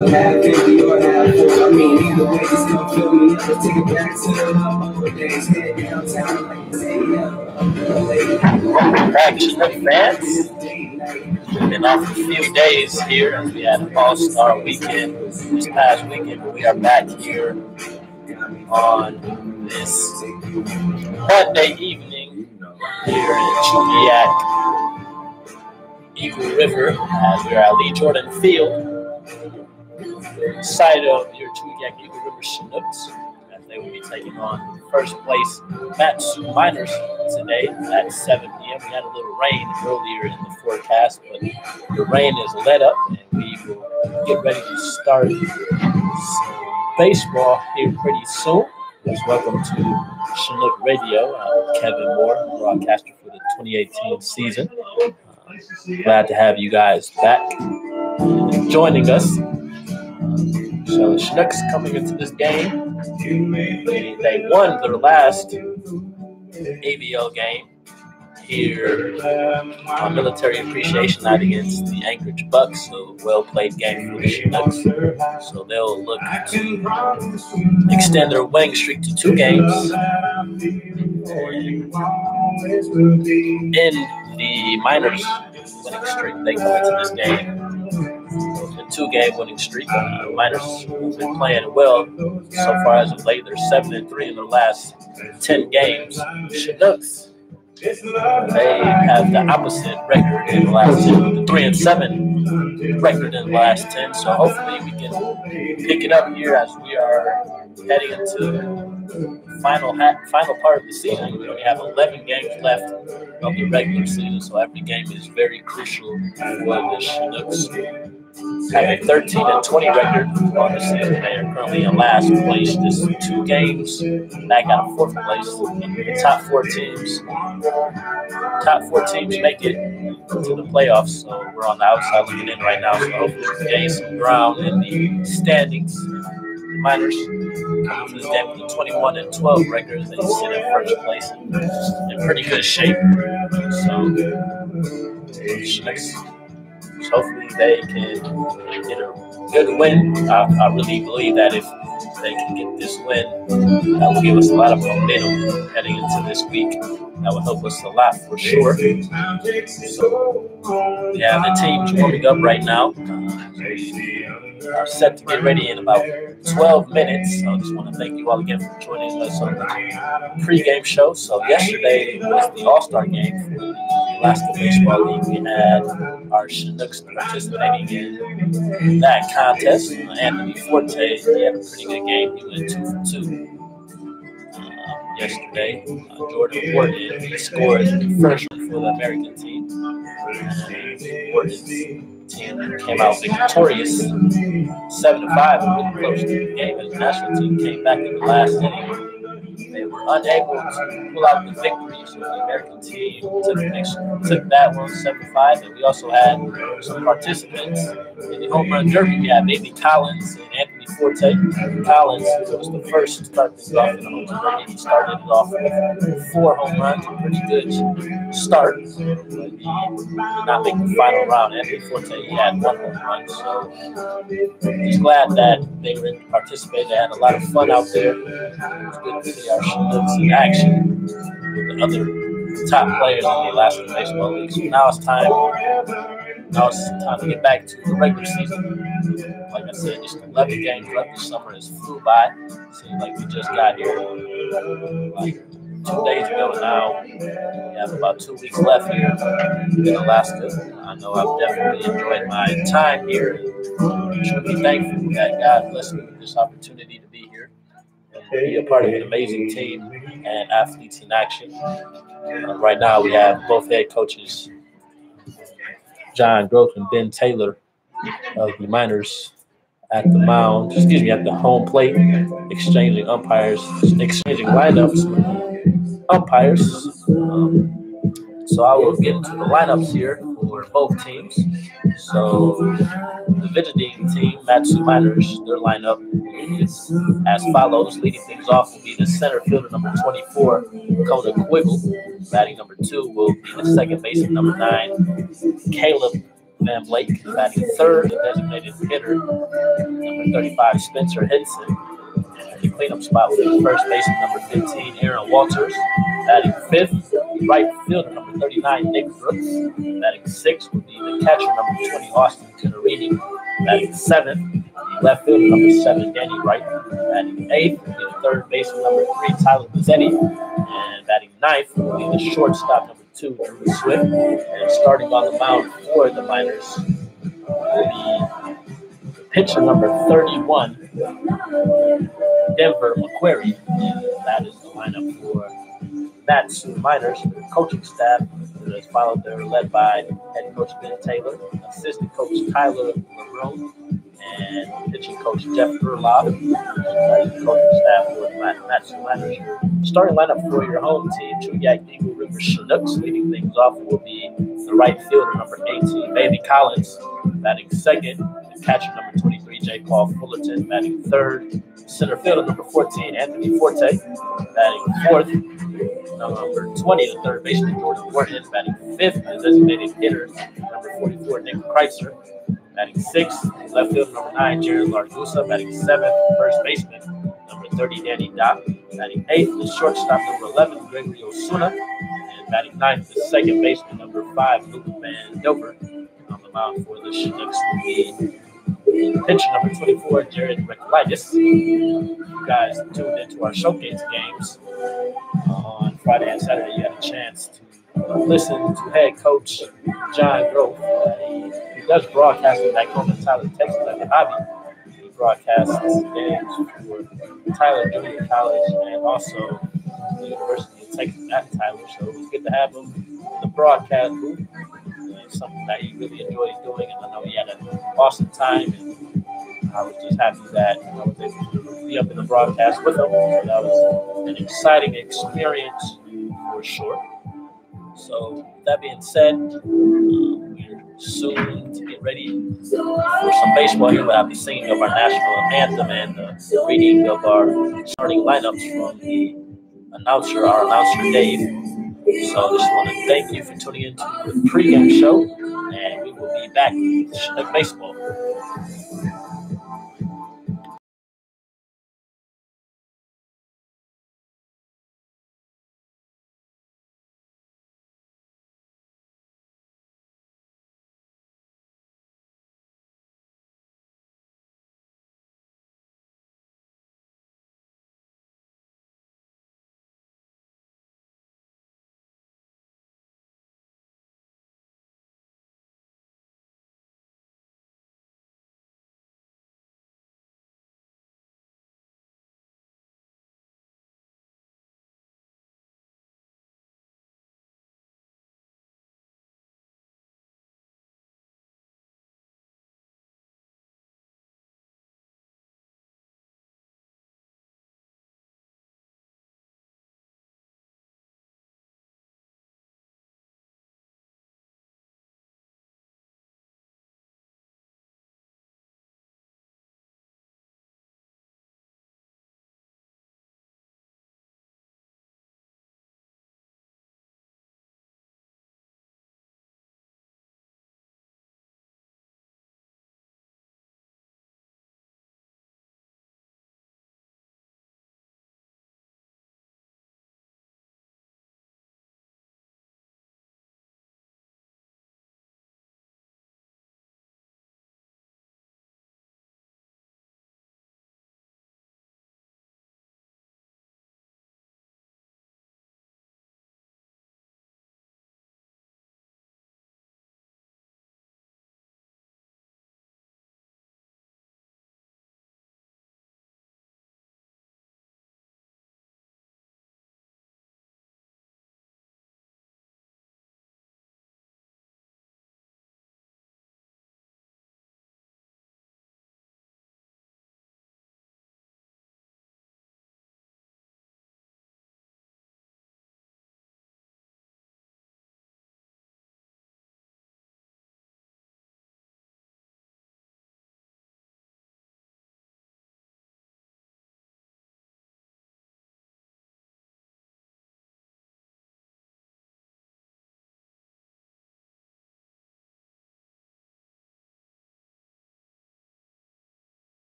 Have 50 or have 4. I mean, either way, just come feel me. Let's take it back to the days. Head downtown, like say, Welcome back, Chinook fans. Been off a few days here as we had an all-star weekend this past weekend, but we are back here on this Monday evening here in Chugiak, Eagle River, as we are at Lee Jordan Field, side of your Chugiak Eagle River Chinooks, as they will be taking on first place Matsu Miners today at 7 p.m. We had a little rain earlier in the forecast, but the rain is let up, and we will get ready to start baseball here pretty soon. Yes, welcome to Chinooks Radio. I'm Kevin Moore, broadcaster for the 2018 season. Glad to have you guys back joining us. So the Chinooks coming into this game, they won their last ABL game here on Military Appreciation Night against the Anchorage Bucks. So well-played game for the Chinooks. So they'll look to extend their winning streak to 2 games in the Miners winning streak. They come into this game. 2-game winning streak. Miners have been playing well so far as of late. They're 7-3 in their last 10 games. Chinooks, they have the opposite record in the last 10, the 3-7 record in the last 10. So hopefully we can pick it up here as we are heading into the final part of the season. We only have 11 games left of the regular season, so every game is very crucial for the Chinooks. Have a 13-20 record on the season. They are currently in last place, just 2 games back out of 4th place. The top 4 teams make it to the playoffs. So we're on the outside looking in right now. So hopefully we can gain some ground in the standings. The Miners coming to this game with a 21-12 record. They sit in first place in pretty good shape. So Chinooks, hopefully they can get a good win. I really believe that if they can get this win, that will give us a lot of momentum heading into this week. That will help us a lot for sure. So, yeah, the team's warming up right now. We are set to get ready in about 12 minutes. So I just want to thank you all again for joining us on the pregame show. So yesterday was the All-Star game for the Alaska Baseball League. We had our Chinooks participating in that contest. Anthony Forte, he had a pretty good game. He went 2 for 2 yesterday. Jordan Wharton, he scored the first one for the American team. Wharton's team came out victorious, 7-5, a really close game. As the national team came back in the last inning, they were unable to pull out the victory, so the American team took that one 7-5. And we also had some participants in the home run derby. We had Baby Collins and Anthony Forte. Collins was the first to start things off in the home run derby. He started it off with 4 home runs, a pretty good start. But he did not make the final round. Anthony Forte, he had 1 home run, so he's glad that they were able to participate. They had a lot of fun out there. It was good to see our Chinooks in action with the other top players in the Alaska Baseball League. So now it's time to get back to the regular season. Like I said, just 11 games left. The summer has flew by. It seems like we just got here like 2 days ago. Now we have about 2 weeks left here in Alaska. I know I've definitely enjoyed my time here. I should be thankful that God blessed me with this opportunity to be here and be a part of an amazing team and athletes in action. Right now we have both head coaches, John Groth and Ben Taylor of the Miners at the home plate, exchanging lineups with umpires. So I will get into the lineups here for both teams. So the visiting team, Matsu Miners, their lineup is as follows. Leading things off will be the center fielder, number 24, Coda Quiggle. Batting number 2 will be the second baseman, number 9, Caleb Van Blake. Batting third, the designated hitter, number 35, Spencer Henson. The cleanup spot will be first baseman number 15, Aaron Walters. Batting fifth, right fielder number 39, Nick Brooks. Batting sixth will be the catcher number 20, Austin Tenerini. Batting seventh, the left fielder number 7, Danny Wright. Batting eighth will be the third baseman number 3, Tyler Mazzetti. And batting ninth will be the shortstop number 2, Drew Swift. And starting on the mound for the Miners will be pitcher number 31, Denver McQuarrie. And that is the lineup for Nats Miners. The coaching staff has followed there, led by head coach Ben Taylor, assistant coach Tyler LeBron, and pitching coach Jeff Urlaub. That is the coaching staff for the Nats Miners. Starting lineup for your home team, Chugiak Eagle River Chinooks. Leading things off will be the right fielder, number 18, Bailey Collins. Batting second, the catcher, number 23, J. Paul Fullerton. Batting third, center fielder, number 14, Anthony Forte. Batting fourth, number 20, the third baseman, Jordan Wharton. Batting fifth, the designated hitter, number 44, Nick Kreitzer. Batting sixth, left fielder, number 9, Jared Largusa. Batting seventh, first baseman, number 30, Danny Dopp. Batting eighth, the shortstop, number 11, Gregory Osuna. And batting ninth, the second baseman, number 5, Luke Van Dover. On the mound for the Chinooks will be pitcher number 24, Jared Recolaitis. You guys tuned into our showcase games on Friday and Saturday. You had a chance to listen to head coach John Grove. He does broadcasting back home in Tyler, Texas as a hobby. He broadcasts games for Tyler Junior College and also the University of Texas at Tyler. So it was good to have him in the broadcast booth. Something that he really enjoys doing, and I know he had an awesome time, and I was just happy that I was able to be up in the broadcast with him. So that was an exciting experience for sure. So that being said, we're soon to get ready for some baseball here. We'll have the singing of our national anthem and the reading of our starting lineups from the announcer, our announcer Dave. So I just want to thank you for tuning in to the pregame show, and we will be back with Chinook Baseball.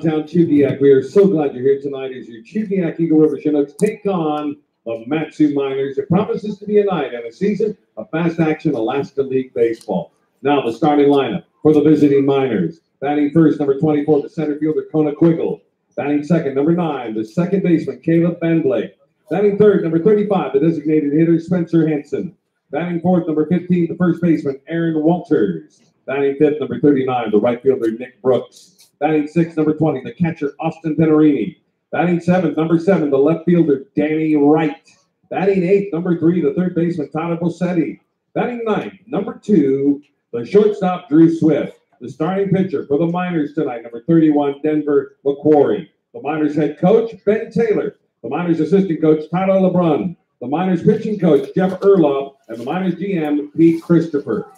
Town Chugiak, we are so glad you're here tonight as your Chugiak Eagle River Chinooks take on the Matsu Miners. It promises to be a night and a season of fast-action Alaska League baseball. Now the starting lineup for the visiting Miners. Batting first, number 24, the center fielder, Kona Quiggle. Batting second, number 9, the second baseman, Caleb Van Blake. Batting third, number 35, the designated hitter, Spencer Henson. Batting fourth, number 15, the first baseman, Aaron Walters. Batting fifth, number 39, the right fielder, Nick Brooks. Batting sixth, number 20, the catcher, Austin Penarini. Batting seventh, number 7, the left fielder, Danny Wright. Batting eighth, number 3, the third baseman, Tata Bossetti. Batting ninth, number 2, the shortstop, Drew Swift. The starting pitcher for the Miners tonight, number 31, Denver McQuarrie. The Miners head coach, Ben Taylor. The Miners assistant coach, Tyler LeBrun. The Miners pitching coach, Jeff Erloff. And the Miners GM, Pete Christopher.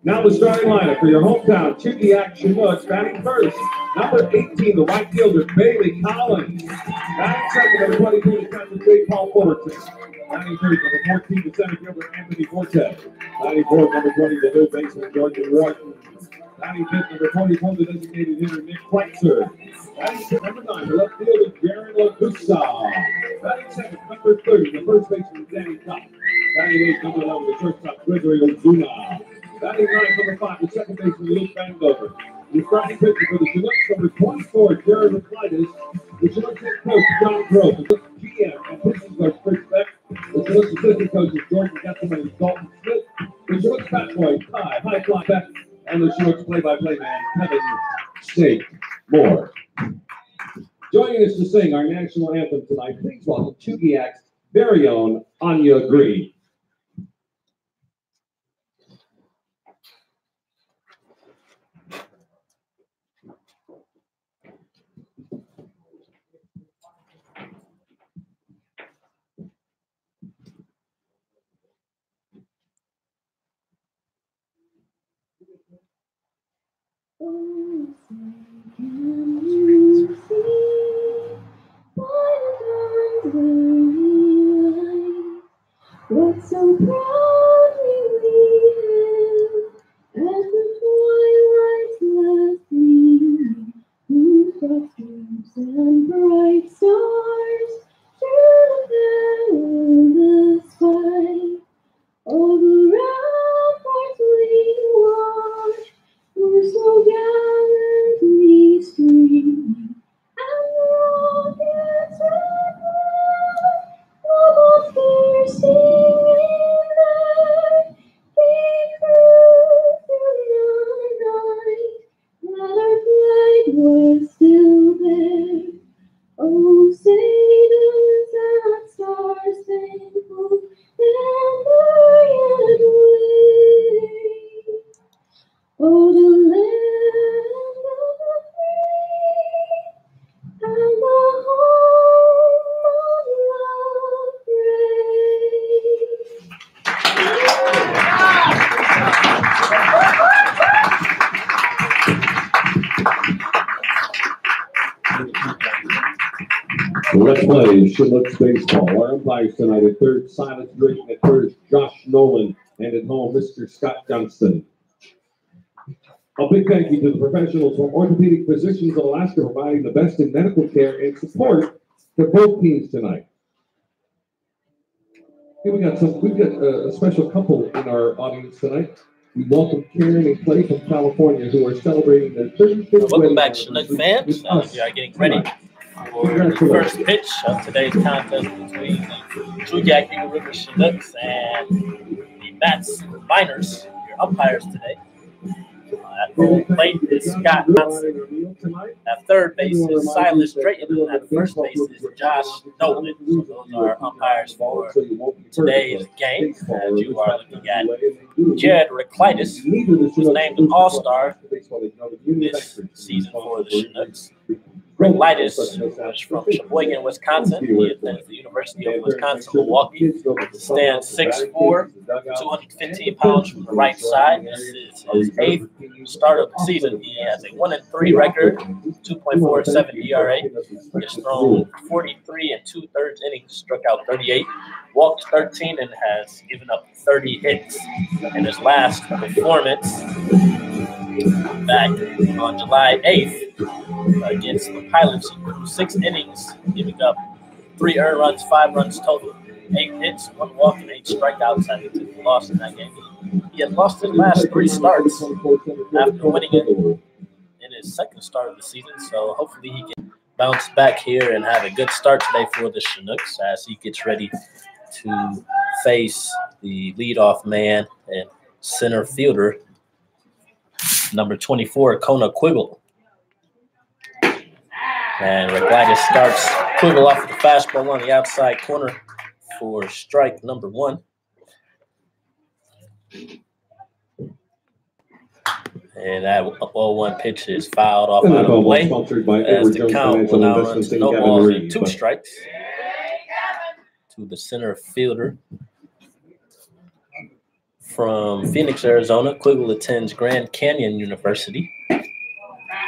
Now the starting lineup for your hometown Chugiak Chinooks. Batting first, number 18, the right fielder, Bailey Collins. Batting second, number 22, the catcher, J. Paul Fullerton. Batting third, number 14, the center fielder, Anthony Forte. Batting fourth, number 20, the third baseman, Jordan Wharton. Batting fifth, number 24, the designated hitter, Nick Kreitzer. Batting fifth, number 9, the left fielder, Jaron Lagusa. Batting second, number 30, the first baseman, Danny Kopp. Batting eighth, number 11, the shortstop, Gregory Ozuna. Batting ninth, number 5, the second baseman, Luke Vandover. The starting pitcher for the Chinooks, number 24, Jared Reclitus. The Chinooks head coach, John Grove. The Chinooks GM and pitching coach, Chris Beck. The Chinooks assistant coaches, Jordan Getzelman and Dalton Smith. The Chinooks bat boy, Ty High Fly Beck. And the Chinooks play-by-play man, Kevin State Moore. Joining us to sing our national anthem tonight, please welcome Chugiak's very own Anya Green. Oh, can you see by the dawn's early light what so proudly we hailed as the twilight's last gleaming, whose broad streams and bright stars through the sky? All the ramparts we watch were so gallantly streaming, and the rockets red glare, noble piercing in there, came through the night, that our flag was still there. Oh, say does that star-spangled banner yet wave? Oh, the land of the free and the home of love brave. Let's play Chinooks baseball. Our umpires tonight at third, Silas Drayton at first, Josh Nolan, and at home, Mr. Scott Johnston. A big thank you to the professionals from Orthopedic Physicians of Alaska providing the best in medical care and support for both teams tonight. Here we've got a special couple in our audience tonight. We welcome Karen and Clay from California who are celebrating their 35th Welcome back, Chinook fans. We are getting ready for the first pitch of today's contest between the Chugiak Eagle River Chinooks and the Mats Miners, your umpires today. At home plate is Scott Johnson. At third base is Silas Drayton. At first base is Josh Nolan. So those are umpires for today's game. As you are looking at Jared Reclitus, who was named an All-Star this season for the Chinooks. Reclitus is from Sheboygan, Wisconsin. He attends the University of Wisconsin-Milwaukee. Stands 6'4", 215 pounds from the right side. This is his 8th start of the season. He has a 1-3 record, 2.47 ERA. He has thrown 43 2/3 innings, struck out 38, walked 13, and has given up 30 hits. In his last performance, back on July 8th against the Pilots. He threw 6 innings, giving up 3 earned runs, 5 runs total, 8 hits, 1 walk, and 8 strikeouts. I think he lost in that game. He had lost his last 3 starts after winning it in his second start of the season. So hopefully he can bounce back here and have a good start today for the Chinooks as he gets ready to face the leadoff man and center fielder, number 24, Kona Quiggle. And Reglitis starts Quiggle off with the fastball on the outside corner for strike number 1. And that 0-1 pitch is fouled off out of the way as the count will now run to no balls and 2 strikes to the center fielder from Phoenix, Arizona. Quiggle attends Grand Canyon University.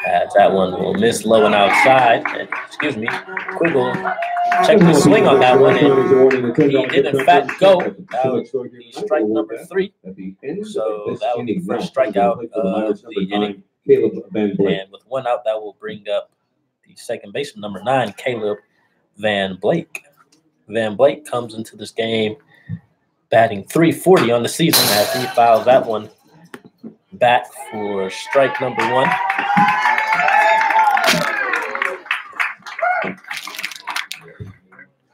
As that one will miss low and outside. Quiggle checked the swing on that one, and he did in fact go. That was the strike number 3. So that will be the first strikeout of the inning. And with 1 out, that will bring up the second baseman, number 9, Caleb Van Blake. Van Blake comes into this game batting .340 on the season as he fouls that one back for strike number 1.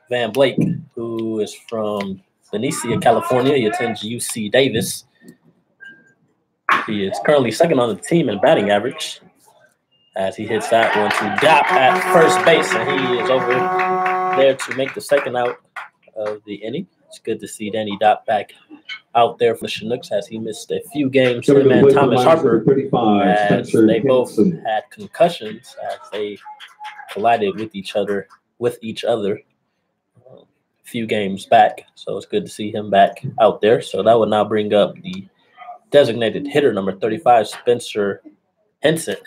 Van Blake, who is from Benicia, California. He attends UC Davis. He is currently second on the team in batting average as he hits that one to Dop at first base, and he is over there to make the second out of the inning. It's good to see Danny Dop back out there for the Chinooks as he missed a few games. Him and Thomas Harper, as they both had concussions as they collided with each other a few games back. So it's good to see him back out there. So that would now bring up the designated hitter, number 35, Spencer Henson.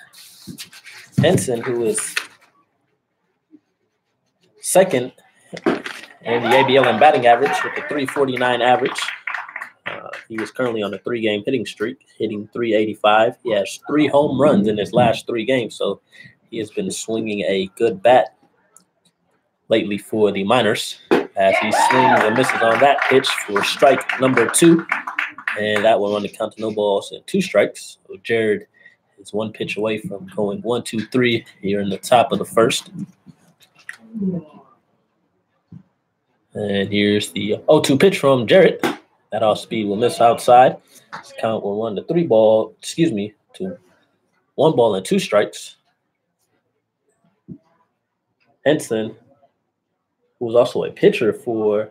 Henson, who is second in the ABL in batting average with a .349 average. He is currently on a 3-game hitting streak, hitting .385. He has 3 home runs in his last 3 games, so he has been swinging a good bat lately for the Miners as he swings and misses on that pitch for strike number 2. And that will run the count to no balls and 2 strikes. So Jared is 1 pitch away from going 1, 2, 3 here in the top of the first. And here's the 0-2 pitch from Jarrett. That off speed will miss outside. This count will run to 1 ball and 2 strikes. Henson, who is also a pitcher for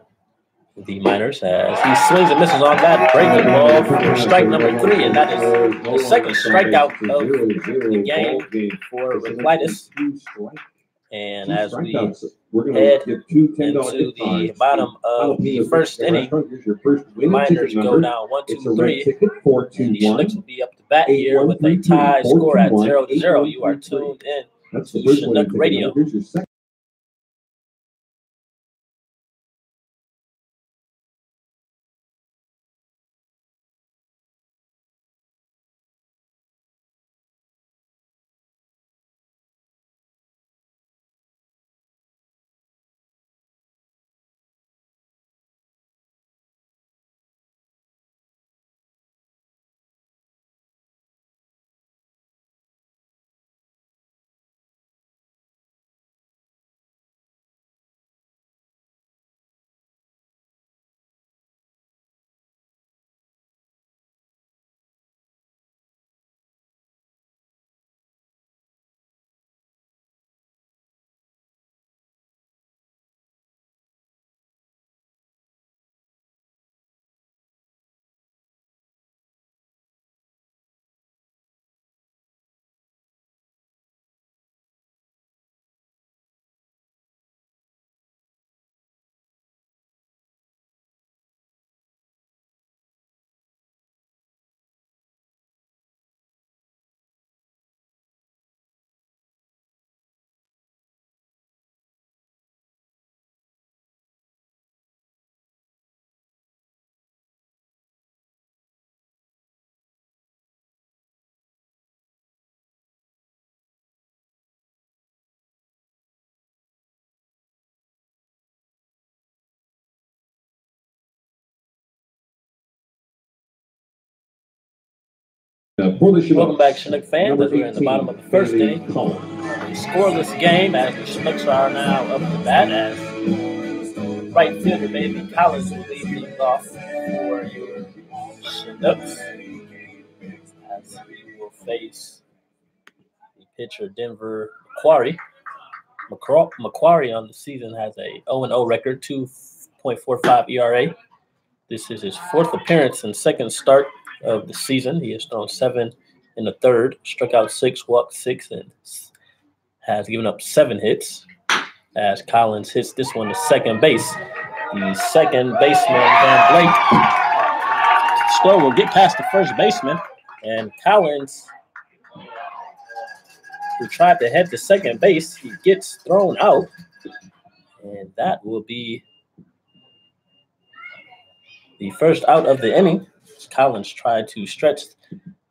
the Miners, as he swings and misses on that breaking ball for strike number 3, and that is the second strikeout of the game for Reglitis. And as we head into the bottom of the first inning, the Miners go down 1, 2, 3, and the Chinooks will be up to bat here with a tie score at 0-0. You are tuned in to Chinook Radio. For the Chinooks, welcome back, Chinook fans. number As we're in the 18, bottom of the first Bailey inning. Collins. A scoreless game as the Chinooks are now up to bat as right fielder Bailey Collins will lead things off for your Chinooks as he will face the pitcher Denver Macquarie. Macquarie on the season has a 0-0 record, 2.45 ERA. This is his fourth appearance and second start of the season. He has thrown 7 in the third, struck out 6, walked 6, and has given up 7 hits as Collins hits this one to second base. The second baseman, Van Blake, still will get past the first baseman, and Collins, who tried to head to second base, he gets thrown out, and that will be the first out of the inning. Collins tried to stretch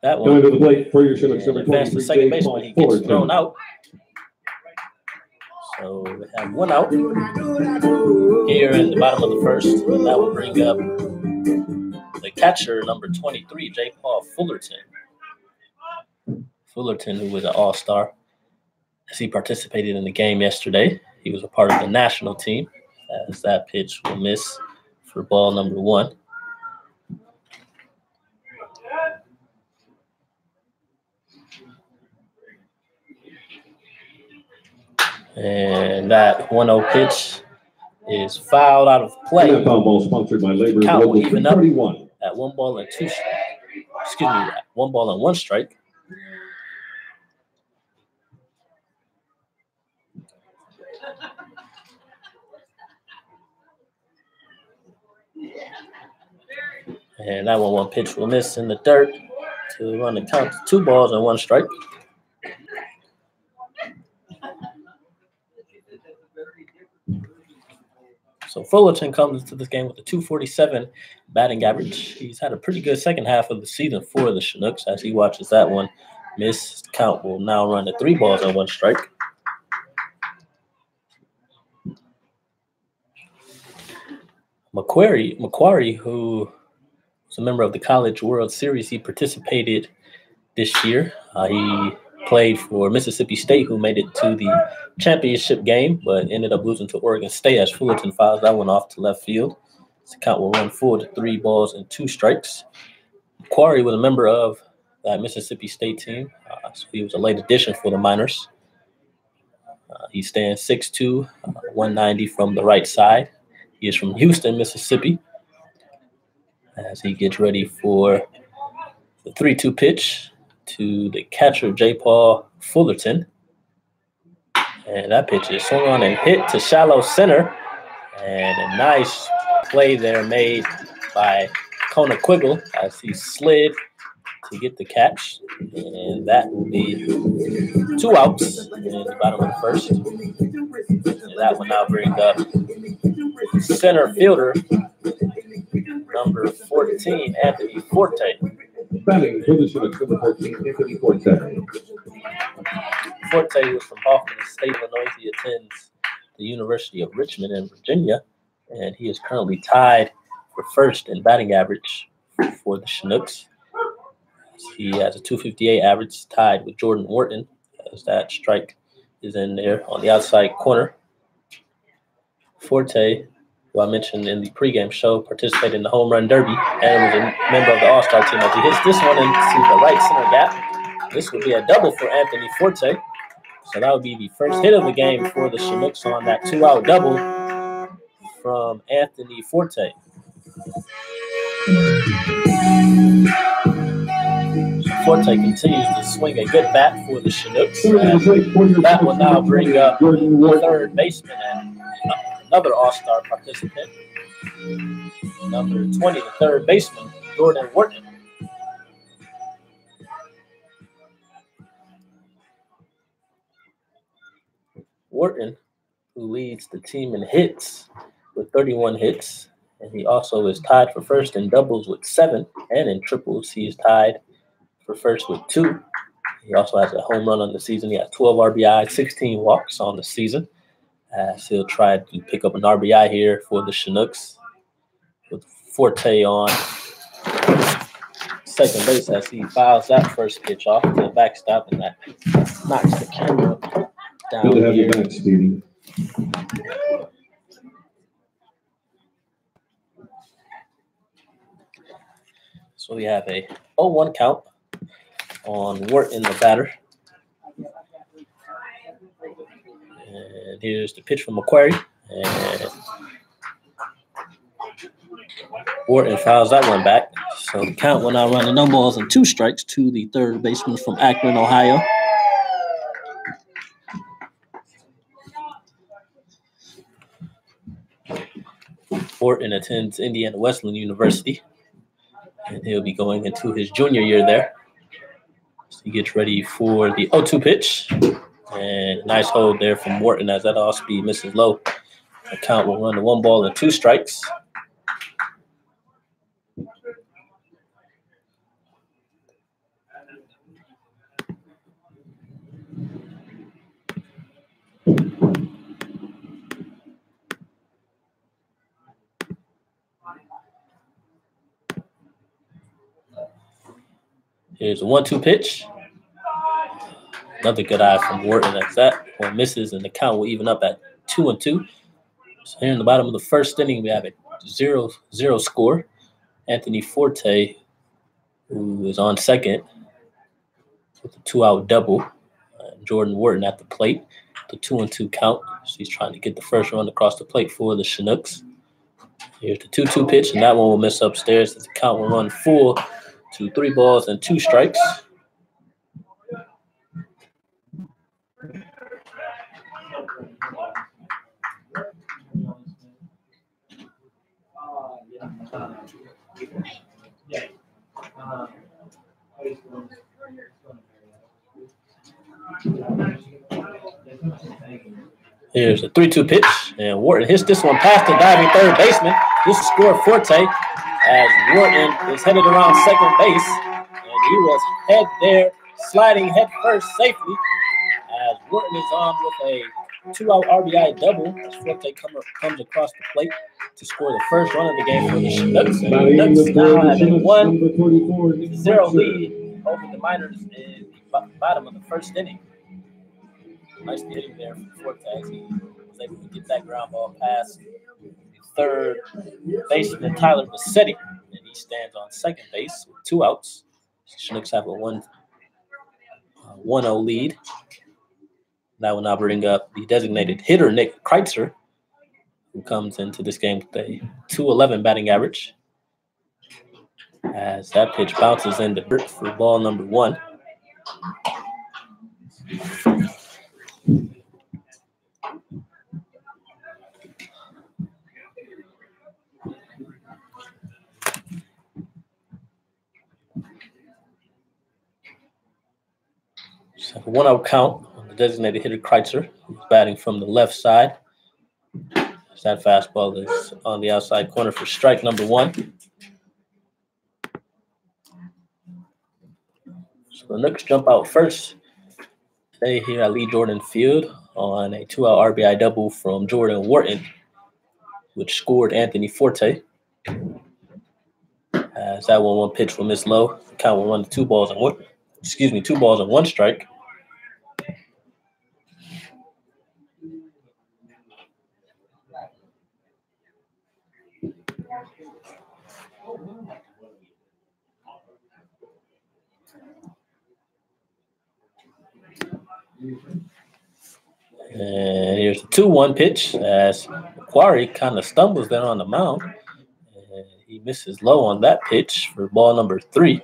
that one. Going to the plate for your Chinooks, number Advance to 23, second J. base Paul when he gets Fullerton. thrown out. So we have 1 out here in the bottom of the first, and that will bring up the catcher, number 23, J. Paul Fullerton. Fullerton, who was an all-star, as he participated in the game yesterday. He was a part of the national team, as that pitch will miss for ball number 1. And that 1-0 pitch is fouled out of play. That foul ball sponsored by Labor Count will Global even up 331. at 1 ball and 2 1 ball and 1 strike. And that 1-1 pitch will miss in the dirt to run the count to 2 balls and 1 strike. So Fullerton comes to this game with a 247 batting average. He's had a pretty good second half of the season for the Chinooks as he watches that one miss. Count will now run to 3 balls and 1 strike. Macquarie, who was a member of the College World Series, he participated this year. He played for Mississippi State, who made it to the championship game, but ended up losing to Oregon State as Fullerton fouls that one off to left field. The count will run forward to 3 balls and 2 strikes. Macquarie was a member of that Mississippi State team, so he was a late addition for the Miners. He stands 6'2", 190 from the right side. He is from Houston, Mississippi, as he gets ready for the 3-2 pitch to the catcher, J. Paul Fullerton. And that pitch is swung on and hit to shallow center. And a nice play there made by Kona Quiggle as he slid to get the catch. And that will be 2 outs in the bottom of the first. And that will now bring up center fielder, number 14, Anthony Forte. Batting for the Chinooks, number 14, Anthony Forte. Forte was from Hoffman State, Illinois. He attends the University of Richmond in Virginia, and he is currently tied for first in batting average for the Chinooks. He has a 258 average, tied with Jordan Wharton, as that strike is in there on the outside corner. Forte, who I mentioned in the pregame show, participated in the home run derby and was a member of the All-Star team. As he hits this one into the right center gap, this would be a double for Anthony Forte. So that would be the first hit of the game for the Chinooks on that 2-out double from Anthony Forte. Forte continues to swing a good bat for the Chinooks. That will now bring up the third baseman and another All-Star participant, number 20, the third baseman, Jordan Wharton. Wharton, who leads the team in hits with 31 hits, and he also is tied for first in doubles with 7, and in triples he is tied for first with 2. He also has a home run on the season. He has 12 RBI, 16 walks on the season. As he'll try to pick up an RBI here for the Chinooks with Forte on second base as he fouls that first pitch off to the backstop, and that knocks the camera down. Good to have here. you back, Stevie. So we have a 0-1 count on Wharton, the batter. And here's the pitch from Macquarie. And Wharton fouls that one back. So the count will now run to no balls and 2 strikes to the third baseman from Akron, Ohio. Wharton attends Indiana Wesleyan University, and he'll be going into his junior year there. So he gets ready for the 0-2 pitch. And nice hold there from Wharton as that off-speed misses low. The count will run to 1 ball and 2 strikes. Here's a 1-2 pitch. Another good eye from Wharton as that one misses, and the count will even up at 2-2. So here in the bottom of the first inning, we have a 0-0 score. Anthony Forte, who is on second with a 2-out double. Jordan Wharton at the plate, the 2-2 count. So he's trying to get the first run across the plate for the Chinooks. Here's the 2-2 pitch, and that one will miss upstairs. The count will run full to 3 balls and 2 strikes. Here's a 3-2 pitch, and Wharton hits this one past the diving third baseman. This will score Forte as Wharton is headed around second base, and he was head there, sliding head first safely as Wharton is on with a 2-out RBI double as Forte comes across the plate to score the first run of the game for the Chinooks. And the Chinooks now have a 1-0 lead over the Miners in the bottom of the first inning. Nice hitting there from Forte as he was able to get that ground ball past the third baseman Tyler Bassetti, and he stands on second base with 2 outs. The Chinooks have a 1-0 lead. That will now bring up the designated hitter, Nick Kreitzer, who comes into this game with a .211 batting average. As that pitch bounces into dirt for ball number 1. Just have a 1-out count on the designated hitter Kreitzer, who's batting from the left side. As that fastball is on the outside corner for strike number 1. So the Knicks jump out first. Today here at Lee Jordan Field on a 2-out RBI double from Jordan Wharton, which scored Anthony Forte. As that 1-1 pitch will miss low. The count will run to 2 balls and 1 strike. And here's the 2-1 pitch as Macquarie kind of stumbles there on the mound. And he misses low on that pitch for ball number 3.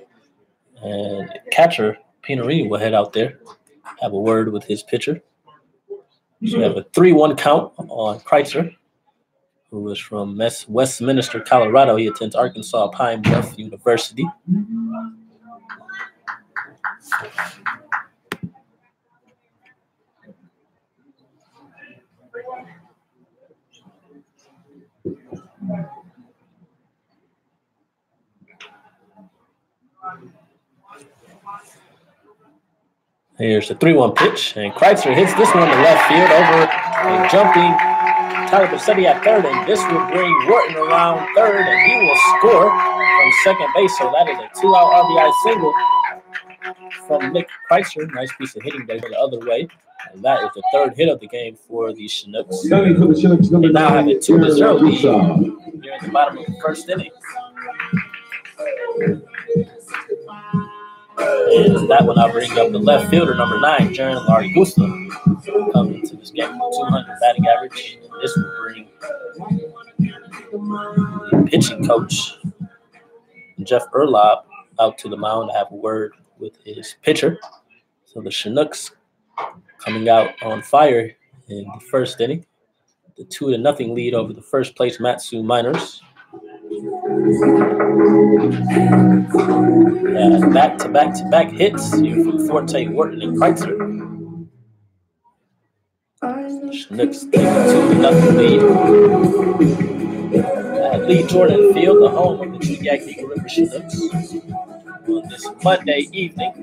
And catcher Pinarini will head out there, have a word with his pitcher. So we have a 3-1 count on Kreitzer, who is from Westminster, Colorado. He attends Arkansas Pine Bluff University. Here's the 3-1 pitch, and Kreitzer hits this one to left field over a jumping Tyler Bassetti at third, and this will bring Wharton around third, and he will score from second base, so that is a 2-out RBI single from Nick Kreitzer. Nice piece of hitting there the other way. And that is the third hit of the game for the Chinooks. They now have a 2-0 lead here at the bottom of the first inning. And that one I'll bring up the left fielder, number 9, Jaron Largusa, coming into this game with 200 batting average. And this will bring the pitching coach, Jeff Erlob, out to the mound to have a word with his pitcher. So the Chinooks coming out on fire in the first inning. The 2-0 lead over the first place Matsu Miners. Back-to-back hits here from Forte, Wharton, and Kreitzer. Chinooks take a 2-0 lead. At Lee Jordan Field, the home of the Chugiak Eagle River Chinooks, on this Monday evening.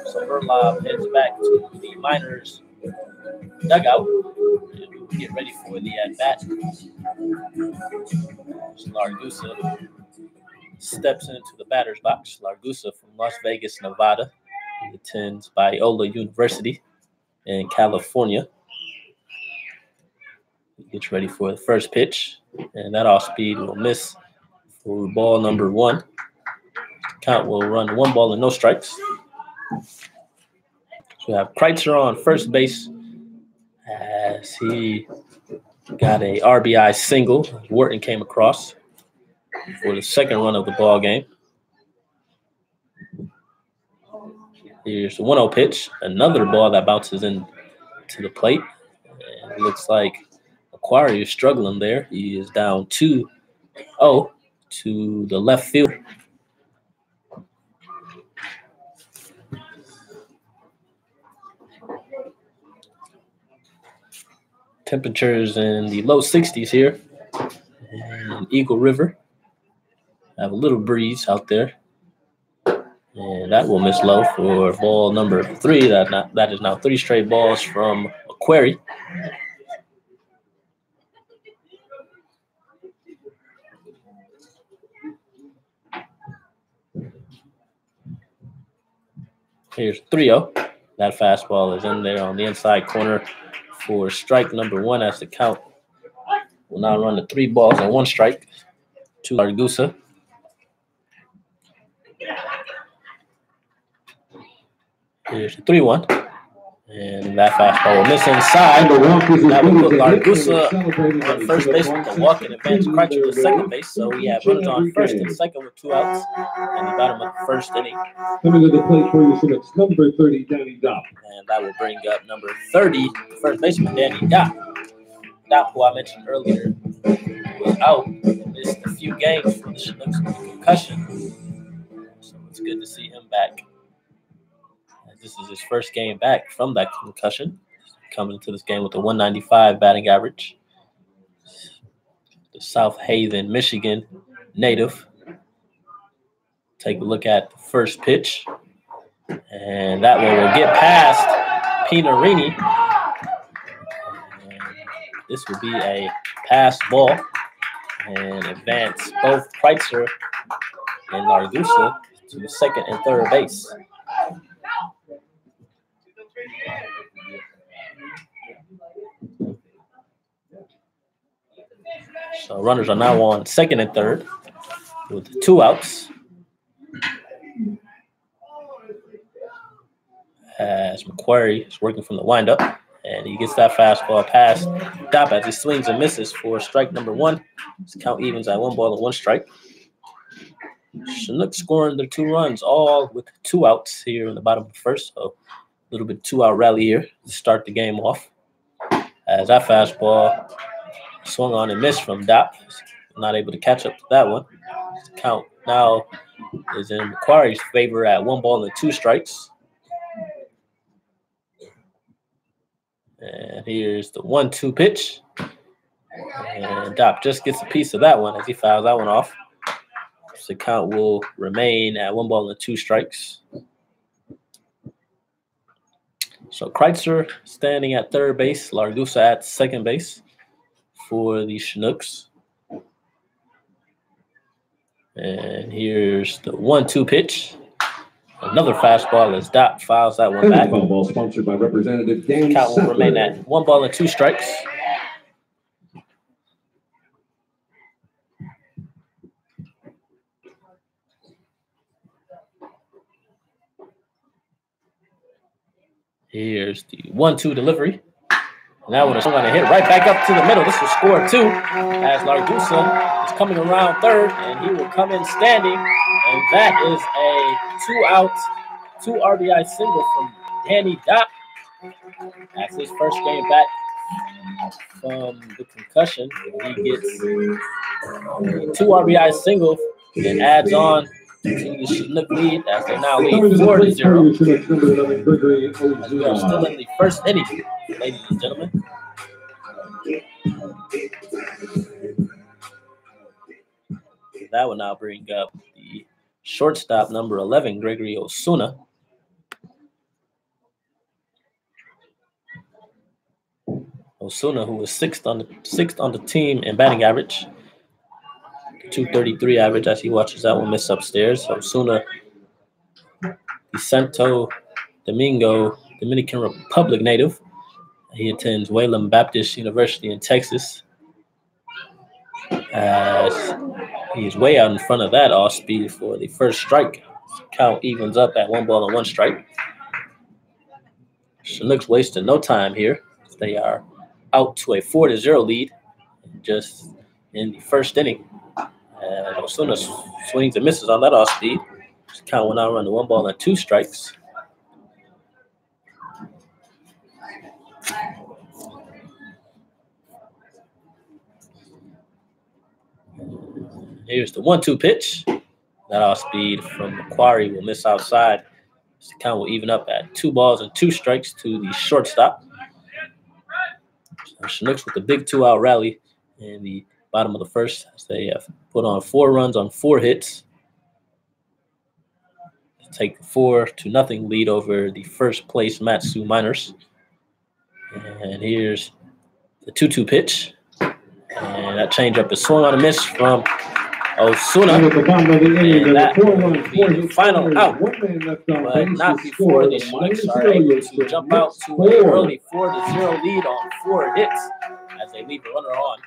So Erlob heads back to the Miners dugout and get ready for the at-bat. Largusa steps into the batter's box. Largusa from Las Vegas, Nevada. He attends Biola University in California. He gets ready for the first pitch, and that off-speed will miss for ball number 1. Count will run 1 ball and no strikes. So we have Kreitzer on first base as he got a RBI single. Wharton came across for the second run of the ball game. Here's the 1-0 pitch. Another ball that bounces in to the plate. And it looks like Aquari is struggling there. He is down 2-0 to the left fielder. Temperatures in the low 60s here in Eagle River. Have a little breeze out there. And that will miss low for ball number 3. That is now 3 straight balls from Aquari. Here's 3-0. That fastball is in there on the inside corner for strike number 1 as the count will now run to 3 balls and 1 strike to Largusa. Here's the 3-1. And that fastball will miss inside. That will put Largusa on first base with a walk and advance Kreitzer to second base. So we have runners on first and second with 2 outs in the bottom of the first inning. Coming to the plate for you, it's number 30, Danny Dopp. And that will bring up number 30, first baseman Danny Dopp. Dopp, who I mentioned earlier, was out, missed a few games from the Chinooks with a concussion. So it's good to see him back. This is his first game back from that concussion. Coming into this game with a 195 batting average. The South Haven, Michigan native. Take a look at the first pitch. And that one will get past Pinarini. And this will be a pass ball and advance both Kreitzer and Largusa to second and third base. So runners are now on second and third with 2 outs. As McQuarrie is working from the windup, and he gets that fastball past Dopp as he swings and misses for strike number 1. His count evens at 1 ball and 1 strike. Chinooks scoring their 2 runs, all with 2 outs here in the bottom of the first. So a little bit 2-out rally here to start the game off. As that fastball swung on and missed from Dopp. Not able to catch up to that one. The count now is in McQuarrie's favor at 1 ball and 2 strikes. And here's the 1-2 pitch. And Dopp just gets a piece of that one as he fouls that one off. So the count will remain at 1 ball and 2 strikes. So Kreitzer standing at third base, Largusa at second base for the Chinooks. And here's the 1-2 pitch. Another fastball as Dot fouls that one And back. the foul ball sponsored by Representative Dan Count will Sattler. remain at 1 ball and 2 strikes. Here's the 1-2 delivery. And that one is going to hit right back up to the middle. This will score 2 as Largusa is coming around third, and he will come in standing. And that is a 2-out, 2 RBI single from Danny Dot. That's his first game back from the concussion. He gets a 2 RBI single and adds on to the Chinook lead as they now lead 4-0. We are still in the first inning, ladies and gentlemen. That will now bring up the shortstop, number 11, Gregory Osuna. Osuna, who was sixth on the team in batting average, 233 average as he watches that one miss upstairs. Osuna, the Santo Domingo, Dominican Republic native. He attends Wayland Baptist University in Texas. As he is way out in front of that off speed for the first strike. Count evens up at 1 ball and 1 strike. Chinooks wasting no time here. They are out to a 4-0 lead just in the first inning. And Osuna swings and misses on that off speed. Count will now run to 1 ball and 2 strikes. Here's the 1-2 pitch. That off speed from Macquarie will miss outside. The count will even up at 2 balls and 2 strikes to the shortstop. So Chinooks with a big 2-out rally in the bottom of the first as they have put on 4 runs on 4 hits to take the 4-0 lead over the first place Matsu Miners. And here's the 2-2 pitch. And that changeup is swung on a miss from Osuna. And that will be the final out. But not before the Chinooks are able to jump out to an early 4-0 lead on 4 hits as they leave the runner on.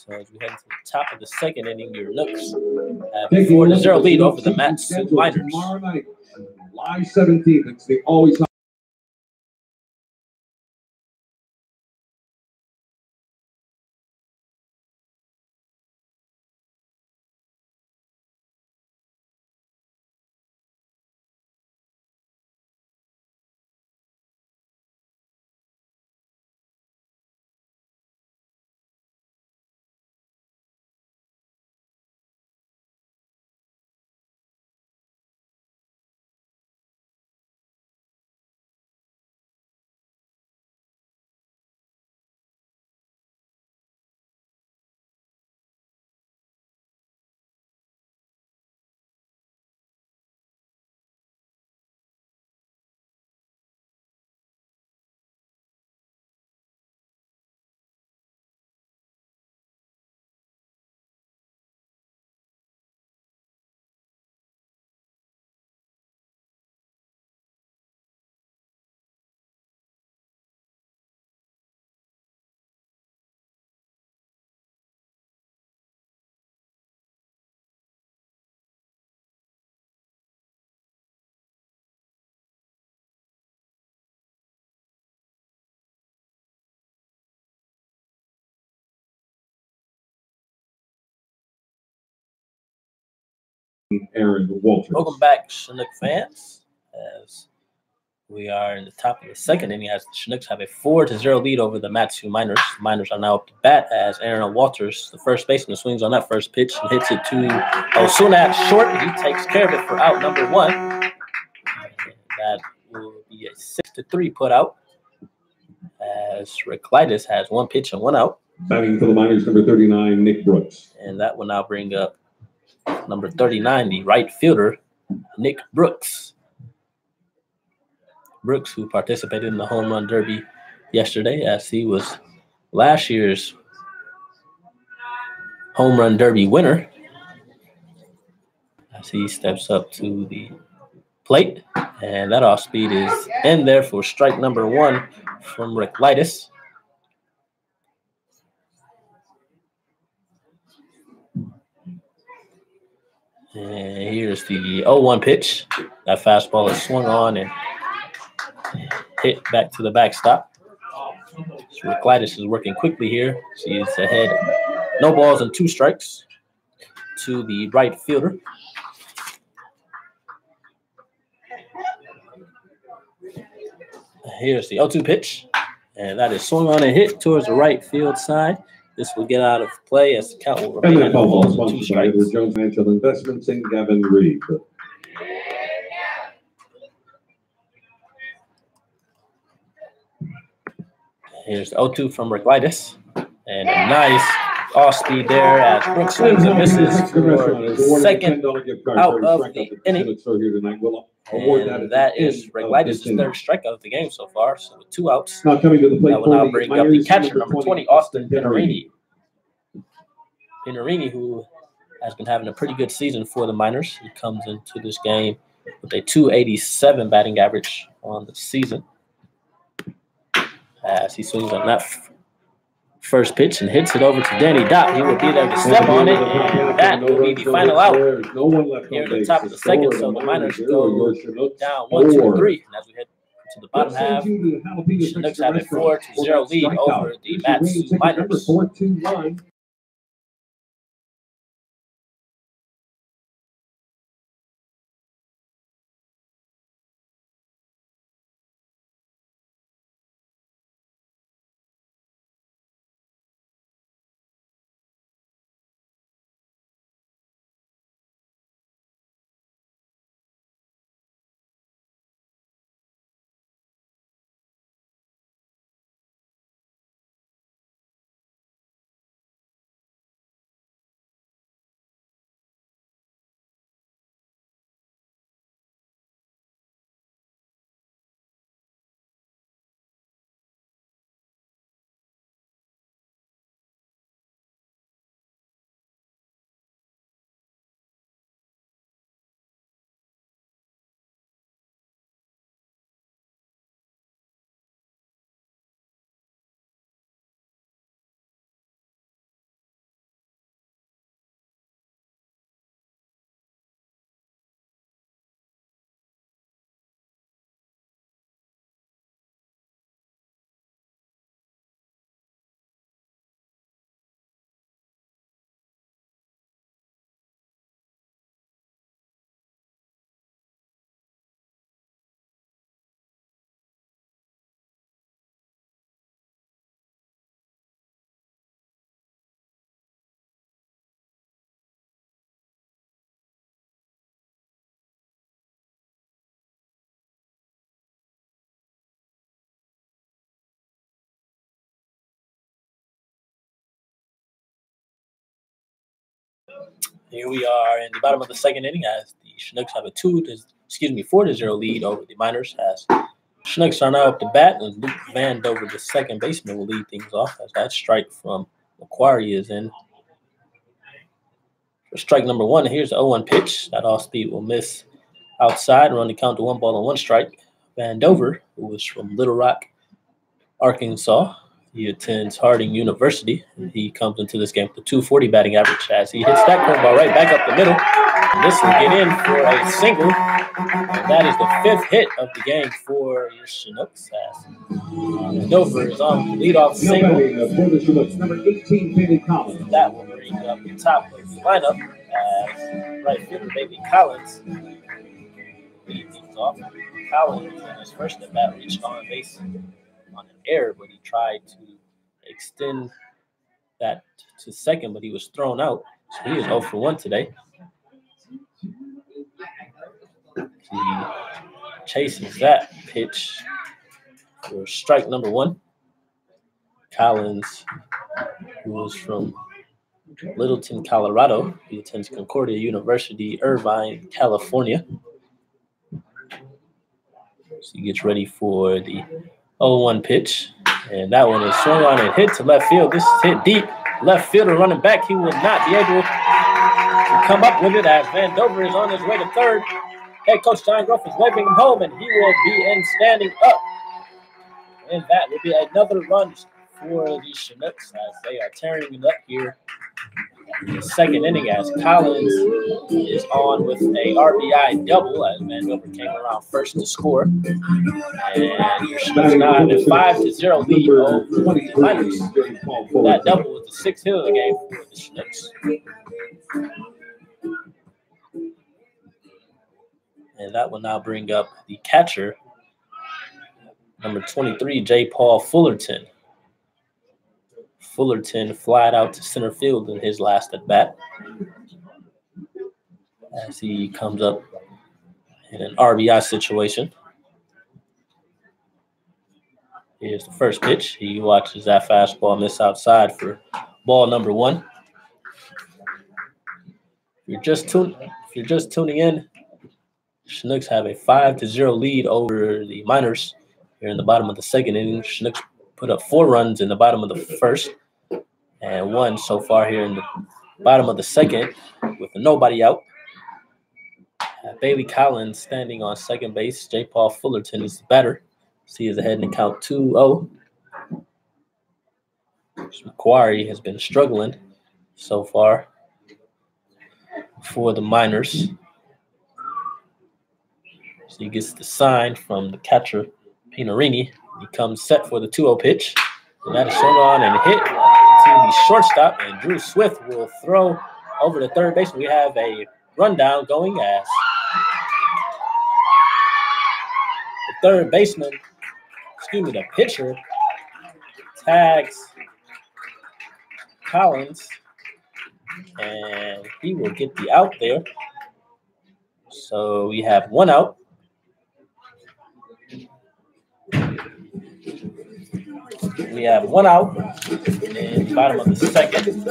So as we head to the top of the second inning, your Chinooks have a 4-0 lead over the Matsu Miners. Tomorrow night, July 17th, it's the always Aaron Walters. Welcome back, Chinook fans, as we are in the top of the second inning as the Chinooks have a 4-0 lead over the Matsu Miners. The Miners are now up to bat as Aaron Walters, the first baseman, swings on that first pitch and hits it to Osuna at short. He takes care of it for out number 1. That will be a 6-3 put out as Reclitus has 1 pitch and 1 out. Batting for the Miners, number 39, Nick Brooks. And that will now bring up number 39, the right fielder, Nick Brooks. Brooks, who participated in the home run derby yesterday, as he was last year's home run derby winner. as he steps up to the plate. And that off speed is in there for strike number 1 from Rick Lightus. And here's the 0-1 pitch. That fastball is swung on and hit back to the backstop. So Rick Lightus is working quickly here. She is ahead. No balls and 2 strikes to the right fielder. Here's the 0-2 pitch. And that is swung on and hit towards the right field side. This will get out of play as the count will remain at no balls and 2 strikes. Jones Financial Investments and Gavin Reed. Here's the 0-2 from Rick Lightus. And a nice off speed there as Brooks swings and misses for the second out of the inning. And that is Rick Lightus' 3rd strikeout of the game so far. So with 2 outs, now coming to the plate, that will now bring up the catcher, number 20, Austin Pinarini. Pinarini, who has been having a pretty good season for the Miners. He comes into this game with a .287 batting average on the season. As he swings on that first pitch and hits it over to Danny Dopp. He will be there to step on it, and that will be the final out here at the top of the second. So the Miners go down 1-2-3. And as we head to the bottom half, the Chinooks have a 4-0 lead over the Matsu Miners. Here we are in the bottom of the second inning as the Chinooks have a 4-0 lead over the Miners. As Chinooks are now up to bat, and Luke Vandover, the second baseman, will lead things off as that strike from Macquarie is in. For strike number 1, here's the 0-1 pitch. That off speed will miss outside and run the count to 1 ball and 1 strike. Vandover, who is from Little Rock, Arkansas. He attends Harding University, and he comes into this game with a .240 batting average as he hits that curveball right back up the middle. And this will get in for a single. And that is the 5th hit of the game for your Chinooks. As Vandover is on the leadoff single. Number 18, Bailey Collins. That will bring up the top of the lineup as right fielder Bailey Collins leads things off. Collins in his first at bat reached on base on an error, but he tried to extend that to second, but he was thrown out. So he is 0 for 1 today. He chases that pitch for strike number 1. Collins, who was from Littleton, Colorado. He attends Concordia University, Irvine, California. So he gets ready for the 0-1 pitch, and that one is swung on and hit to left field. This is hit deep. Left fielder running back. He will not be able to come up with it as Van Dover is on his way to third. Head coach John Groff is waving him home, and he will be in standing up. And that will be another run for the Chinooks as they are tearing it up here in the second inning as Collins is on with a RBI double as Van Dover came around first to score. And your Chinooks now have a 5-0 lead over the Miners. That double was the sixth hit of the game for the Chinooks. And that will now bring up the catcher, number 23, J. Paul Fullerton. Fullerton flied out to center field in his last at bat as he comes up in an RBI situation. Here's the first pitch. He watches that fastball miss outside for ball number one. If you're just tuning in, Chinooks have a 5-0 lead over the Miners here in the bottom of the second inning. Chinooks put up 4 runs in the bottom of the first and 1 so far here in the bottom of the second with nobody out. Bailey Collins standing on second base. J. Paul Fullerton is the batter. He is ahead in the count 2-0. Macquarie has been struggling so far for the Miners. So he gets the sign from the catcher, Pinarini. He comes set for the 2-0 pitch. And that is swung on and hit to the shortstop. And Drew Swift will throw over to third base. We have a rundown going as the third baseman, the pitcher, tags Collins. And he will get the out there. So we have 1 out. We have 1 out in the bottom of the second.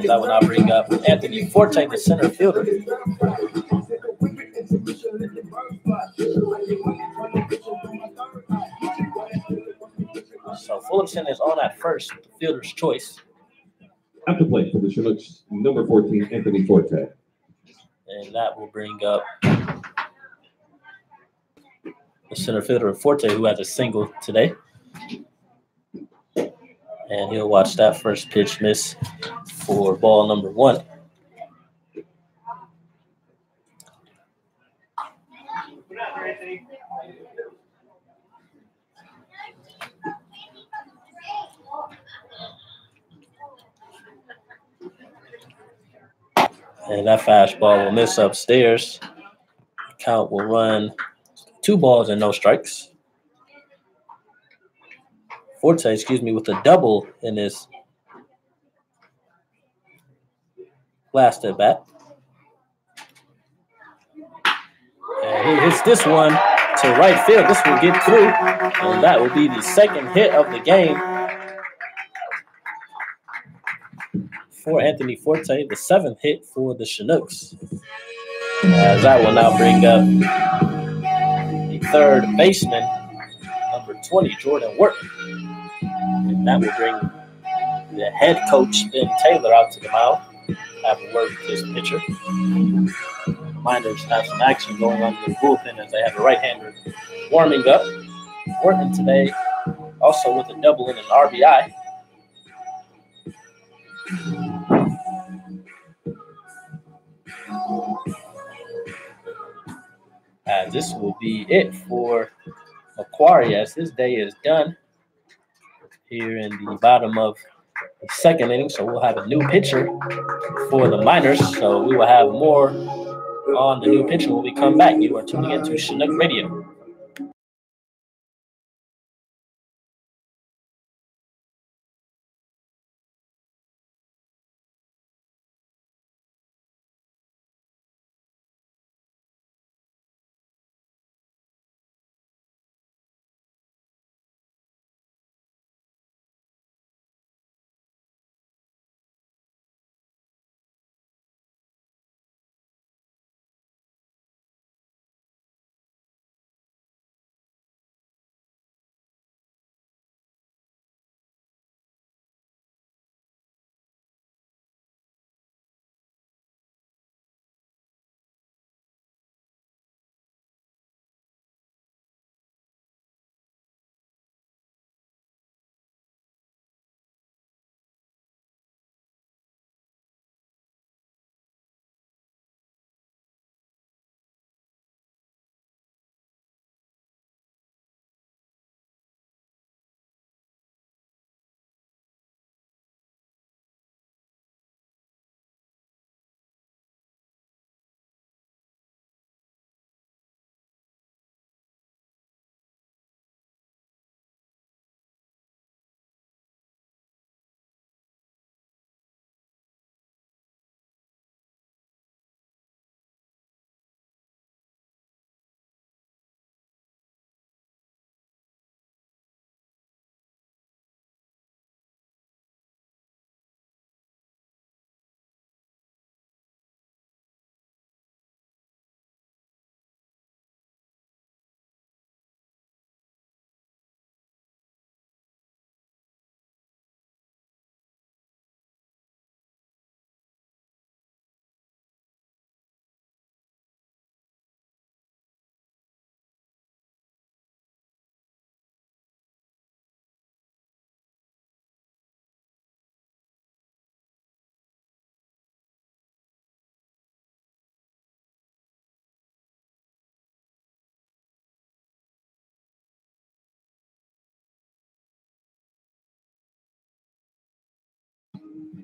That will now bring up Anthony Forte, the center fielder. So Fullerton is on at first with the fielder's choice. At the plate for the Chinooks, number 14, Anthony Forte. And that will bring up the center fielder Forte, who has a single today. And he'll watch that first pitch miss for ball number 1. And that fastball will miss upstairs. The count will run 2 balls and no strikes. Forte, with a double in his last at bat. And he hits this one to right field. This will get through, and that will be the second hit of the game for Anthony Forte, the 7th hit for the Chinooks. As that will now bring up the third baseman, number 20, Jordan Work. And that will bring the head coach, Ben Taylor, out to the mound. Have a word with his pitcher. Miners have some action going on in the bullpen as they have a right-hander warming up. Working today, also with a double and an RBI. And this will be it for Macquarie as his day is done here in the bottom of the second inning. So we'll have a new pitcher for the Miners. So we will have more on the new pitcher when we come back. You are tuning into Chinook Radio.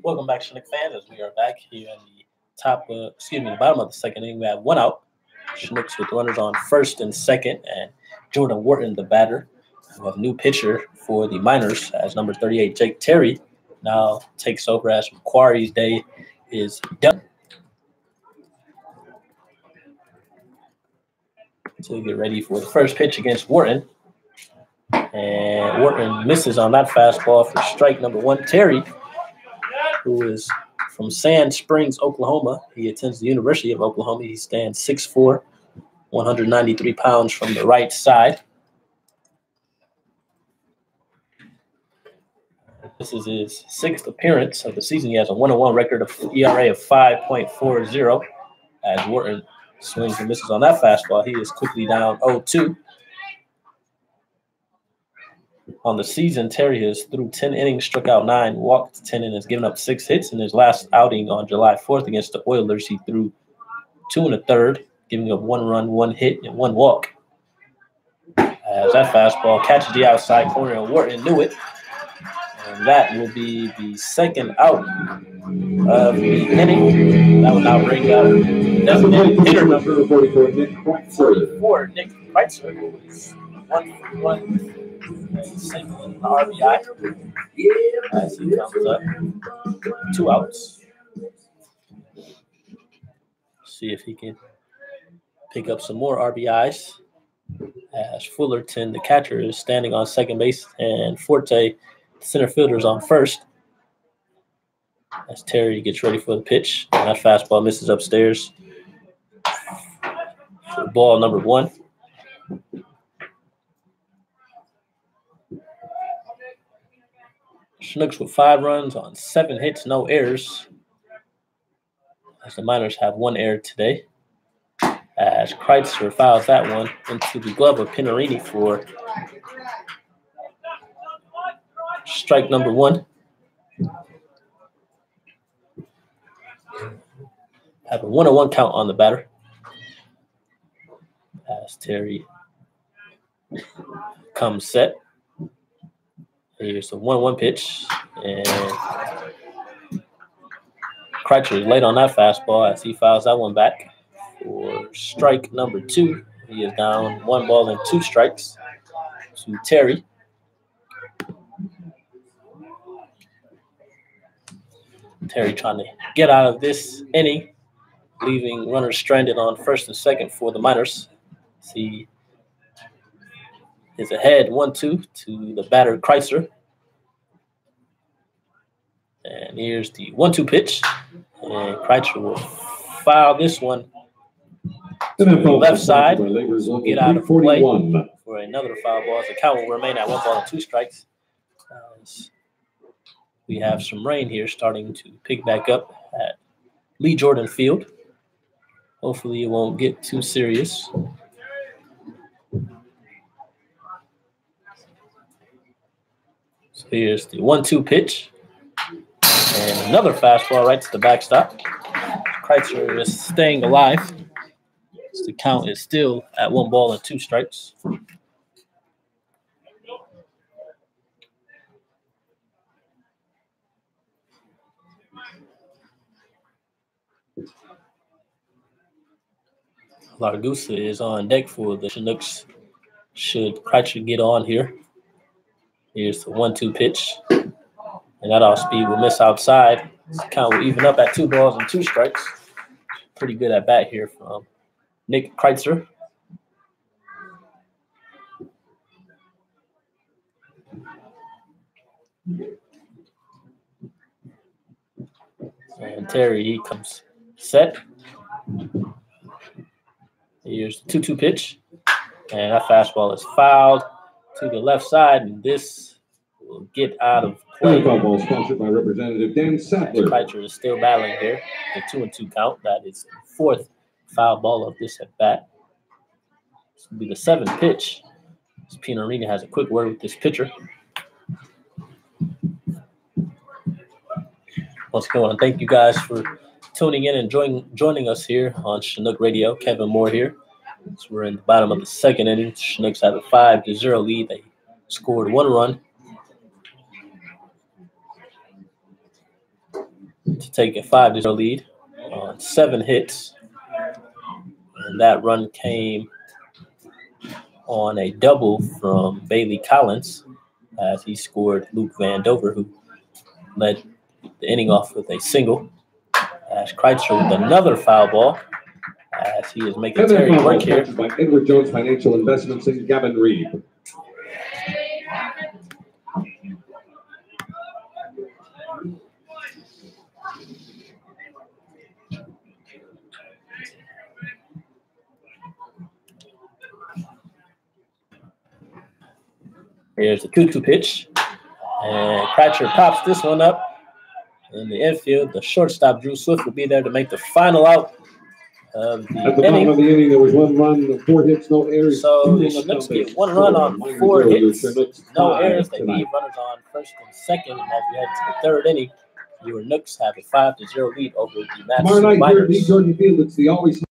Welcome back, Chinook fans, as we are back here in the bottom of the second inning. We have one out. Chinooks with runners on first and second, and Jordan Wharton, the batter. We have a new pitcher for the Miners as number 38, Jake Terry, now takes over as Macquarie's day is done. So we get ready for the first pitch against Wharton. And Wharton misses on that fastball for strike number one. Terry, who is from Sand Springs, Oklahoma. He attends the University of Oklahoma. He stands 6'4", 193 pounds from the right side. This is his sixth appearance of the season. He has a 1-1 record of ERA of 5.40 as Wharton swings and misses on that fastball. He is quickly down 0-2. On the season, Terry has through 10 innings, struck out 9, walked 10, and has given up 6 hits. In his last outing on July 4th against the Oilers, he threw 2 1/3, giving up 1 run, 1 hit, and 1 walk. As that fastball catches the outside corner, and Wharton knew it. And that will be the second out of the inning. That will now bring up designated hitter number 44, Nick Kreitzer, who is 1-for-1. Single in the RBI as he comes up. 2 outs. See if he can pick up some more RBIs. As Fullerton, the catcher, is standing on second base, and Forte, the center fielder, is on first. As Terry gets ready for the pitch, and that fastball misses upstairs for ball number 1. Chinooks with 5 runs on 7 hits, no errors. As the Miners have 1 error today. As Kreitzer fouls that one into the glove of Pinarini for strike number 1. Have a 1-1 count on the batter. As Terry comes set. Here's a 1-1 pitch, and Kreitzer is late on that fastball as he fouls that one back for strike number 2. He is down 1 ball and 2 strikes to Terry. Terry trying to get out of this inning, leaving runners stranded on first and second for the Miners. He is ahead 1-2 to the batter Kreitzer. And here's the 1-2 pitch. And Kreitzer will foul this one to the left side. Will get out of play for another foul ball. The count will remain at 1 ball and 2 strikes. We have some rain here starting to pick back up at Lee Jordan Field. Hopefully it won't get too serious. So here's the 1-2 pitch. And another fastball right to the backstop. Kreitzer is staying alive. So the count is still at 1 ball and 2 strikes. Largusa is on deck for the Chinooks. Should Kreitzer get on here. Here's the 1-2 pitch. And that off speed will miss outside. This count will even up at 2 balls and 2 strikes. Pretty good at bat here from Nick Kreitzer. And Terry, he comes set. Here's the 2-2 pitch. And that fastball is fouled to the left side. And this will get out of play. Ball sponsored by Representative Dan Sattler. Kreitzer is still battling here. The 2-2 count. That is the 4th foul ball of this at bat. This will be the 7th pitch. Pinarini has a quick word with this pitcher. Once again, I want to thank you guys for tuning in and joining us here on Chinook Radio. Kevin Moore here. So we're in the bottom of the second inning. Chinooks have a 5-0 lead. They scored 1 run. to take a 5-0 lead on 7 hits. And that run came on a double from Bailey Collins as he scored Luke Van Dover, who led the inning off with a single. As Kreitzer with another foul ball as he is making Terry work here. By Edward Jones Financial Investments and Gavin Reed. Here's the 2-2 pitch. And Kreitzer pops this one up in the infield. The shortstop, Drew Swift, will be there to make the final out of the At the inning. bottom of the inning, there was 1 run, 4 hits, no errors. So the Chinooks get 1 run on 4 hits, no errors. They leave runners on first and second. And as we head to the 3rd inning, your Nooks have a 5-0 lead over the Tomorrow Matsu night here at Miners. Jordan Field, it's the always.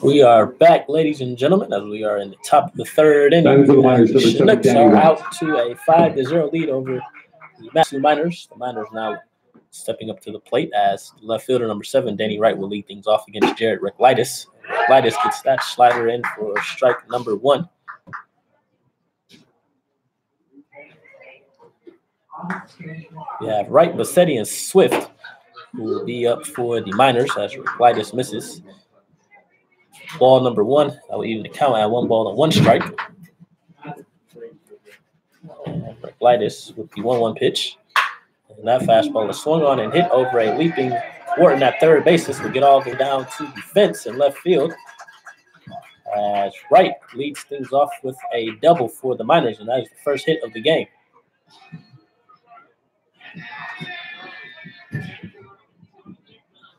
We are back, ladies and gentlemen, as we are in the top of the 3rd inning. The Chinooks are out to a 5-0 lead over the Matsu Miners. The Miners now stepping up to the plate as left fielder number 7, Danny Wright, will lead things off against Jared Reclitus. Reclitus gets that slider in for strike number 1. We have Wright, Bassetti, and Swift, who will be up for the Miners as Reclitus misses. Ball number 1, that will even the count at 1 ball and 1 strike. And Reclitus with the 1-1 pitch. And that fastball is swung on and hit over a leaping Wharton at third base. This will get all the way down to the fence in left field. As Wright leads things off with a double for the Miners, and that is the first hit of the game.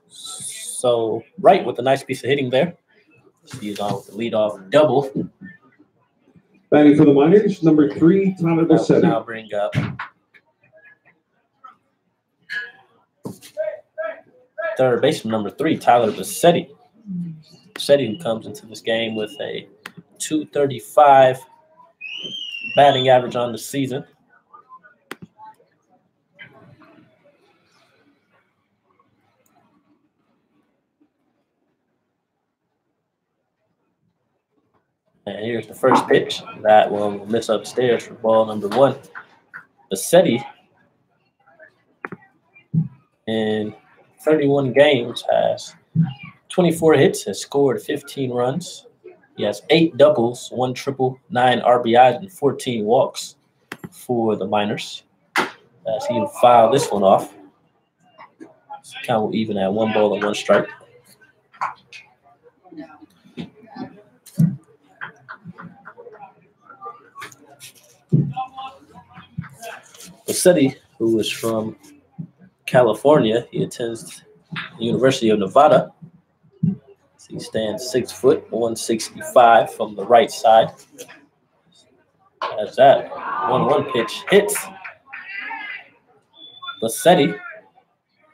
So Wright with a nice piece of hitting there. He's on with the leadoff double. Batting for the Miners, number 3, Tyler Bassetti. Now bring up third baseman number 3, Tyler Bassetti. Bassetti, who comes into this game with a .235 batting average on the season. And here's the first pitch. That one will miss upstairs for ball number 1. Bassetti, in 31 games, has 24 hits, has scored 15 runs. He has 8 doubles, 1 triple, 9 RBIs, and 14 walks for the Miners. As he will foul this one off. So count will even at 1 ball and 1 strike. Bassetti, who is from California, he attends the University of Nevada. He stands 6 foot, 165 from the right side. As that 1-1 pitch hits Bassetti,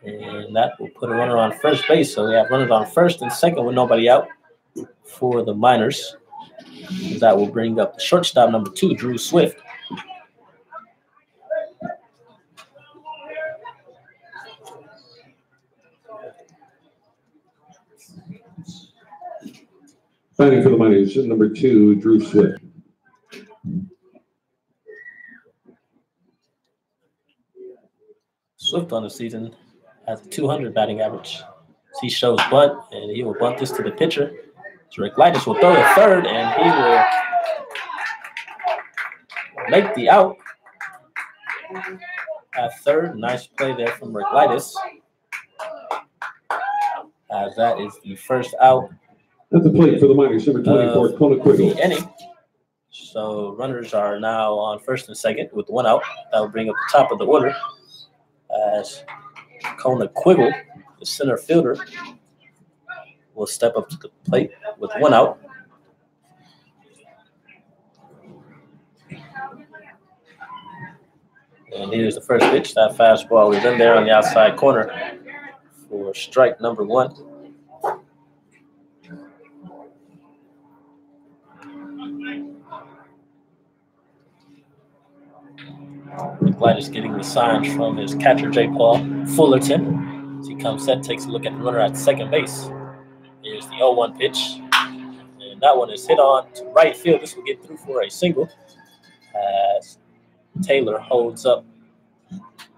And that will put a runner on first base. So we have runners on first and second with nobody out for the Miners. That will bring up the shortstop, number 2, Drew Swift. Batting for the Miners, number 2, Drew Swift. Swift on the season has a 200 batting average. He shows bunt, and he will bunt this to the pitcher. So Ricklitis will throw to third, and he will make the out at third. Nice play there from Ricklitis, as that is the first out. At the plate for the Miners, number 24, Conaquiggle. Inning. So runners are now on first and second with 1 out. That will bring up the top of the order as Conaquiggle, the center fielder, will step up to the plate with 1 out. And here's the first pitch. That fastball is in there on the outside corner for strike number 1. Light is getting the signs from his catcher, J. Paul Fullerton. As he comes set, takes a look at the runner at second base. Here's the 0-1 pitch. And that one is hit on to right field. This will get through for a single as Taylor holds up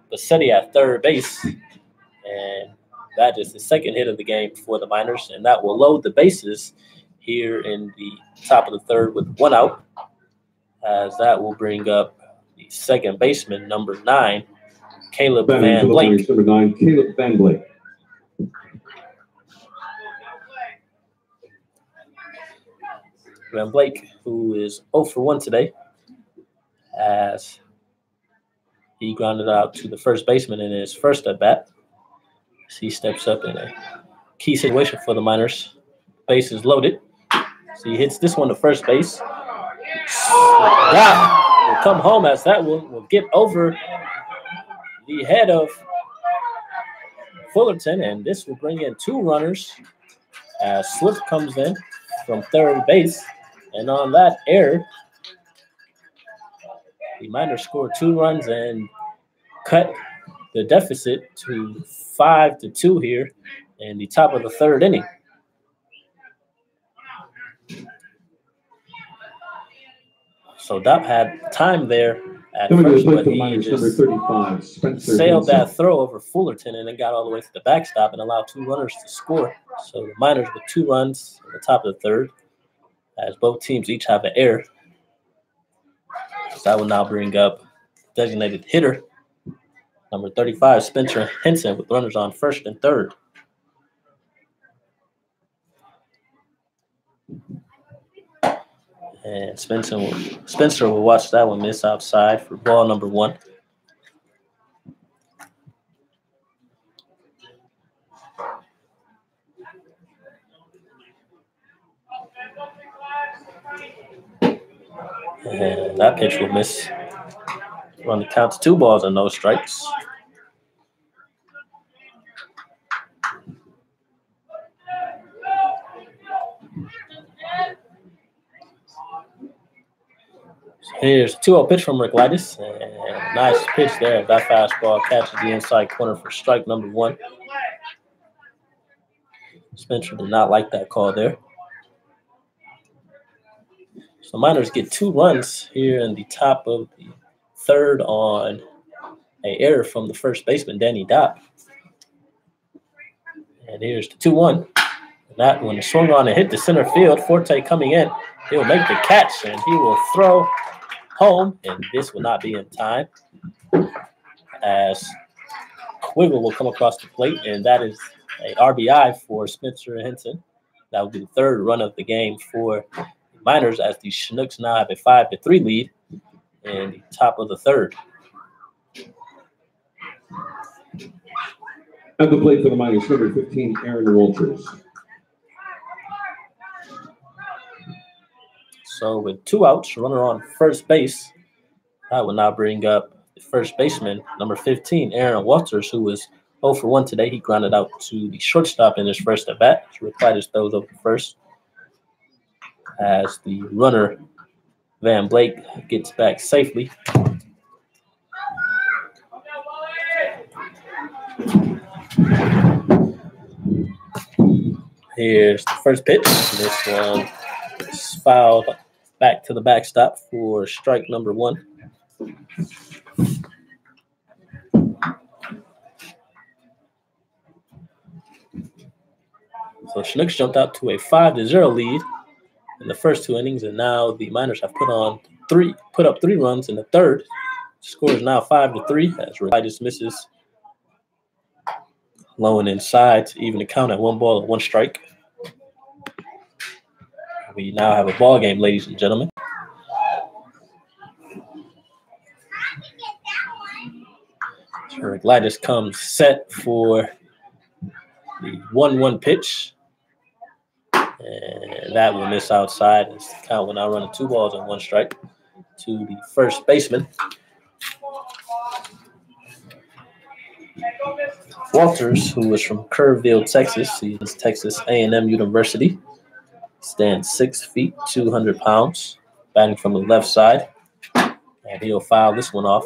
Bassetti at third base. And that is the second hit of the game for the Miners. And that will load the bases here in the top of the third with 1 out, as that will bring up the second baseman, number 9, Caleb Van Blake. Number 9, Caleb Van Blake. Van Blake, who is 0 for 1 today, as he grounded out to the first baseman in his first at bat. As he steps up in a key situation for the Miners. Base is loaded. So he hits this one to first base. That will come home, as that will get over the head of Fullerton, and this will bring in 2 runners as Swift comes in from third base. And on that error, the Miners scored 2 runs and cut the deficit to 5-2 here in the top of the third inning. So Dopp had time there at first, but he just sailed that throw over Fullerton and then got all the way to the backstop and allowed 2 runners to score. So the Miners with 2 runs at the top of the third, as both teams each have an error. So that will now bring up designated hitter, number 35, Spencer Henson, with runners on first and third. And Spencer will watch that one miss outside for ball number 1. And that pitch will miss. On the count to 2 balls and no strikes. Here's a 2-0 pitch from Ricklitis. And nice pitch there. That fastball catches the inside corner for strike number 1. Spencer did not like that call there. So Miners get 2 runs here in the top of the third on an error from the first baseman, Danny Dopp. And here's the 2-1. And that one swung on and hit the center field. Forte coming in. He'll make the catch, and he will throw home, and this will not be in time, as Quiggle will come across the plate, and that is a RBI for Spencer Henson. That will be the 3rd run of the game for the Miners, as the Chinooks now have a 5-3 lead in the top of the third. At the plate for the Miners, number 15, Aaron Walters. So with 2 outs, runner on first base, that will now bring up the first baseman, number 15, Aaron Walters, who was 0 for 1 today. He grounded out to the shortstop in his first at bat. Rick Lighters throws over first as the runner Van Blake gets back safely. Here's the first pitch. This one is fouled back to the backstop for strike number 1. So Chinooks jumped out to a 5-0 lead in the first 2 innings, and now the Miners have put up 3 runs in the third. The score is now 5-3 as Relitas misses low and inside to even the count at 1 ball and 1 strike. We now have a ball game, ladies and gentlemen. Relitas comes set for the 1-1 pitch. And that will miss outside. As the count will now run 2 balls and 1 strike to the first baseman. Walters, who is from Kerrville, Texas. He is Texas A&M University. Stands 6 feet, 200 pounds, batting from the left side. And he'll foul this one off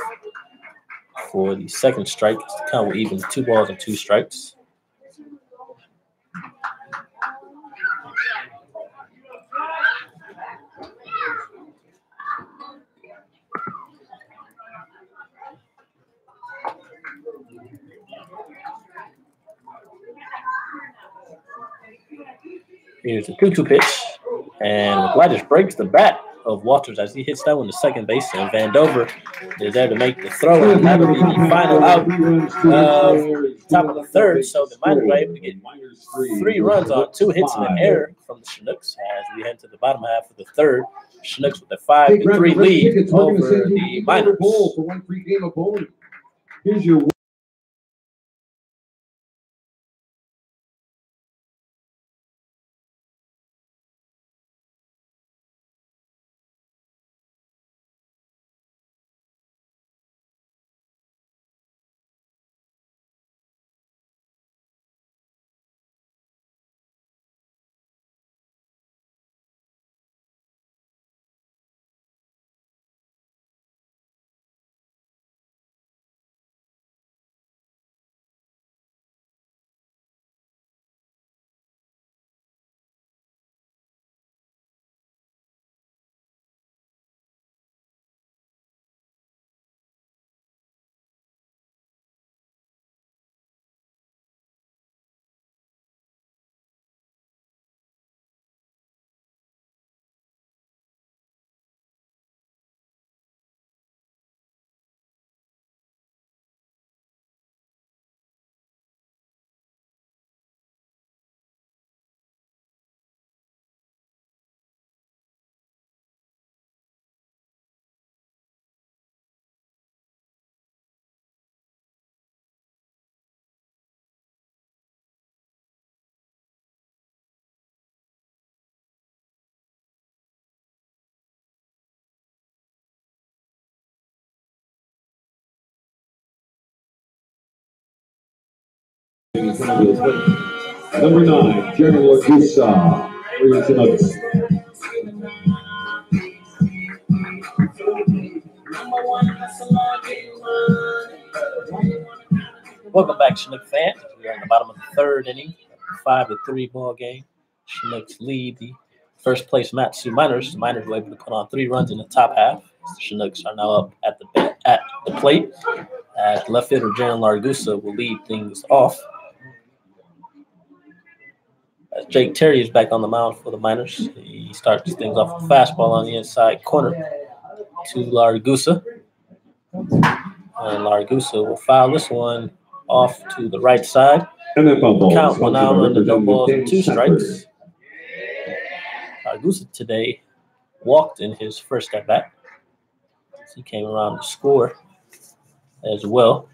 for the second strike. The count will even 2 balls and 2 strikes. Here's a 2-2 pitch, and Relitas breaks the bat of Walters as he hits that one to second base, and Vandover is there to make the throw, and that will be the final out of top of the third. So the Miners were able to get 3 runs on 2 hits and an error from the Chinooks as we head to the bottom half of the third. Chinooks with a 5-3 lead over the Miners. For 1 free game of bowling. Here's your number 9, General Lagusa for your Chinooks. Welcome back, Chinook fans. We are in the bottom of the third inning, 5-3 ball game. Chinooks lead the first place Matsu Miners. The Miners were able to put on 3 runs in the top half. The Chinooks are now up at the plate. As left fielder Jaren Largusa will lead things off. As Jake Terry is back on the mound for the Miners. He starts things off with a fastball on the inside corner to Largusa. And Largusa will foul this one off to the right side. And then ball. Count will now run to no balls and 2 strikes. Largusa today walked in his first at bat. He came around to score as well.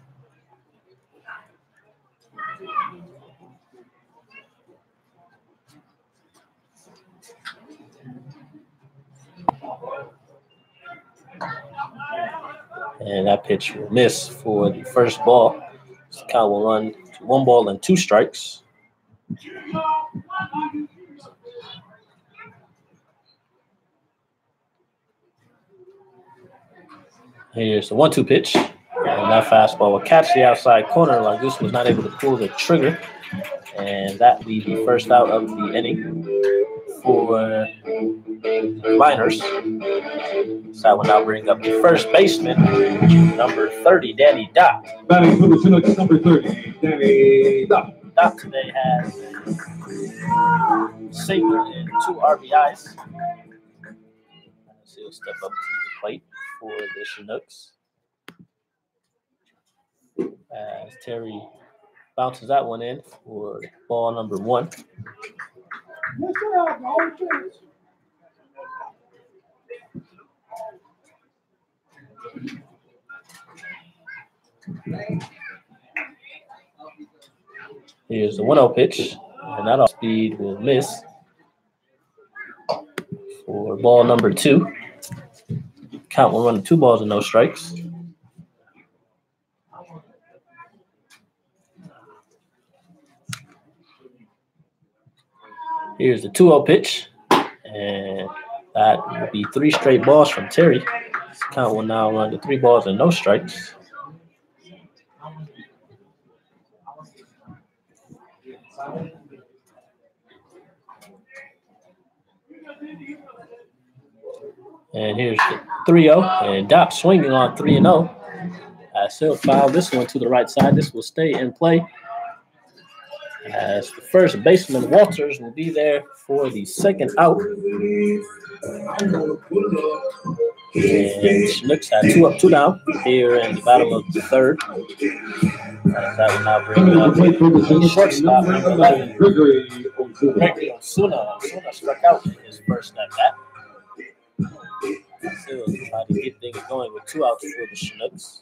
And that pitch will miss for the first ball. The count will run to 1 ball and 2 strikes. Here's the 1-2 pitch. And that fastball will catch the outside corner. Lagus was not able to pull the trigger. And that will be the first out of the inning for Miners. So that will now bring up the first baseman, number 30, Danny Dock. Batting for the Chinooks, number 30, Danny Dock. Dock today has a single and 2 RBIs. So he'll step up to the plate for the Chinooks. As Terry bounces that one in for ball number 1. Here's the 1-0 pitch, and that off speed will miss for ball number 2. Count will run 2 balls and no strikes. Here's the 2-0 pitch, and that will be 3 straight balls from Terry. This count will now run to 3 balls and no strikes. And here's the 3-0, and Dopp swinging on 3-0. As he'll foul this one to the right side. This will stay in play. As the first baseman, Walters, will be there for the second out. And Chinooks had 2 up, 2 down here in the bottom of the third. That will now bring up the shortstop, number 11, Gregory Osuna. Osuna struck out in his first at-bat. Still trying to get things going with 2 outs for the Chinooks.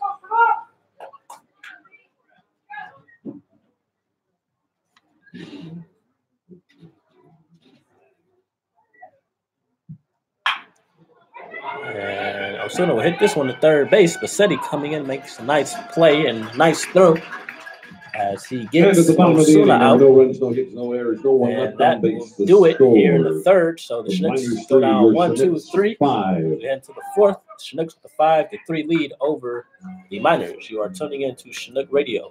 And Osuna will hit this one to third base. Bassetti coming in makes a nice play and nice throw as he gets Osuna out. No runs, no hits, no errors, no one left on base. Will do it here in the third. So the Chinooks go down 1, 2, 3. 5. We head to the fourth. Chinooks with a 5-3 lead over the Miners. You are tuning in to Chinook Radio.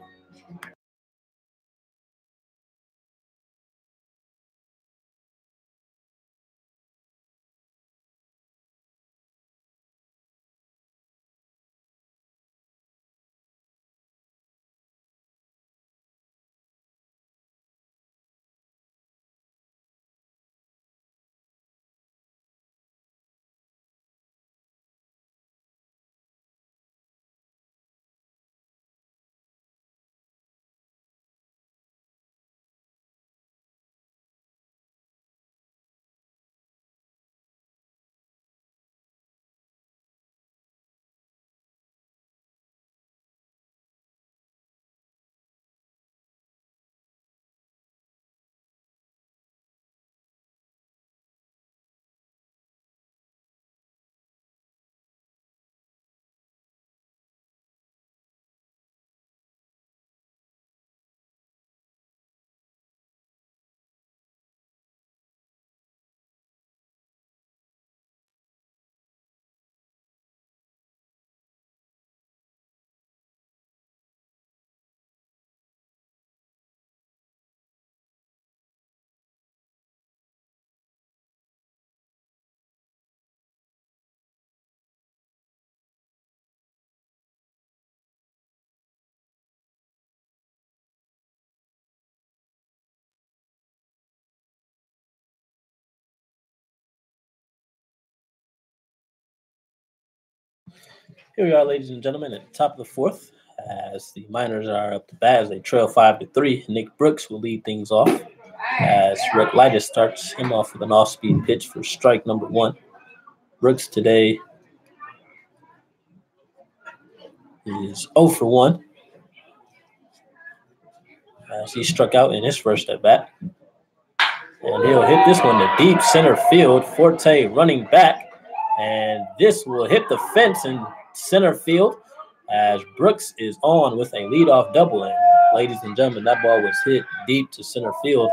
Here we are, ladies and gentlemen, at the top of the fourth, as the Miners are up to bat as they trail 5-3. Nick Brooks will lead things off as Rick Lightis starts him off with an off-speed pitch for strike number 1. Brooks today is 0 for 1 as he struck out in his first at-bat. And he'll hit this one to deep center field. Forte running back, and this will hit the fence in center field as Brooks is on with a leadoff double. And ladies and gentlemen, that ball was hit deep to center field.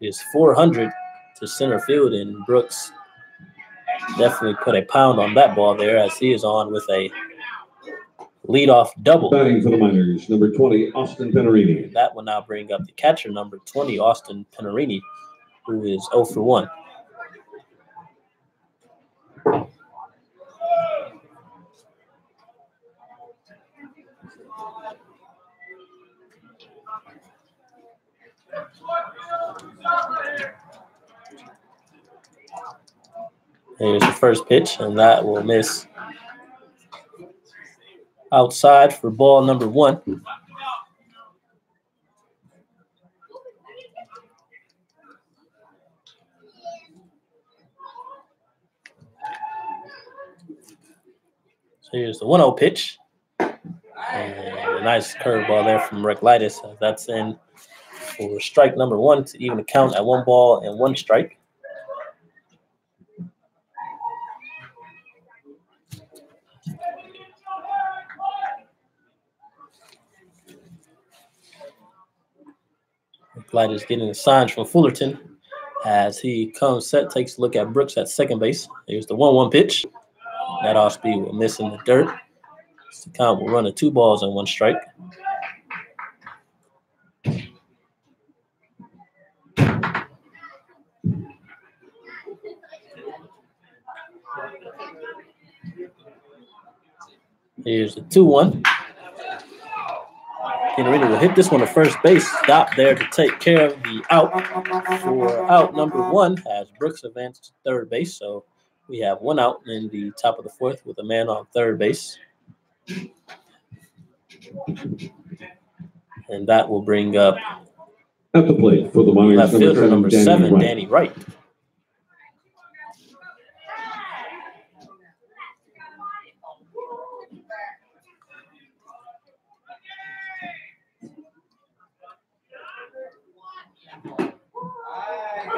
It's 400 to center field, and Brooks definitely put a pound on that ball there as he is on with a leadoff double. Batting for the Miners, number 20, Austin Penarini. That will now bring up the catcher, number 20, Austin Penarini, who is 0 for 1. Here's the first pitch, and that will miss outside for ball number 1. So here's the 1-0 pitch. And a nice curveball there from Reclitis. That's in for strike number 1 to even the count at 1 ball and 1 strike. Reclitis getting the signs from Fullerton as he comes set, takes a look at Brooks at second base. Here's the 1-1 pitch. That off speed will miss in the dirt. The count will run to 2 balls and 1 strike. Here's the 2-1. Penarini will hit this one to first base. Stop there to take care of the out for out number 1 as Brooks advanced to third base. So we have 1 out in the top of the 4th with a man on third base. And that will bring up at the plate for the Miners, left fielder number 7, Danny Wright.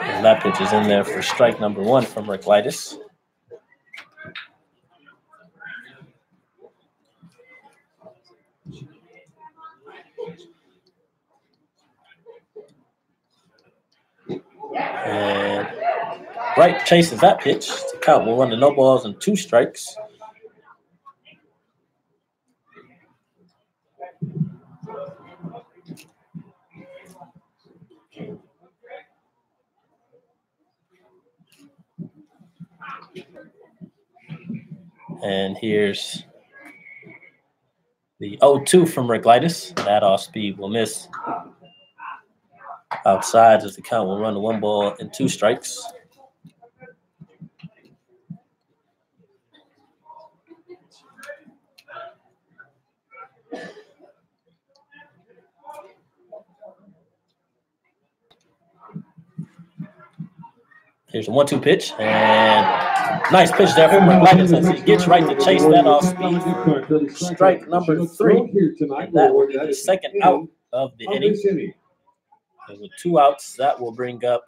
And that pitch is in there for strike number 1 from Reclitis. And Wright chases that pitch. The count will run to no balls and 2 strikes. And here's the 0-2 from Reclitis. That off speed will miss outside as the count will run to 1 ball and 2 strikes. Here's a 1-2 pitch, and nice pitch there from Reclitis as he gets right to chase that off speed for strike number 3. And that will be the second out of the inning. And with 2 outs, that will bring up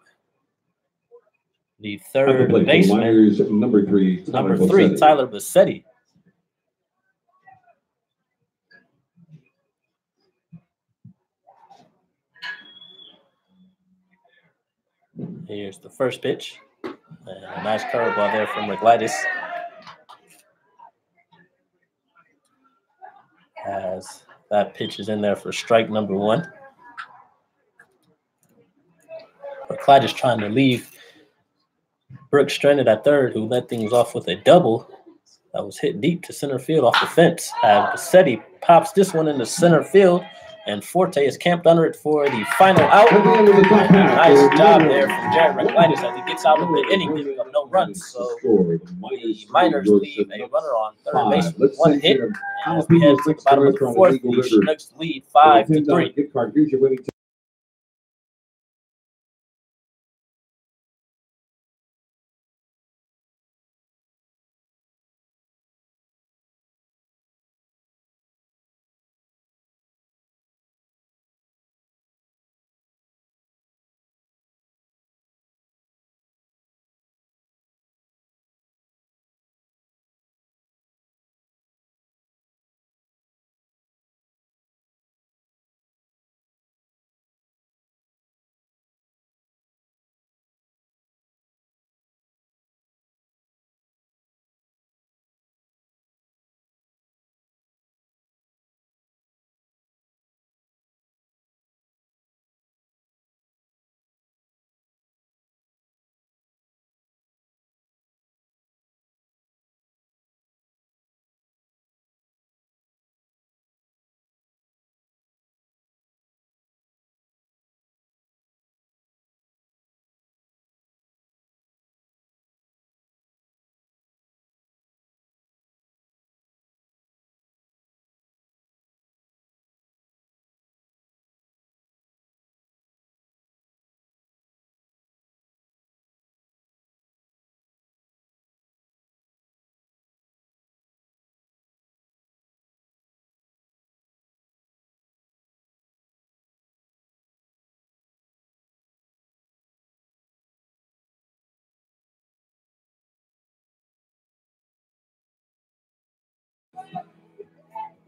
the third baseman, number 3, Tyler Bassetti. Here's the first pitch. And a nice curveball there from Reclitis. As that pitch is in there for strike number 1. Reclitis trying to leave Brooks stranded at third, who led things off with a double that was hit deep to center field off the fence. Bassetti pops this one into center field, and Forte is camped under it for the final out. Nice job there from Jared Reclitis as he gets out of the inning, giving up no runs. So the Miners leave a runner on third base with 1 hit. And as we head to the bottom of the 4th, the Chinooks lead 5-3.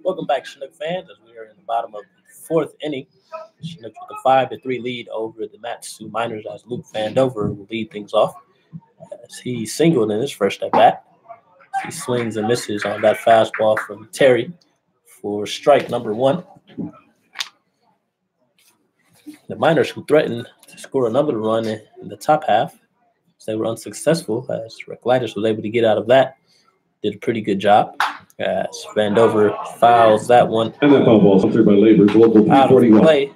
Welcome back, Chinook fans, as we are in the bottom of the fourth inning. Chinooks with a 5-3 lead over the Matsu Miners as Luke Vandover will lead things off. As he singled in his first at bat. He swings and misses on that fastball from Terry for strike number 1. The Miners, who threatened to score another run in the top half, they were unsuccessful as Reclitus was able to get out of that. Did a pretty good job as Vandover fouls that one. And that foul ball sponsored by Labor's Local out of 41. play.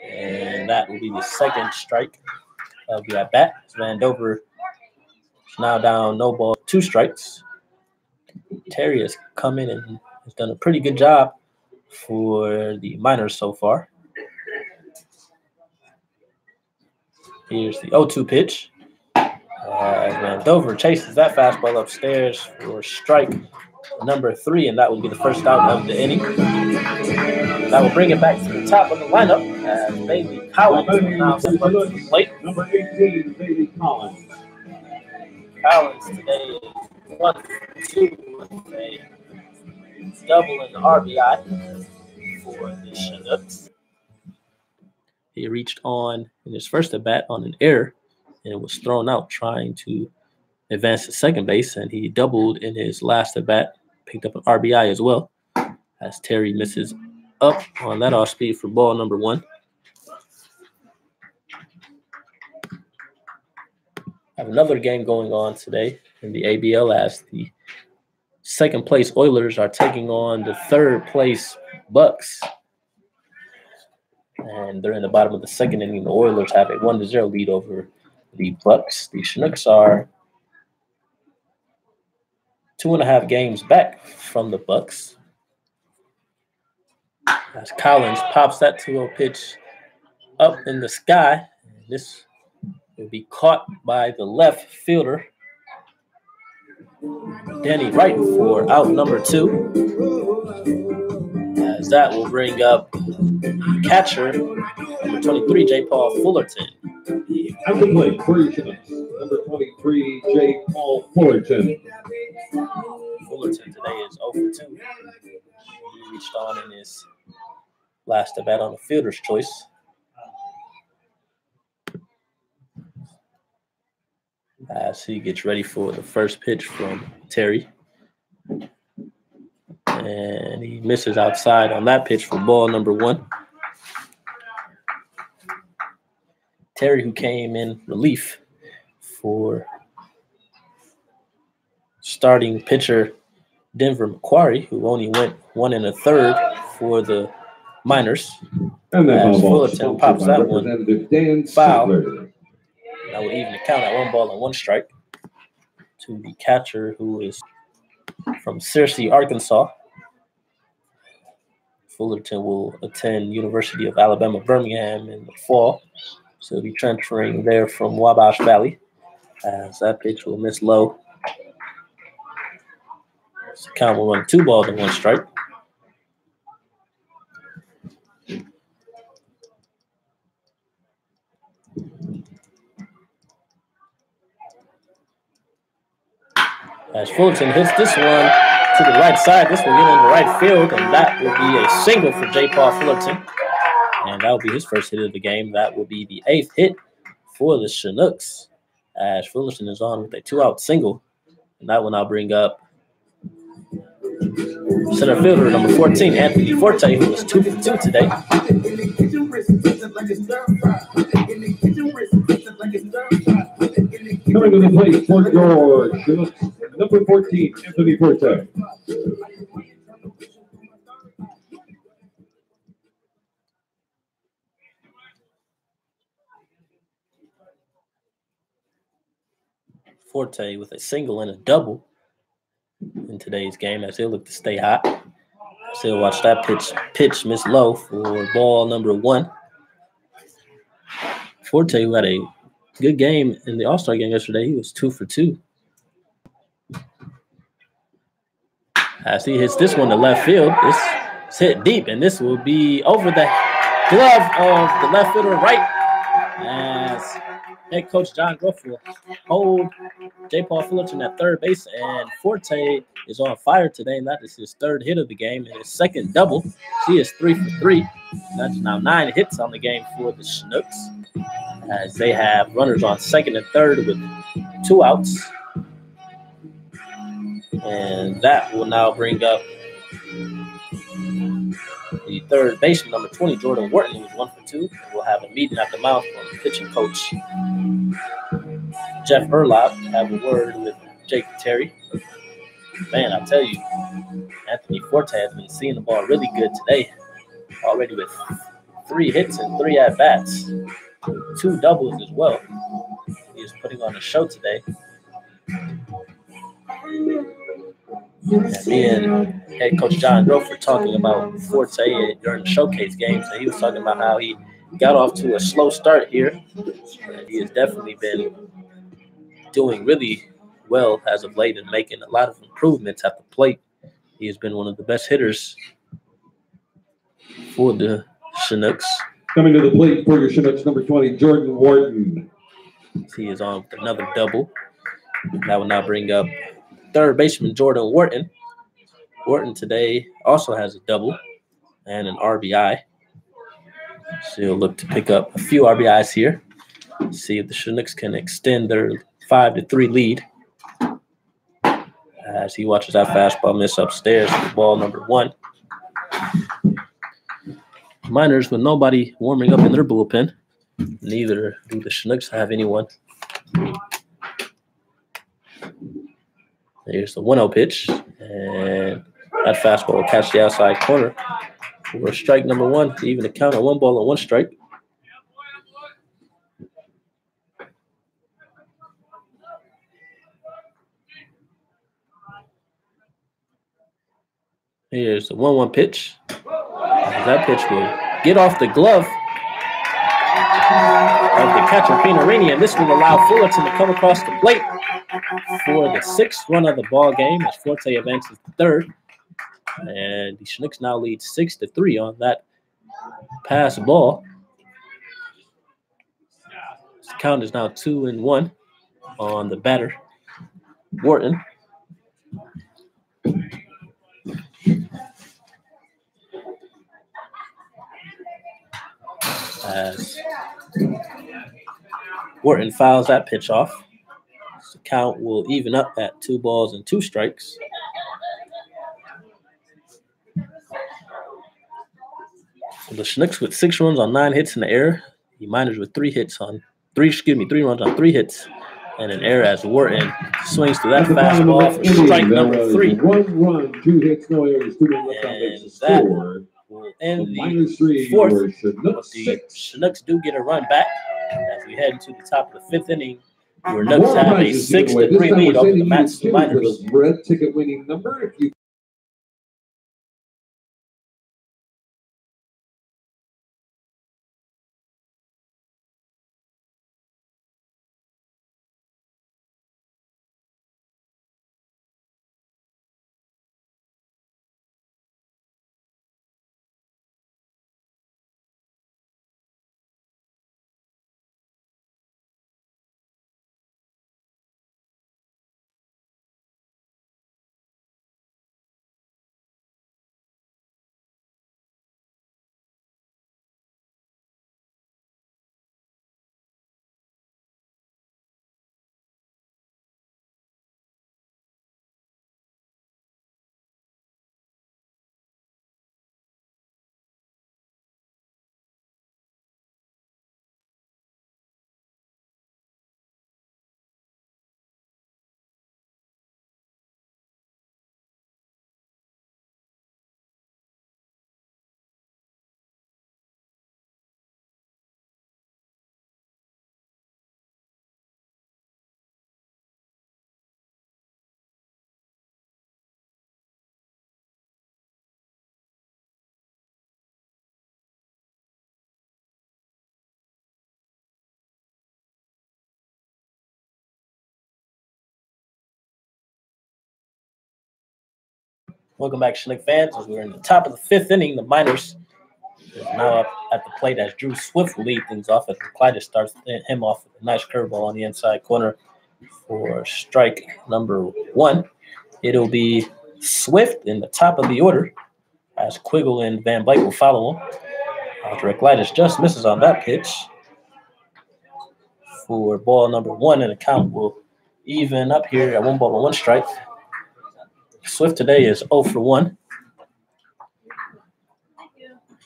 And that will be the second strike of the at bat. Vandover is now down 2 strikes. Terry has come in and has done a pretty good job for the Miners so far. Here's the 0-2 pitch. Vandover chases that fastball upstairs for strike number 3, and that will be the first out of the inning. That will bring it back to the top of the lineup as Bailey Collins will now step up to the plate. Number 18, Bailey Collins. Collins today is 1 for 2 with a double in the RBI for the Chinooks. He reached on in his first at bat on an error and was thrown out trying to advance to second base, and he doubled in his last at bat, picked up an RBI as well, as Terry misses up on that off speed for ball number 1. Have another game going on today in the ABL as the second place Oilers are taking on the third place Bucks. And they're in the bottom of the second inning. The Oilers have a 1-0 lead over the Bucks. The Chinooks are 2.5 games back from the Bucks. As Collins pops that 2-0 pitch up in the sky. This will be caught by the left fielder, Danny Wright, for out number 2. As that will bring up catcher, number 23, J. Paul Fullerton. At the plate for your Chinooks, number 23, J. Paul Fullerton. Fullerton today is 0 for 2. He reached on in his last at bat on the fielder's choice. As he gets ready for the first pitch from Terry. And he misses outside on that pitch for ball number 1. Terry, who came in relief for starting pitcher Denver McQuarrie, who only went 1 1/3 for the Miners. And that as ball Fullerton pops that one Dan foul. Sattler. That will even the count at 1 ball and 1 strike to the catcher, who is from Searcy, Arkansas. Fullerton will attend University of Alabama, Birmingham in the fall. So he'll be transferring there from Wabash Valley. As that pitch will miss low. So count will run 2 balls and 1 strike. As Fullerton hits this one to the right side, this will get into right field, and that will be a single for J. Paul Fullerton. And that will be his first hit of the game. That will be the 8th hit for the Chinooks, as Fullerton is on with a 2-out single. And that will now bring up center fielder number 14, Anthony Forte, who was 2 for 2 today. Coming to the plate for your Chinooks, number 14, Anthony Forte. Forte with a single and a double in today's game as he'll look to stay hot. Still watch that pitch miss low for ball number 1. Forte, who had a good game in the All-Star game yesterday, he was 2 for 2. As he hits this one to left field, it's hit deep, and this will be over the glove of the left fielder right. As head coach John Gruff will hold J. Paul Fullerton at third base, and Forte is on fire today, and that is his third hit of the game and his second double. He is 3 for 3. That's now 9 hits on the game for the Chinooks, as they have runners on second and third with 2 outs. And that will now bring up the third baseman, number 20, Jordan Wharton, who was 1 for 2. We'll have a meeting at the mouth from pitching coach Jeff Erlock to have a word with Jake Terry. Man, I'll tell you, Anthony Forte has been seeing the ball really good today, already with 3 hits and 3 at-bats, 2 doubles as well. He is putting on a show today. And me and head coach John Groff were talking about Forte during the showcase games, and he was talking about how he got off to a slow start here. And he has definitely been doing really well as of late and making a lot of improvements at the plate. He has been one of the best hitters for the Chinooks. Coming to the plate for your Chinooks, number 20, Jordan Wharton. He is on with another double. That will now bring up third baseman Jordan Wharton. Wharton today also has a double and an RBI. So he'll look to pick up a few RBIs here. See if the Chinooks can extend their 5-3 lead. As he watches that fastball miss upstairs for ball number 1. Miners with nobody warming up in their bullpen. Neither do the Chinooks have anyone. Here's the 1-0 pitch, and that fastball will catch the outside corner for strike number 1 to even the count at 1 ball and 1 strike. Here's the 1-1 pitch. That pitch will get off the glove of the catcher, Pinarini, and this will allow Fullerton to come across the plate for the 6th run of the ball game as Forte advances to third. And the Chinooks now lead 6-3 on that pass ball. The count is now 2-1 on the batter, Wharton. As Wharton fouls that pitch off. The count will even up at 2 balls and 2 strikes. So the Chinooks with 6 runs on 9 hits in the air. The Miners with 3 runs on 3 hits and an error as Wharton swings to that fastball for strike number 3. 1 run, 2 hits, no errors, 2 men left on base. That will end the 4th. But the Chinooks do get a run back as we head into the top of the 5th inning. Your Nuggets have a 6-3 lead over the Matsu Miners. Red ticket winning number. If you Welcome back, Chinook fans. As we're in the top of the 5th inning, the Miners is now up at the plate as Drew Swift will lead things off as Clyde starts him off with a nice curveball on the inside corner for strike number 1. It'll be Swift in the top of the order as Quiggle and Van Blake will follow him. Reclitus just misses on that pitch for ball number 1, and the count will even up here at 1 ball and 1 strike. Swift today is 0 for 1.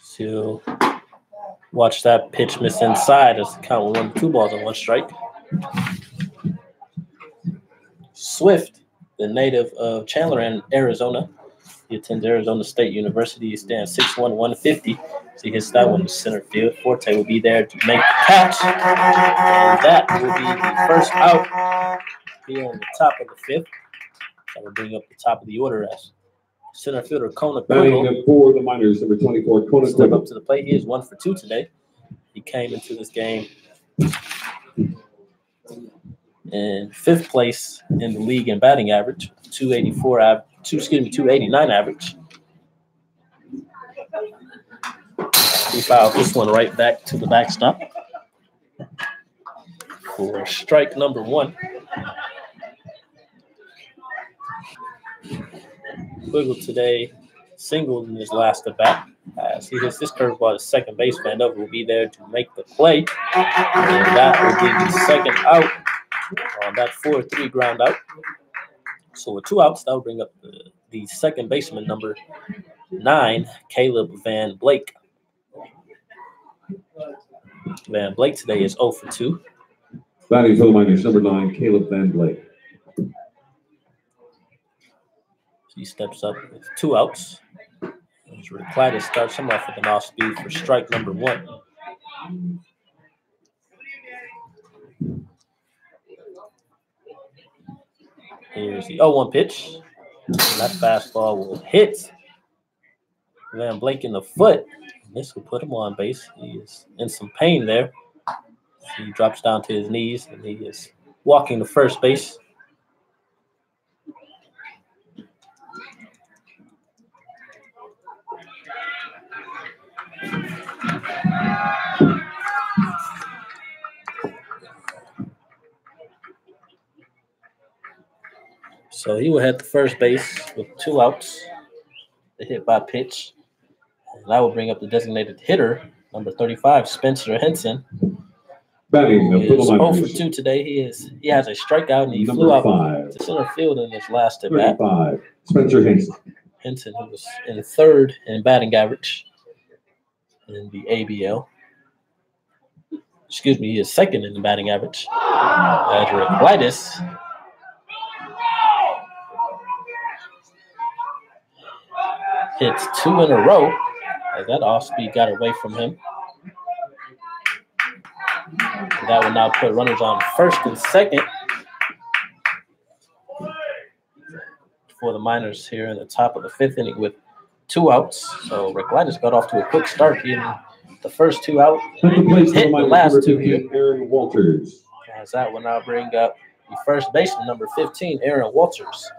So watch that pitch miss inside as the count will run 2 balls and 1 strike. Swift, the native of Chandler in Arizona. He attends Arizona State University. He stands 6'1", 150. So he hits that one to center field. Forte will be there to make the catch. And that will be the first out here on the top of the 5th. That will bring up the top of the order as center fielder Kona Batting Quiggle for the Miners, number 24, Kona step up Quiggle. to the plate. He is 1 for 2 today. He came into this game in 5th place in the league in batting average, 289 average. He fouled this one right back to the backstop for strike number 1. Quiggle today singled in his last at bat. As he hits this curveball, the second base Vandover will be there to make the play. And that will be the second out on that 4-3 ground out. So with 2 outs, that will bring up the second baseman, number 9, Caleb Van Blake. Van Blake today is 0 for 2. Batting for the Miners, number 9, Caleb Van Blake. He steps up with 2 outs. Clyde starts him off with an off speed for strike number 1. Here's the 0-1 pitch. And that fastball will hit Van Blake in the foot. This will put him on base. He is in some pain there. He drops down to his knees, and he is walking to first base. So he will head to first base with 2 outs. The hit by pitch. And that will bring up the designated hitter, number 35, Spencer Henson. Batting He for is the 0 Miners, for 2 today. He has a strikeout, and he number flew out 5, to center field in his last at bat. 35, Spencer Henson. Henson, who was in 3rd in batting average in the ABL. Excuse me, he is 2nd in the batting average. Adric hits 2 in a row as that off-speed got away from him. And that will now put runners on 1st and 2nd for the Miners here in the top of the 5th inning with 2 outs. So Reclitus got off to a quick start getting the first 2 out. At the place Hit the last 2 here. Aaron Walters. As that will now bring up the first baseman, number 15, Aaron Walters.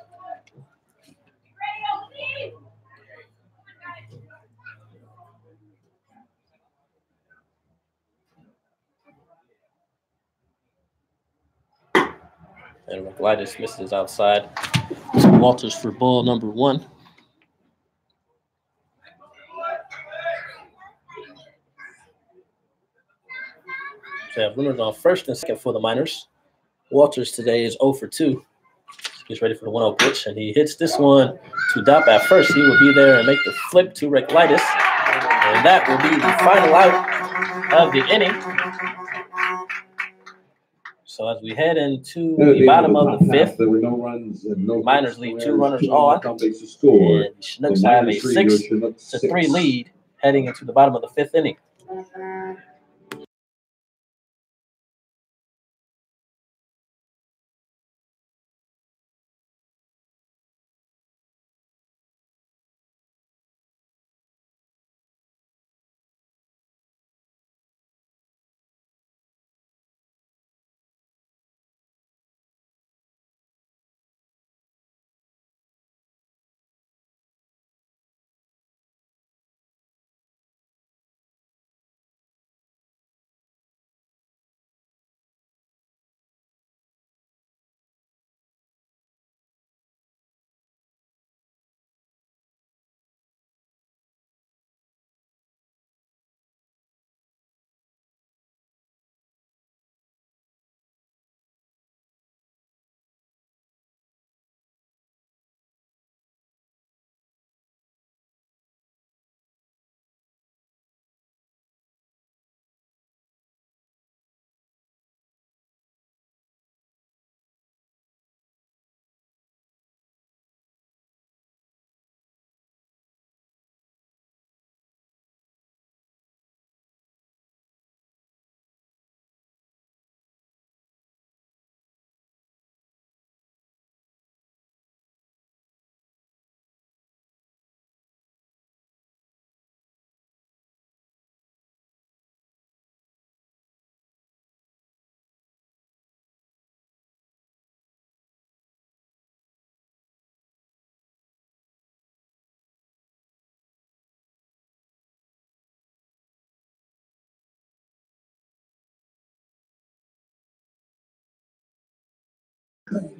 And Reclitus misses outside. Walters for ball number 1. So have runners on 1st and 2nd for the Miners. Walters today is 0 for 2. He's ready for the 1-0 pitch, and he hits this one to Dop at first. He will be there and make the flip to Reclitus. And that will be the final out of the inning. So as we head into the bottom of the 5th, there were no runs and no Miners leave 2 runners on. And the Chinooks have a 6-3 lead heading into the bottom of the 5th inning.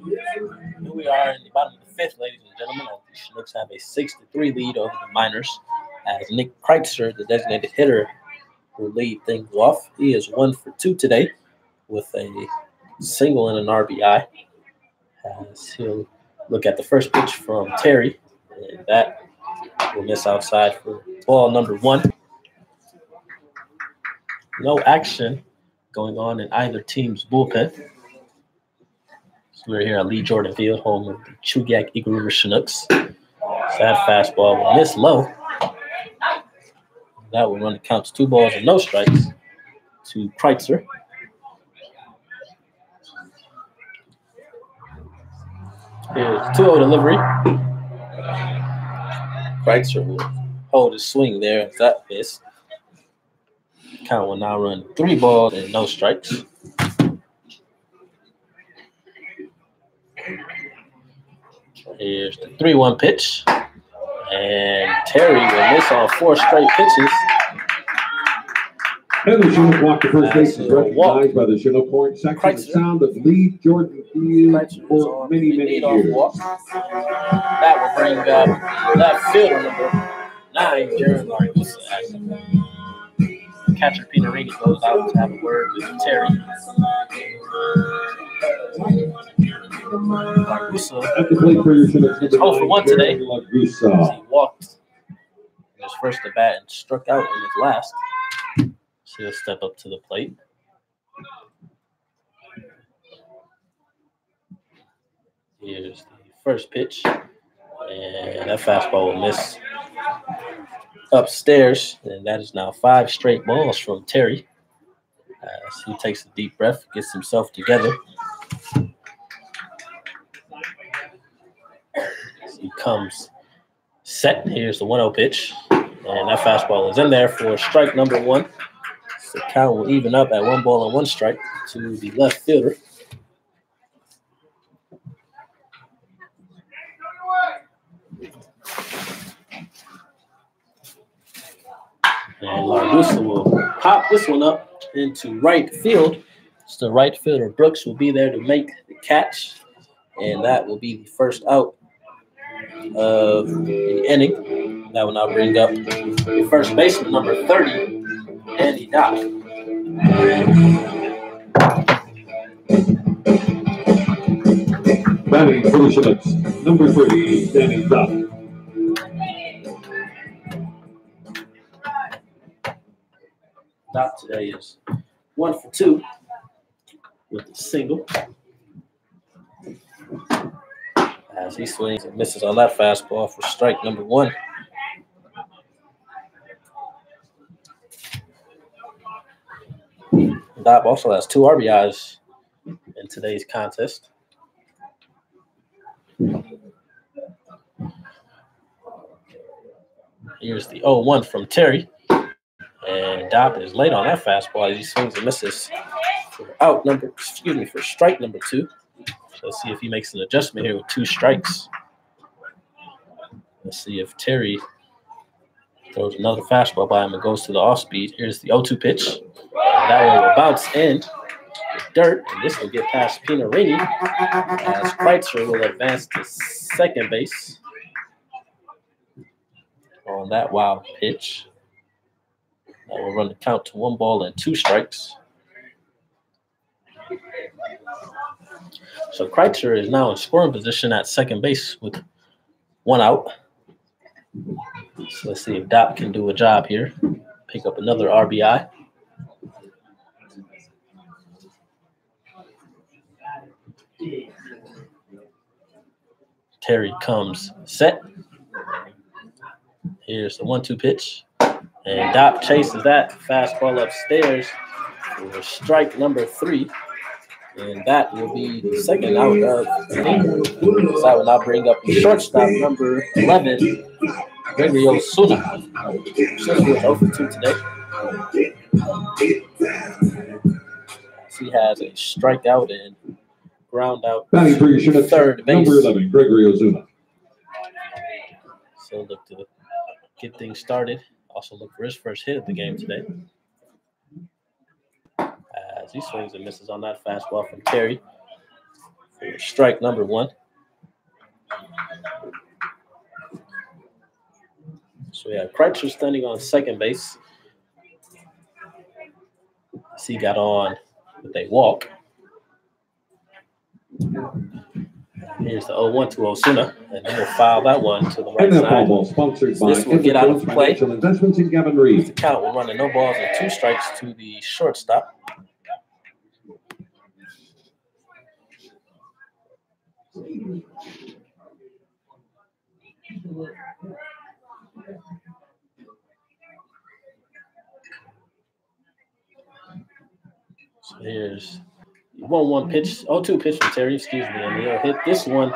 Here we are in the bottom of the fifth, ladies and gentlemen. The Chinooks have a 6-3 lead over the Miners as Nick Kreitzer, the designated hitter, will lead things off. He is 1 for 2 today with a single and an RBI. As he'll look at the first pitch from Terry, and that will miss outside for ball number 1. No action going on in either team's bullpen. So we're here at Lee Jordan Field, home of the Chugiak Eagle River Chinooks. So that fastball will miss low. That will run the count to 2 balls and no strikes to Kreitzer. Here's 2-0 delivery. Kreitzer will hold his swing there as that missed. Count will now run 3 balls and no strikes. Here's the 3-1 pitch. And Terry will miss on 4 straight pitches. And the Chinook walk to first base is recognized by the Chinook Horn section. The sound of Lee Jordan Field for many, many years. That will bring up left fielder number 9, Jared Largus. Catcher Pinarini goes out to have a word with Terry. Largusa at the plate for your Chinooks. is 0 for 1 today. Largusa. He walked in his first at bat and struck out in his last. So he'll step up to the plate. Here's the first pitch. And that fastball will miss upstairs. And that is now 5 straight balls from Terry. As he takes a deep breath, gets himself together. As he comes set. Here's the 1-0 pitch. And that fastball is in there for strike number 1. So the count will even up at 1 ball and 1 strike to the left fielder. And Largusa will pop this one up into right field. So the right fielder Brooks will be there to make the catch. And that will be the first out of the inning. That will now bring up the first baseman, number 30, Danny Dopp. Batting for the Chinooks, number 30, Danny Dopp. Dopp today is 1 for 2 with a single. As he swings and misses on that fastball for strike number 1. Dopp also has 2 RBIs in today's contest. Here's the 0-1 from Terry. And Dopp is late on that fastball as he swings and misses for for strike number 2. So let's see if he makes an adjustment here with 2 strikes. Let's see if Terry throws another fastball by him and goes to the off speed. Here's the 0-2 pitch. And that one will bounce in with dirt, and this will get past Pinarini as Kreitzer will advance to second base on that wild pitch. That will run the count to 1 ball and 2 strikes. So Kreitzer is now in scoring position at second base with 1 out. So let's see if Dopp can do a job here. Pick up another RBI. Terry comes set. Here's the 1-2 pitch. And Dopp chases that fastball upstairs for strike number 3. And that will be the second out of the inning. So I will now bring up the shortstop, number 11, Gregory Osuna. Osuna was 0 for 2 today. He has a strikeout and ground out Batting for your Chinooks, third base. number 11, Gregory Osuna. So look to get things started. Also look for his first hit of the game today. As he swings and misses on that fastball from Terry Strike number 1. So we have Kreitzer standing on second base. He got on with a walk. Here's the 0-1 to Osuna, and he'll foul that one to the right And that side. ball sponsored by This will get out of play. Financial Investments in Gavin Reed. The count will run to no balls and 2 strikes to the shortstop. So here's 1-1 pitch, 0-2 pitch from Terry, excuse me, and he'll hit this one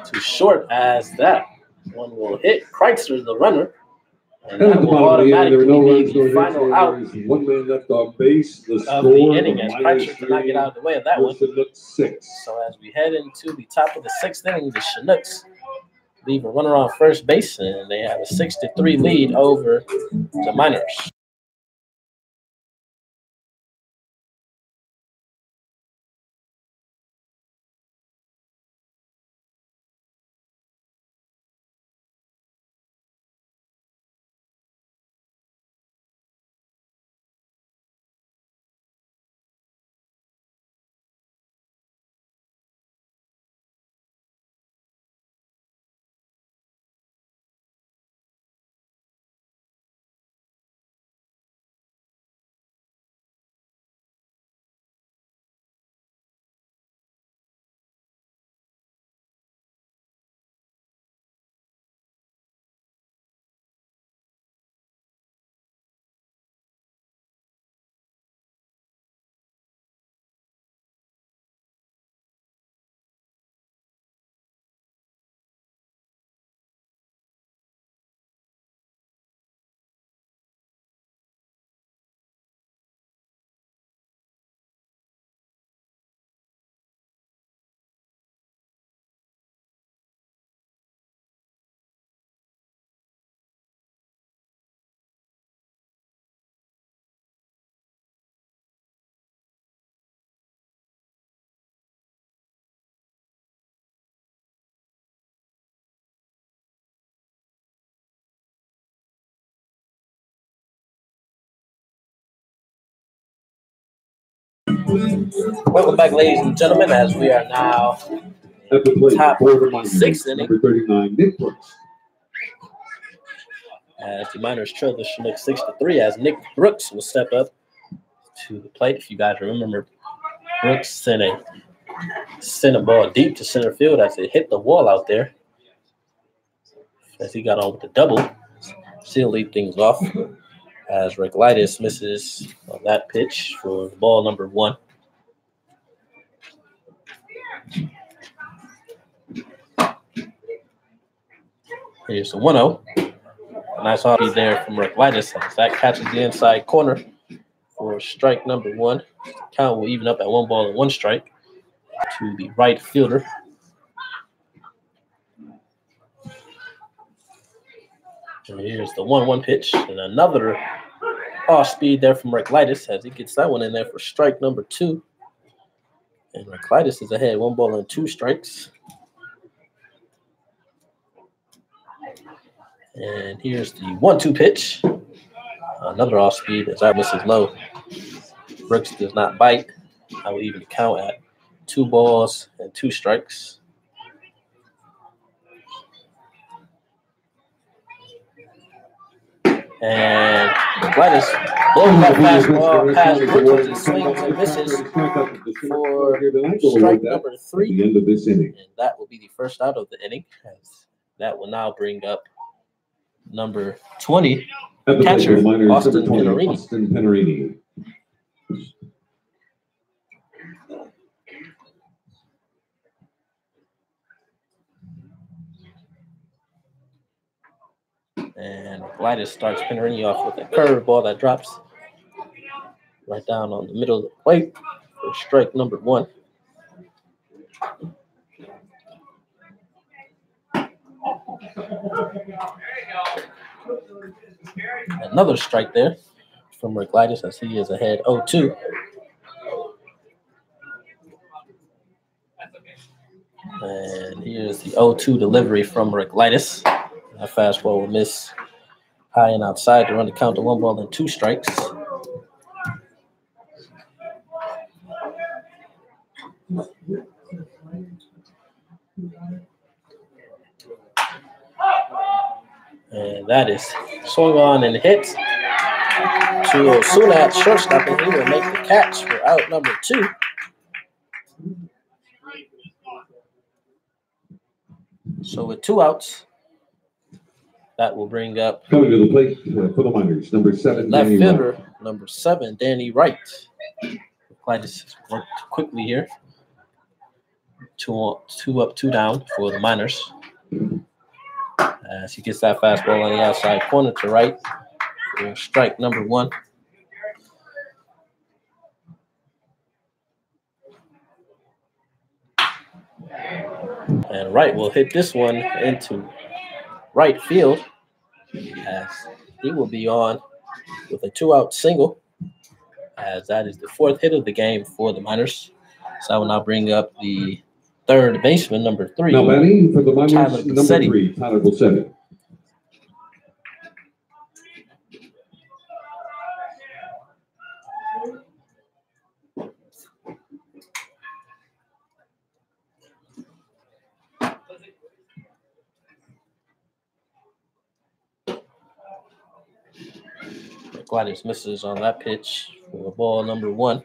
too short as that one will hit Kreitzer, the runner, and that will automatically be the final out There's 1 man left on base. The of score the inning as Kreitzer could not get out of the way of that one. Chinooks 6. So as we head into the top of the 6th inning, the Chinooks leave a runner on first base, and they have a 6-3 lead over the Miners. Welcome back, ladies and gentlemen, as we are now At the plate, top for the Miners, 6th inning. number 39, Nick Brooks. As the Miners trail the Chinooks 6-3, as Nick Brooks will step up to the plate. If you guys remember, Brooks sent a ball deep to center field as it hit the wall out there. As he got on with the double, he'll lead things off as Reglitis misses on that pitch for ball number 1. Here's the 1-0. A nice hobby there from Reglitis as that catches the inside corner for strike number 1. Count will even up at 1 ball and 1 strike to the right fielder. And here's the 1-1 pitch and another off speed there from Reglitis as he gets that one in there for strike number 2. And Reglitis is ahead 1 ball and 2 strikes. And here's the 1-2 pitch. Another off speed as that misses low. Brooks does not bite. I will even count at 2 balls and 2 strikes. And Gladys blows that fastball past Brooks and swings and misses for strike number 3. The end of this inning. And that will be the first out of the inning. That will now bring up number 20, catcher Austin Penarini. And Gladys starts Penarini off with a curveball that drops right down on the middle of the plate for strike number 1. Another strike there from Reglitis as he is ahead 0-2. And here's the 0-2 delivery from Ricklitis. That fastball will miss high and outside to run the count to 1 ball and 2 strikes. And that is swung on and hit to Osuna at shortstop, and he will make the catch for out number 2. So with 2 outs, that will bring up coming to the plate for the Miners, number 7, left Danny fielder, Wright. number 7, Danny Wright. Gladys worked quickly here. 2 up, 2 down for the Miners. As he gets that fastball on the outside corner to right for strike number 1. And Wright will hit this one into right field as he will be on with a 2-out single, as that is the 4th hit of the game for the Miners. So I will now bring up the third baseman, number 3. Now batting for the Miners, Tyler number Bassetti. 3, Tyler Bassetti. Gladys misses on that pitch for ball number 1.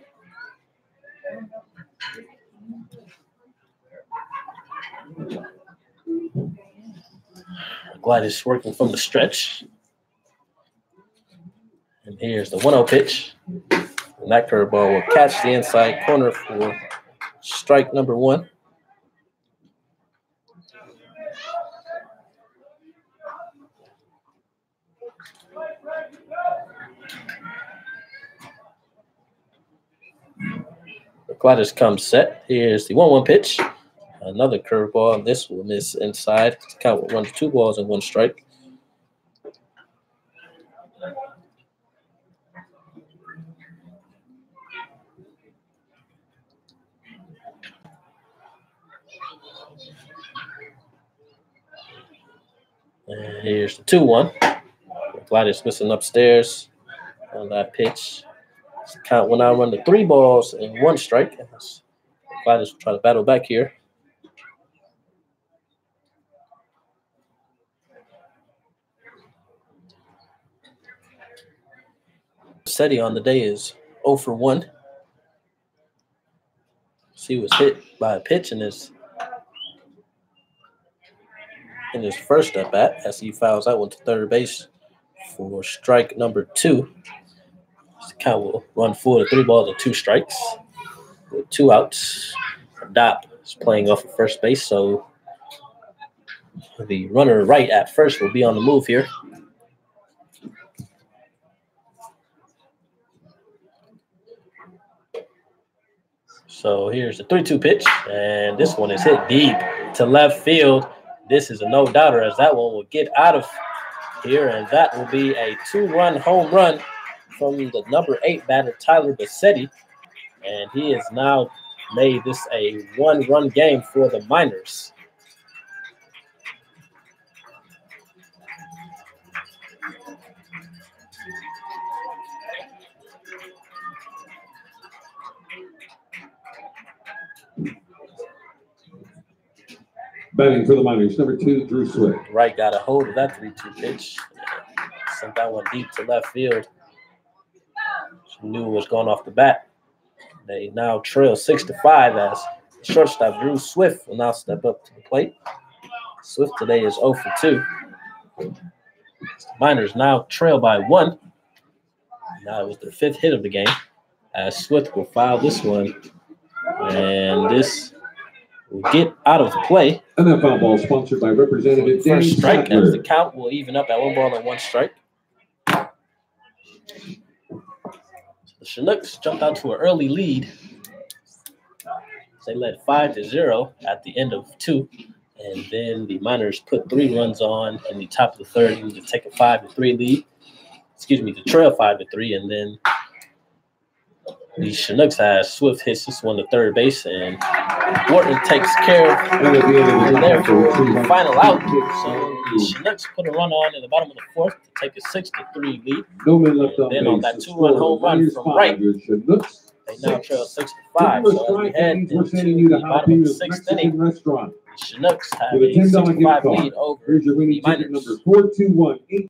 Gladys working from the stretch. And here's the 1-0 pitch. And that curveball will catch the inside corner for strike number 1. Gladys comes set. Here's the 1-1 pitch. Another curveball. This will miss inside. The count will run to 2 balls and 1 strike. And here's the 2-1. Gladys missing upstairs on that pitch. Count will now run to 3 balls and 1 strike. Gladys will try to battle back here. Bassetti on the day is 0 for 1. He was hit by a pitch in his first at bat as he fouls out to third base for strike number 2. The count will run full to 3 balls and 2 strikes with 2 outs. Dop is playing off of first base, so the runner right at first will be on the move here. So here's the 3-2 pitch, and this one is hit deep to left field. This is a no-doubter as that one will get out of here, and that will be a 2-run home run from the number 8 batter, Tyler Bassetti. And he has now made this a 1-run game for the Miners. Batting for the Miners, number 2, Drew Swift. Wright got a hold of that 3-2 pitch. Sent that one deep to left field. She knew it was going off the bat. They now trail 6-5 as shortstop Drew Swift will now step up to the plate. Swift today is 0 for 2. The Miners now trail by 1. Now it was their 5th hit of the game as Swift will foul this one. And this will get out of play. And that foul ball sponsored by Representative Danny First strike Sattler. as the count will even up at 1 ball and 1 strike. The Chinooks jumped out to an early lead. They led 5-0 at the end of 2. And then the Miners put 3 runs on in the top of the 3rd to take a 5-3 lead. To trail 5-3. And then The Chinooks has Swift hits this one to third base, and Wharton takes care of there for the final out. So the Chinooks put a run on in the bottom of the fourth to take a 6-3 lead. No men left on then base. on that two-run home run from Wright, they now trail 6-5. So as we head into the bottom of the sixth inning, the Chinooks have a 6-5 lead over Here's your winning the ticket Miners. number 421.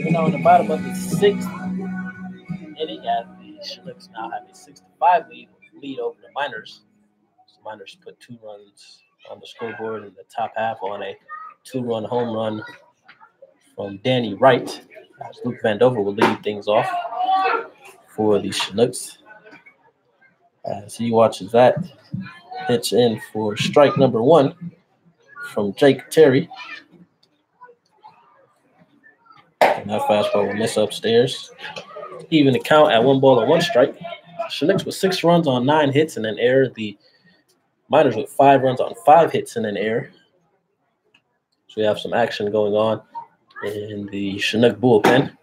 In the bottom of the sixth inning, as the Chinooks now have a 6-5 lead over the Miners. The Miners put 2 runs on the scoreboard in the top half on a 2-run home run from Danny Wright. As Luke Vandover will lead things off for the Chinooks. As he watches that pitch in for strike number 1 from Jake Terry. And that fastball will miss upstairs. Even the count at 1-1 strike. Chinooks with 6 runs on 9 hits and an error. The Miners with 5 runs on 5 hits and an error. So we have some action going on in the Chinook bullpen.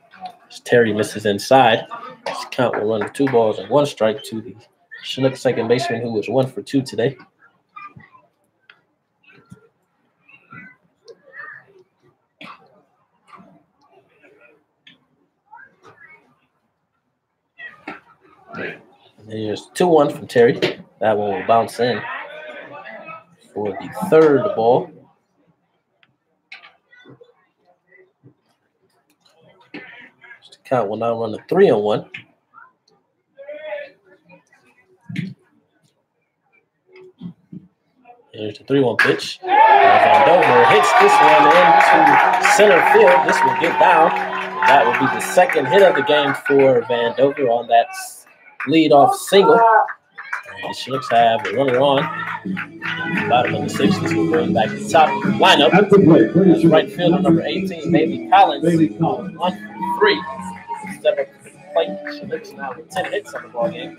As Terry misses inside. His count will run to 2-1 strike to the Chinook second baseman, who was 1 for 2 today. And here's 2-1 from Terry. That one will bounce in for the third ball. The count will now run to 3-1. Here's the 3-1 pitch. Vandover hits this one into center field. This will get down. That will be the second hit of the game for Vandover on that leadoff single. And the Chinooks have a runner on. Bottom of the sixth, this will bring back the top lineup. That's the play. That's right fielder number 18, Bailey Collins. 1 for 3. Step up to the plate. Chinooks now with 10 hits on the ball game.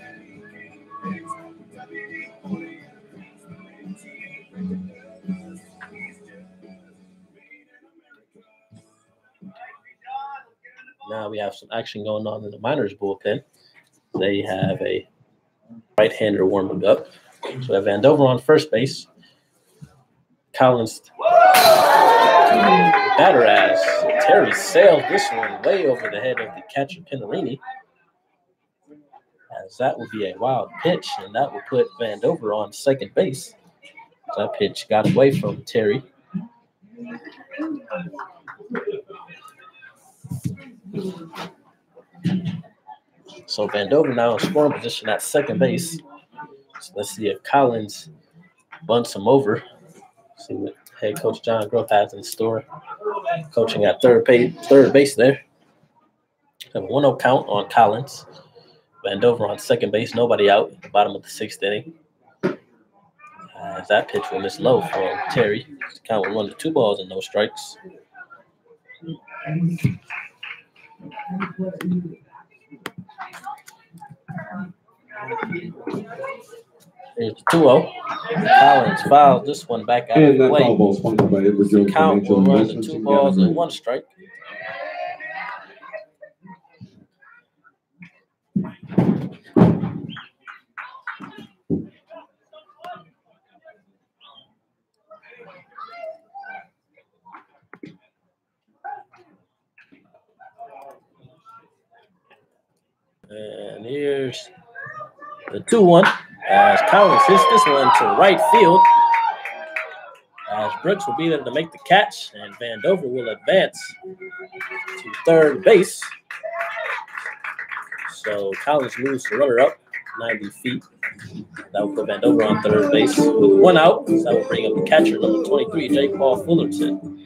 Now we have some action going on in the Miners bullpen. They have a right-hander warming up. So we have Vandover on first base. Collins batter as Terry sailed this one way over the head of the catcher Pinarini. As that will be a wild pitch, and that will put Vandover on second base. That pitch got away from Terry. So Vandover now in scoring position at second base. So let's see if Collins bunts him over. See what head coach John Grove has in store. Coaching at third base there. Have a 1-0 count on Collins. Vandover on second base, nobody out at the bottom of the sixth inning. As that pitch will miss low from Terry. The count will run to 2 balls and no strikes. There's the 2-0. Collins fouled this one back out of And that play. foul ball sponsored by Edward Jones Count Financial will run to Investments 2 in balls and Gatlinburg. 1 strike. And here's the 2-1 as Collins hits this one to right field. As Brooks will be there to make the catch, and Vandover will advance to third base. So Collins moves to runner up 90 feet. That will put Vandover on third base with 1 out. So that will bring up the catcher, number 23, J. Paul Fullerton.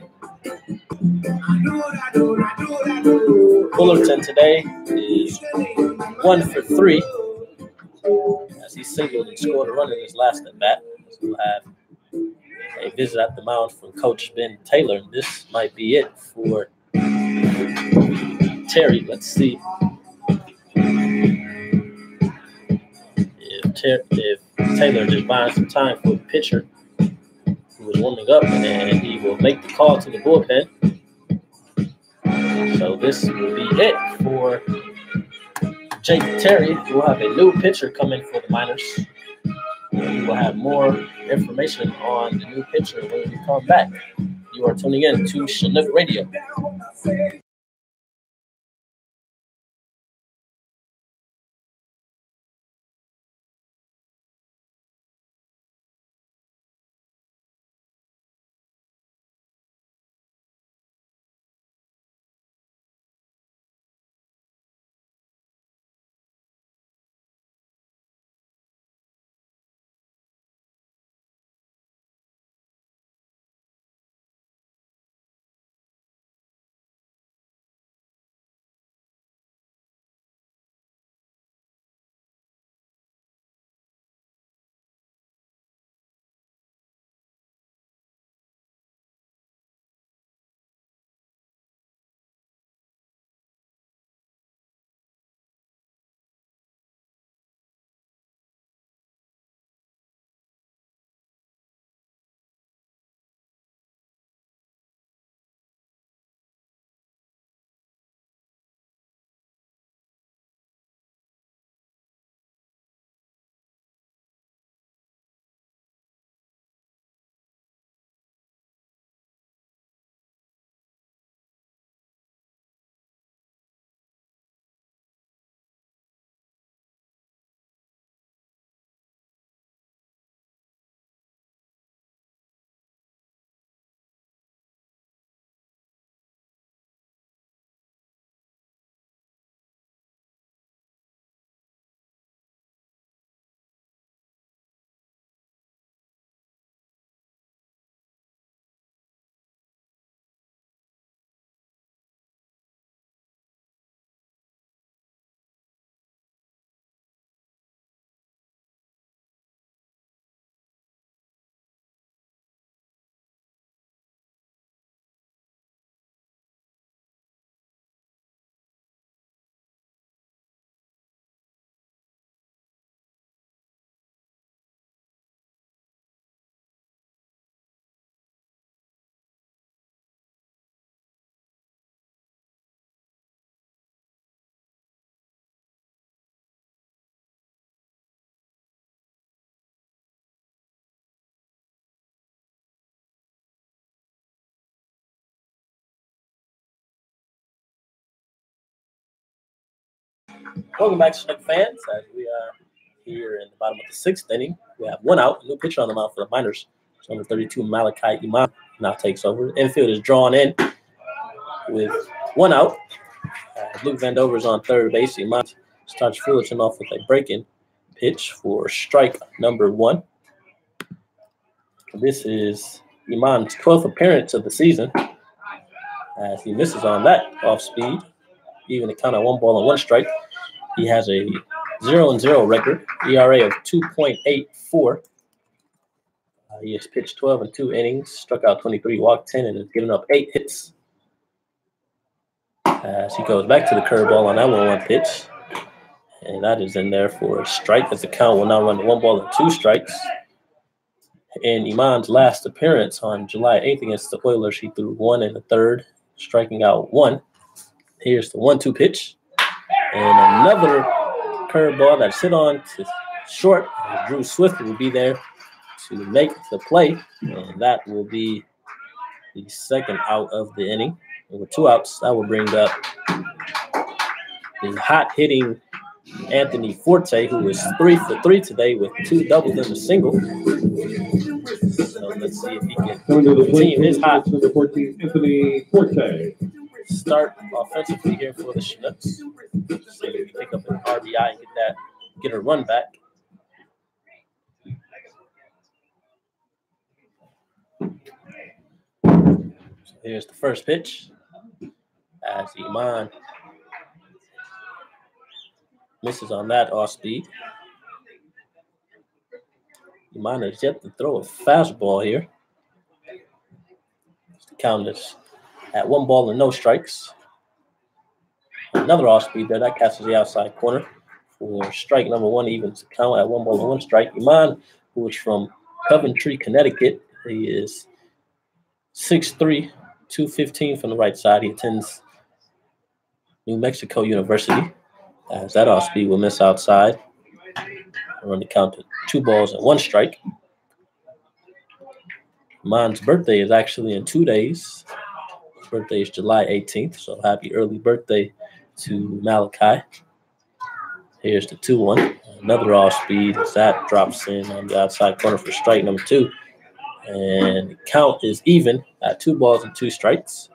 Fullerton today is 1 for 3 as he singled and scored a run in his last at bat. So we'll have a visit at the mound from Coach Ben Taylor. And this might be it for Terry. Let's see if Taylor just buying some time for the pitcher who was warming up, and he will make the call to the bullpen. So this will be it for Jake Terry. We'll have a new pitcher coming for the Miners. We will have more information on the new pitcher when we come back. You are tuning in to Chinook Radio. Welcome back, Chinook fans. As we are here in the bottom of the 6th inning, we have 1 out, a new pitcher on the mound for the Miners. So number 32, Malachi Iman, now takes over. The infield is drawn in with 1 out. Luke Vandover is on third base. Iman starts Fullerton off with a breaking pitch for strike number 1. This is Iman's 12th appearance of the season as he misses on that off speed. Even the count at 1 ball and 1 strike. He has a 0-0 record, ERA of 2.84. He has pitched 12 and 2 innings, struck out 23, walked 10, and has given up 8 hits. as he goes back to the curveball on that 1-1 pitch. And that is in there for a strike, as the count will now run to 1 ball and 2 strikes. In Iman's last appearance on July 8th against the Oilers, he threw 1 in the third, striking out 1. Here's the 1-2 pitch. And another curveball that's hit on to short. Drew Swift will be there to make the play. And that will be the second out of the inning. And with 2 outs, that will bring up the hot-hitting Anthony Forte, who was 3 for 3 today with 2 doubles and a single. So let's see if he can continue his hot number 14, Anthony Forte. Start offensively here for the Chinooks. See if he can pick up an RBI and get a run back. So here's the first pitch as Iman misses on that off speed. Iman has yet to throw a fastball here. The count is at 1 ball and no strikes. Another off speed there. That catches the outside corner for strike number 1, evens the count at 1 ball and 1 strike. Iman, who is from Coventry, Connecticut, he is 6'3", 215 from the right side. He attends New Mexico University. As that off speed will miss outside. Run the count to 2 balls and 1 strike. Iman's birthday is actually in 2 days. His birthday is July 18th, so happy early birthday to Malachi. Here's the 2-1. Another off speed as that drops in on the outside corner for strike number 2. And the count is even at 2 balls and 2 strikes.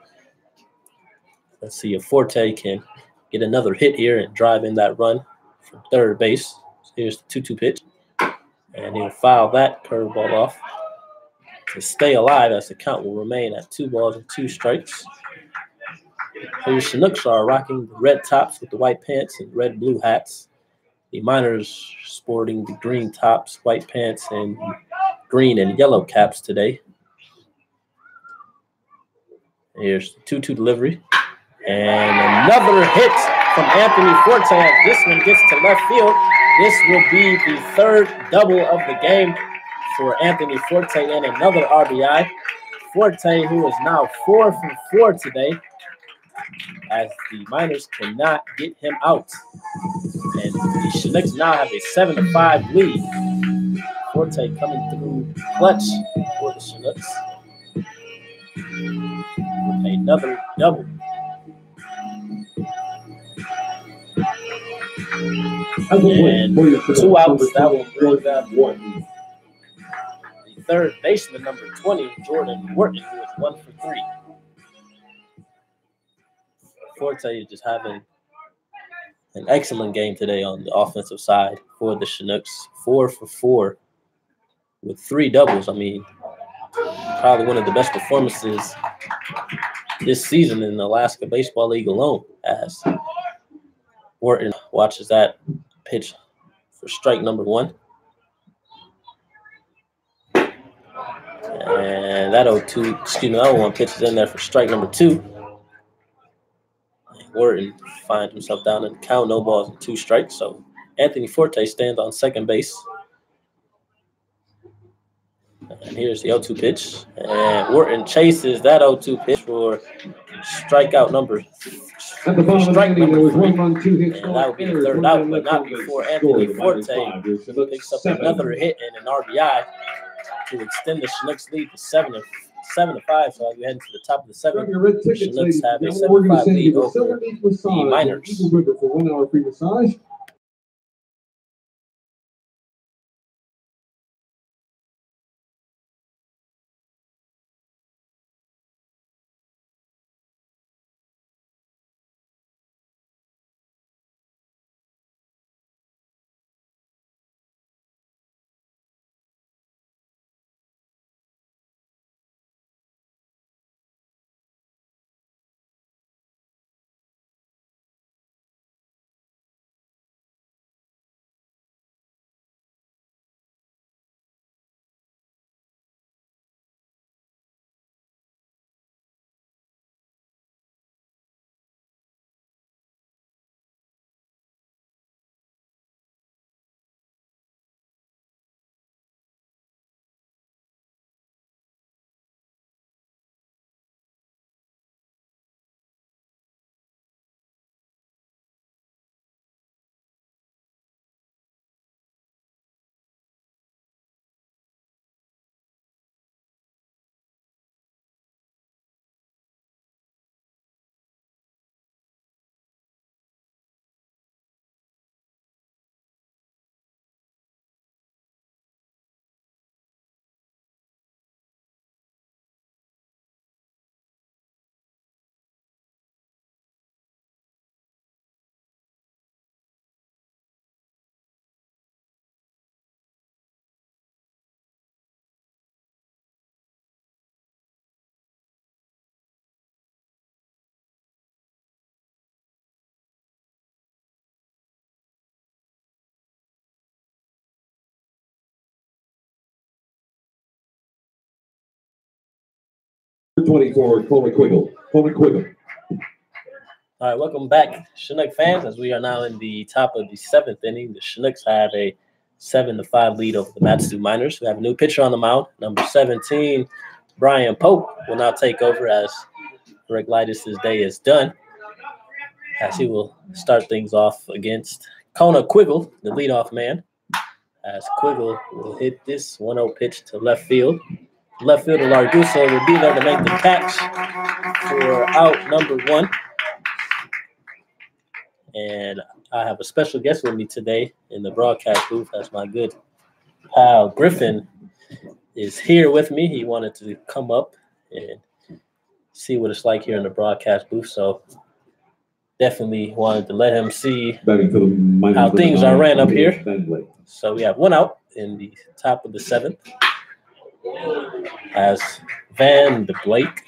Let's see if Forte can get another hit here and drive in that run from third base. So here's the 2-2 pitch. And he'll foul that curveball off to stay alive, as the count will remain at 2 balls and 2 strikes. Here, Chinooks are rocking the red tops with the white pants and red-blue hats. The Miners sporting the green tops, white pants, and green and yellow caps today. Here's the 2-2 delivery. And another hit from Anthony Forte as this one gets to left field. This will be the 3rd double of the game for Anthony Forte and another RBI. Forte, who is now 4 for 4 today, as the Miners cannot get him out. And the Chinooks now have a 7-5 lead. Forte coming through clutch for the Chinooks with another double. And 2 outs, that will bring up 1. The third baseman, number 20, Jordan Wharton, who is 1 for 3. Forte is just having an excellent game today on the offensive side for the Chinooks. 4 for 4 with 3 doubles. I mean, probably one of the best performances this season in the Alaska Baseball League alone, as Wharton watches that pitch for strike number 1. And that 0-1 pitch is in there for strike number 2. Wharton finds himself down in the count, no balls and 2 strikes. So Anthony Forte stands on second base. And here's the 0-2 pitch. And Wharton chases that 0-2 pitch for strikeout number 3. At the bottom of the inning, there was 1 run, 2 hits. And that would be the 3rd out, but not before Anthony Forte picks up another hit and an RBI to extend the Chinooks lead to 7-5. So as we head into the top of the 7th, the Chinooks have a 7-5 lead over the Miners. Eagle River for 1 hour free massage. 24, Coleman Quiggle. Coleman Quiggle. All right, welcome back, Chinook fans, as we are now in the top of the 7th inning. The Chinooks have a 7-5 lead over the Matsu Miners. We have a new pitcher on the mound. Number 17, Brian Pope, will now take over as Greg Lightis' day is done, as he will start things off against Kona Quiggle, the leadoff man, as Quiggle will hit this 1-0 pitch to left field. Left fielder Largusa will be there to make the catch for out number 1. And I have a special guest with me today in the broadcast booth, as my good pal Griffin is here with me. He wanted to come up and see what it's like here in the broadcast booth. So definitely wanted to let him see how things are ran up here. So we have 1 out in the top of the 7th as Van de Blake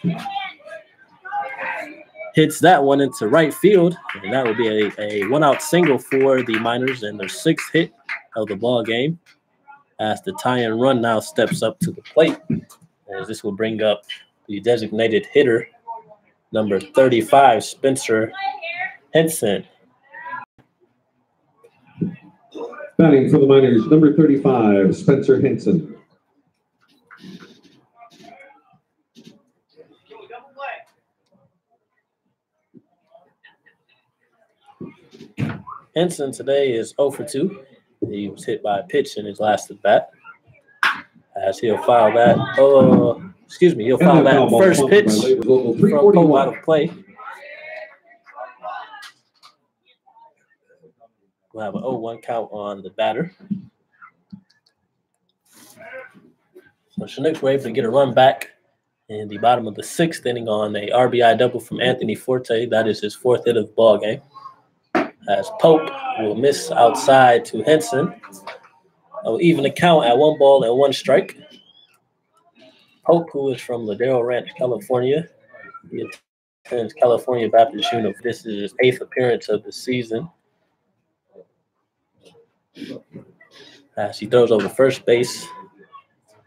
hits that one into right field, and that will be a 1-out single for the Miners and their 6th hit of the ball game, as the tie-in run now steps up to the plate, as this will bring up the designated hitter, number 35, Spencer Henson. Batting for the Miners, number 35, Spencer Henson. Henson today is 0 for 2. He was hit by a pitch in his last at bat, as he'll foul that. He'll foul that first pitch from Pope out of play. We'll have an 0-1 count on the batter. So Chinooks were able to get a run back in the bottom of the 6th inning on a RBI double from Anthony Forte. That is his 4th hit of the ball game, as Pope will miss outside to Henson. Even the count at 1 ball and 1 strike. Pope, who is from Ladero Ranch, California. He attends California Baptist University. This is his 8th appearance of the season, as he throws over first base.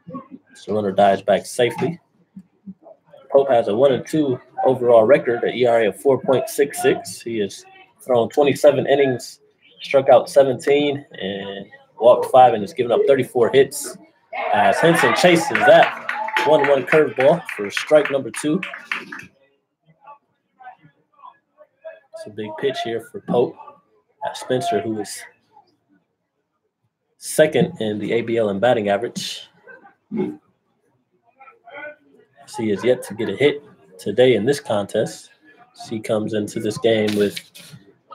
The runner dives back safely. Pope has a 1-2 overall record, an ERA of 4.66. He has thrown 27 innings, struck out 17, and walked 5, and has given up 34 hits, as Henson chases that 1-1 curveball for strike number 2. It's a big pitch here for Pope. Spencer, who is 2nd in the ABL in batting average. He has yet to get a hit today in this contest. He comes into this game with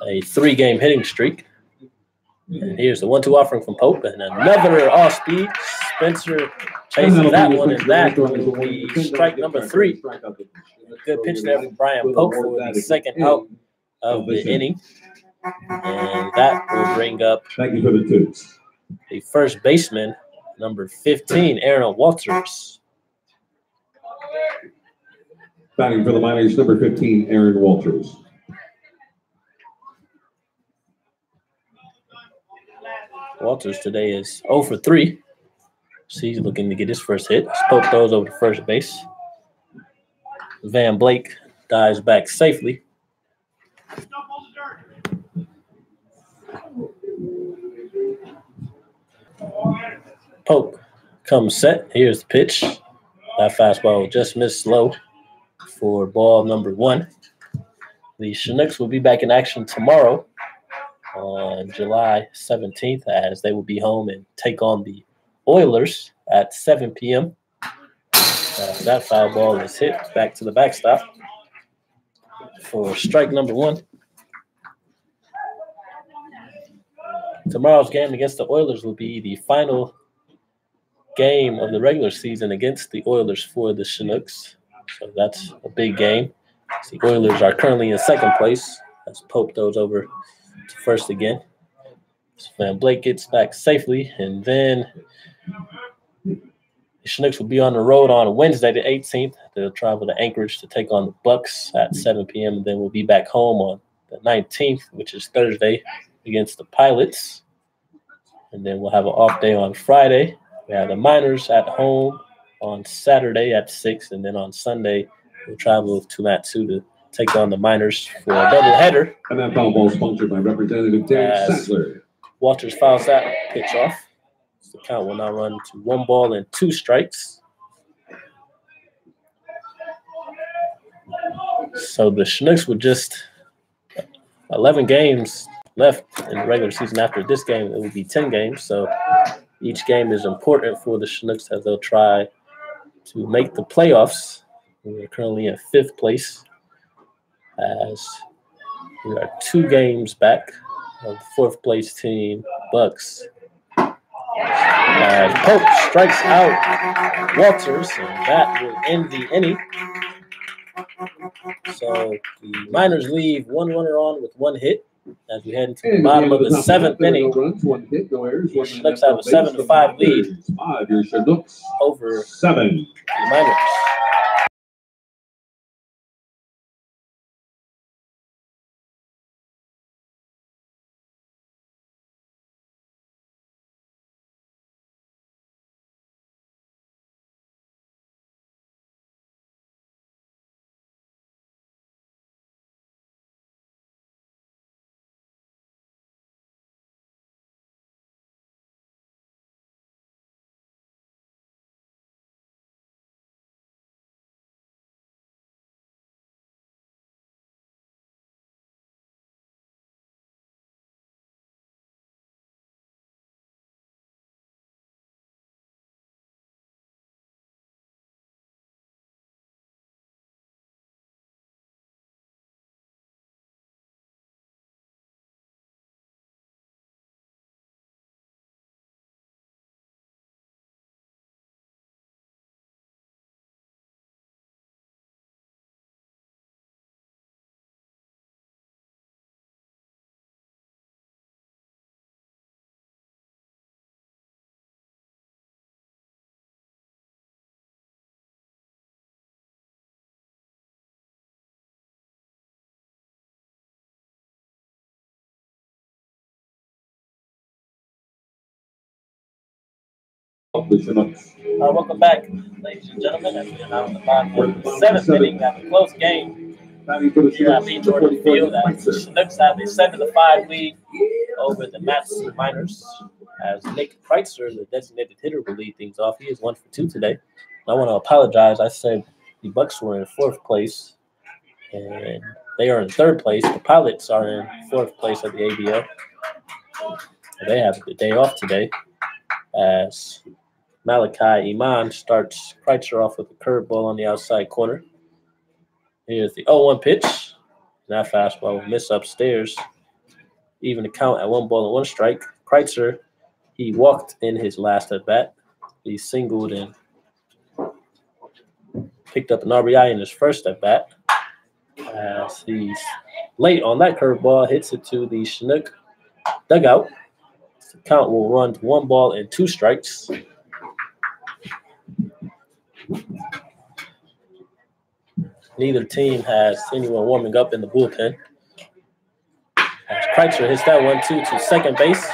a 3-game hitting streak. And here's the 1-2 offering from Pope, and another off-speed. Spencer chases that one, and that will be strike number 3. A good pitch there from Brian Pope for the 2nd out of the inning. And that will bring up the first baseman, number 15, Aaron Walters. Batting for the Miners, number 15, Aaron Walters. Walters today is 0 for 3. So he's looking to get his first hit. Pope throws over to first base. Van Blake dives back safely. Pope comes set. Here's the pitch. That fastball just missed low for ball number 1. The Chinooks will be back in action tomorrow on July 17th, as they will be home and take on the Oilers at 7 p.m. That foul ball is hit back to the backstop for strike number 1. Tomorrow's game against the Oilers will be the final game of the regular season against the Oilers for the Chinooks. So that's a big game. The Oilers are currently in 2nd place as Pope throws over to first again. So Van Blake gets back safely, and then the Chinooks will be on the road on Wednesday the 18th. They'll travel to Anchorage to take on the Bucks at 7 p.m. And then we'll be back home on the 19th, which is Thursday, against the Pilots. And then we'll have an off day on Friday. We have the Miners at home on Saturday at 6, and then on Sunday will travel to Matsu to take on the Miners for a doubleheader. And that foul ball sponsored by Representative Terry Sattler. Walters fouls that pitch off. The count will now run to 1 ball and 2 strikes. So the Chinooks with just 11 games left in the regular season. After this game, it will be 10 games. So each game is important for the Chinooks as they'll try to make the playoffs. We are currently in 5th place as we are 2 games back of the 4th place team, Bucks. As Pope strikes out Walters, and that will end the inning. So the Miners leave 1 runner on with 1 hit as we head into the bottom of the 7th inning. The Chinooks have a 7-5 lead over 7. the Miners. Welcome back, ladies and gentlemen. As we are now in the bottom of the 7th inning, have a close game here at Lee Jordan Field. As the Chinooks have a 7-5 lead over the Matsu Miners. As Nick Kreitzer, the designated hitter, will lead things off. He is 1 for 2 today. I want to apologize. I said the Bucks were in 4th place, and they are in 3rd place. The Pilots are in 4th place of the ABL. They have the day off today as Malachi Iman starts Kreitzer off with a curveball on the outside corner. Here's the 0-1 pitch. That fastball will miss upstairs. Even the count at 1 ball and 1 strike. Kreitzer, he walked in his last at bat. He singled and picked up an RBI in his first at bat. As he's late on that curveball, hits it to the Chinook dugout. The count will run to 1 ball and 2 strikes. Neither team has anyone warming up in the bullpen. As Kreitzer hits that 1-2 to second base.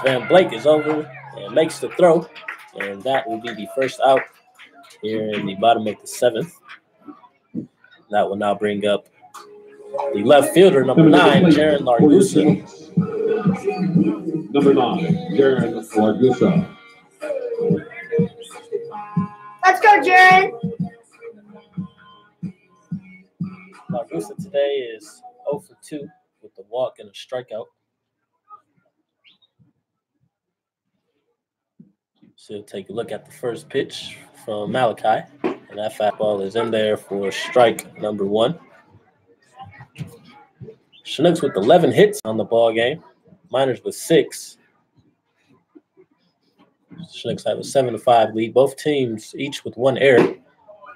Van Blake is over and makes the throw, and that will be the first out here in the bottom of the 7th. That will now bring up the left fielder, number 9, Jaron Largusa. Number 9, Jaron Largusa. Let's go, Jaron. Largusa today is 0 for 2 with the walk and a strikeout. So take a look at the first pitch from Malachi, and that fastball is in there for strike number 1. Chinooks with 11 hits on the ball game. Miners with 6. Chinooks have a 7-5 lead. Both teams each with 1 error.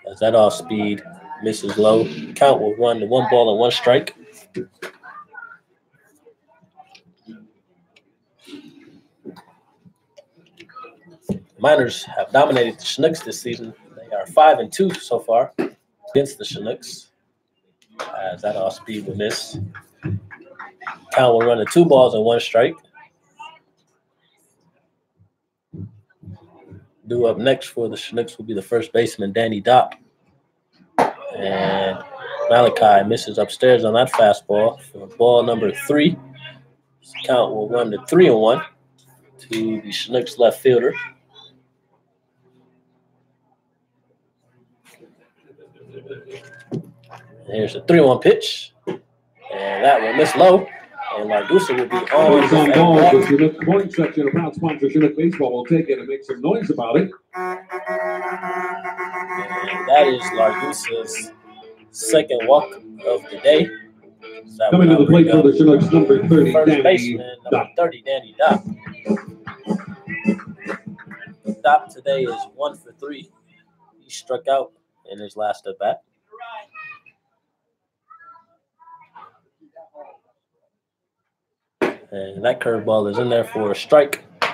As that off speed misses low. Count will run to 1 ball and 1 strike. Miners have dominated the Chinooks this season. They are 5-2 so far against the Chinooks. As that off speed will miss. Count will run to 2 balls and 1 strike. Due up next for the Chinooks will be the first baseman, Danny Dopp. And Malachi misses upstairs on that fastball for ball number 3. His count will run to 3-1 to the Chinooks left fielder. Here's the 3-1 pitch. And that will miss low. And Largusa will be on ball. The Chinook point section of proud sponsor Chinook Baseball will take it and make some noise about it. And that is Largusa's second walk of the day. Coming to the plate for the Chinooks, number 30, first baseman, number 30, Danny Dopp. Dopp today is 1 for 3. He struck out in his last at bat. And that curveball is in there for a strike. His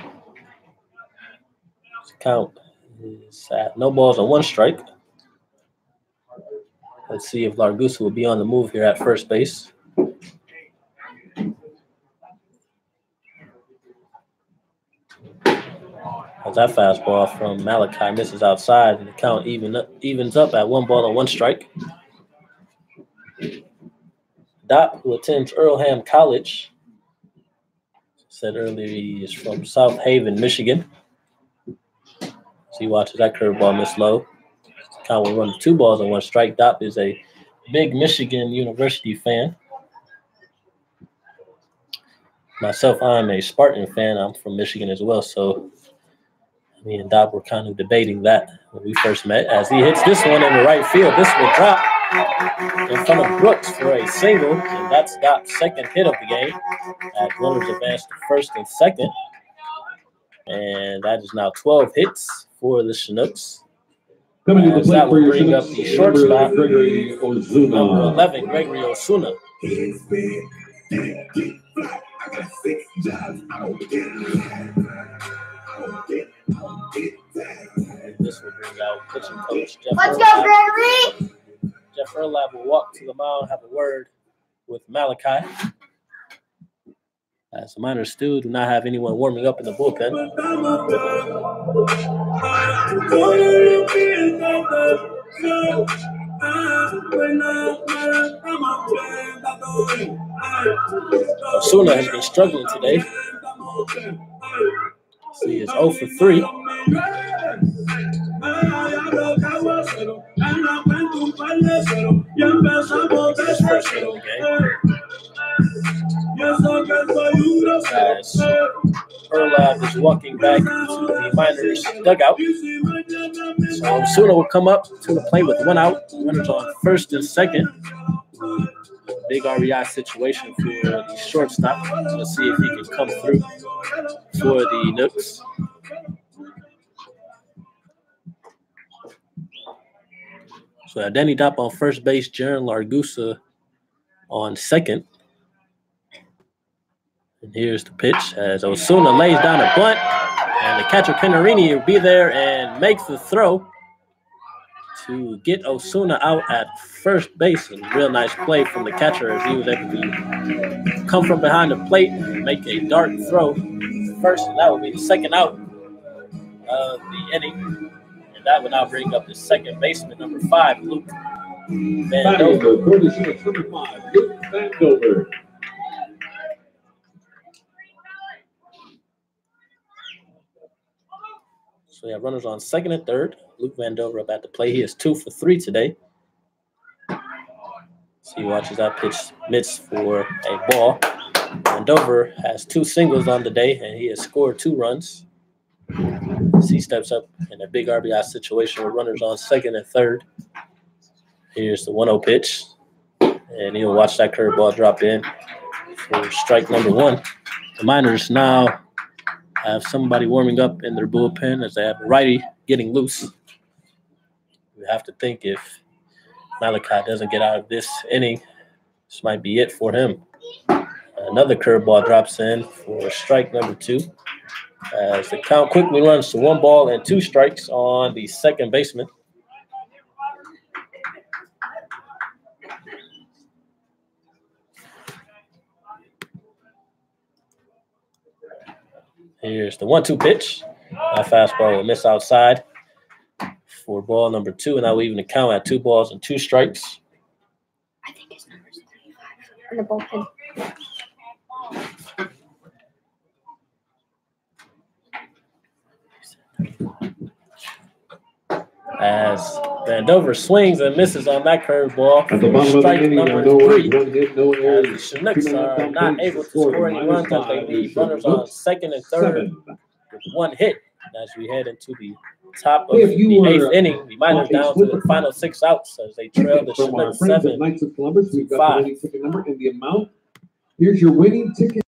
count is at no balls and 1 strike. Let's see if Largusa will be on the move here at first base. As that fastball from Malachi misses outside, and the count evens up at 1 ball and 1 strike. Dopp, who attends Earlham College, said earlier he is from South Haven, Michigan. So he watches that curveball miss low. Count will run to 2 balls and 1 strike. Dopp is a big Michigan University fan. Myself, I'm a Spartan fan. I'm from Michigan as well, so me and Dopp were kind of debating that when we first met. As he hits this one in the right field, this will drop in front of Brooks for a single, and that's Dopp's second hit of the game as runners advance to first and second. And that is now 12 hits for the Chinooks. Coming to the plate that for will your bring up Chinooks, the shortstop, Gregory Ozuna. number 11, Gregory Osuna. This will bring out pitching coach Jeff. Let's go, Gregory! Jeff Erlab will walk to the mound, have a word with Malachi. As the Miners still do not have anyone warming up in the bullpen. Osuna has been struggling today. He is 0 for 3. His first hit of the game. As Erlab is walking back to the Miners dugout. So Osuna will come up to the plate with 1 out. Runners on first and second. Big RBI situation for the shortstop. Let's see if he can come through for the Nooks. So Danny Dopp on first base, Jaron Largusa on second. And here's the pitch as Osuna lays down a bunt, and the catcher Pinarini will be there and makes the throw to get Osuna out at first base. And real nice play from the catcher as he was able to come from behind the plate and make a dart throw first, and that will be the second out of the inning. And that will now bring up the second baseman, number 5, Luke Vandover. For the Chinooks, number 5, Luke Vandover. So we have runners on second and third. Luke Vandover up at the plate. He is 2 for 3 today. So he watches that pitch miss for a ball. Vandover has 2 singles on the day, and he has scored 2 runs. So he steps up in a big RBI situation with runners on second and third. Here's the 1-0 pitch, and he'll watch that curveball drop in for strike number 1. The Miners now have somebody warming up in their bullpen as they have a righty getting loose. We have to think if Malachi doesn't get out of this inning, this might be it for him. Another curveball drops in for strike number 2 as the count quickly runs to 1 ball and 2 strikes on the second baseman. Here's the 1-2 pitch. That fastball will miss outside for ball number 2, and that will even the count at 2 balls and 2 strikes. I think his number's 35 in the bullpen. As Vandover swings and misses on that curveball. At the bottom of the Strike inning, number no 3. one hit, no As the errors. Chinooks are not able to score any runs as they leave runners on second and third with 1 hit. As we head into the top of the 8th inning, the Miners down to the final 6 outs as they trail the From our Chinooks friends at 7. Knights of Columbus, we've got the winning ticket number and the amount. Here's your winning ticket.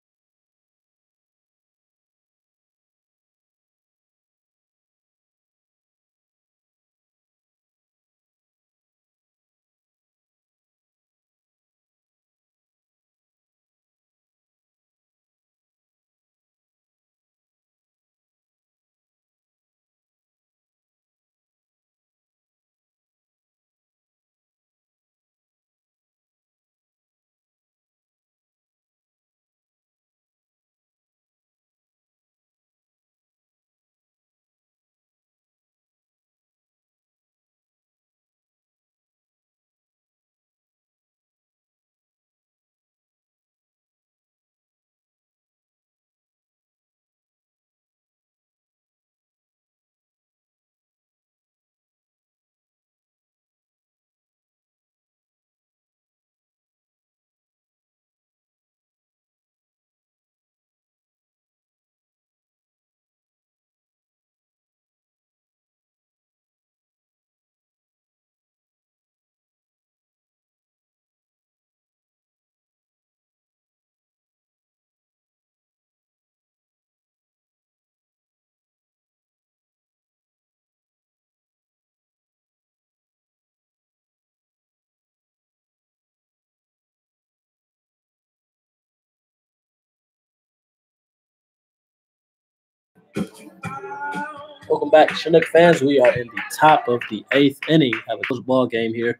Welcome back, Chinook fans. We are in the top of the 8th inning. Have a close ball game here.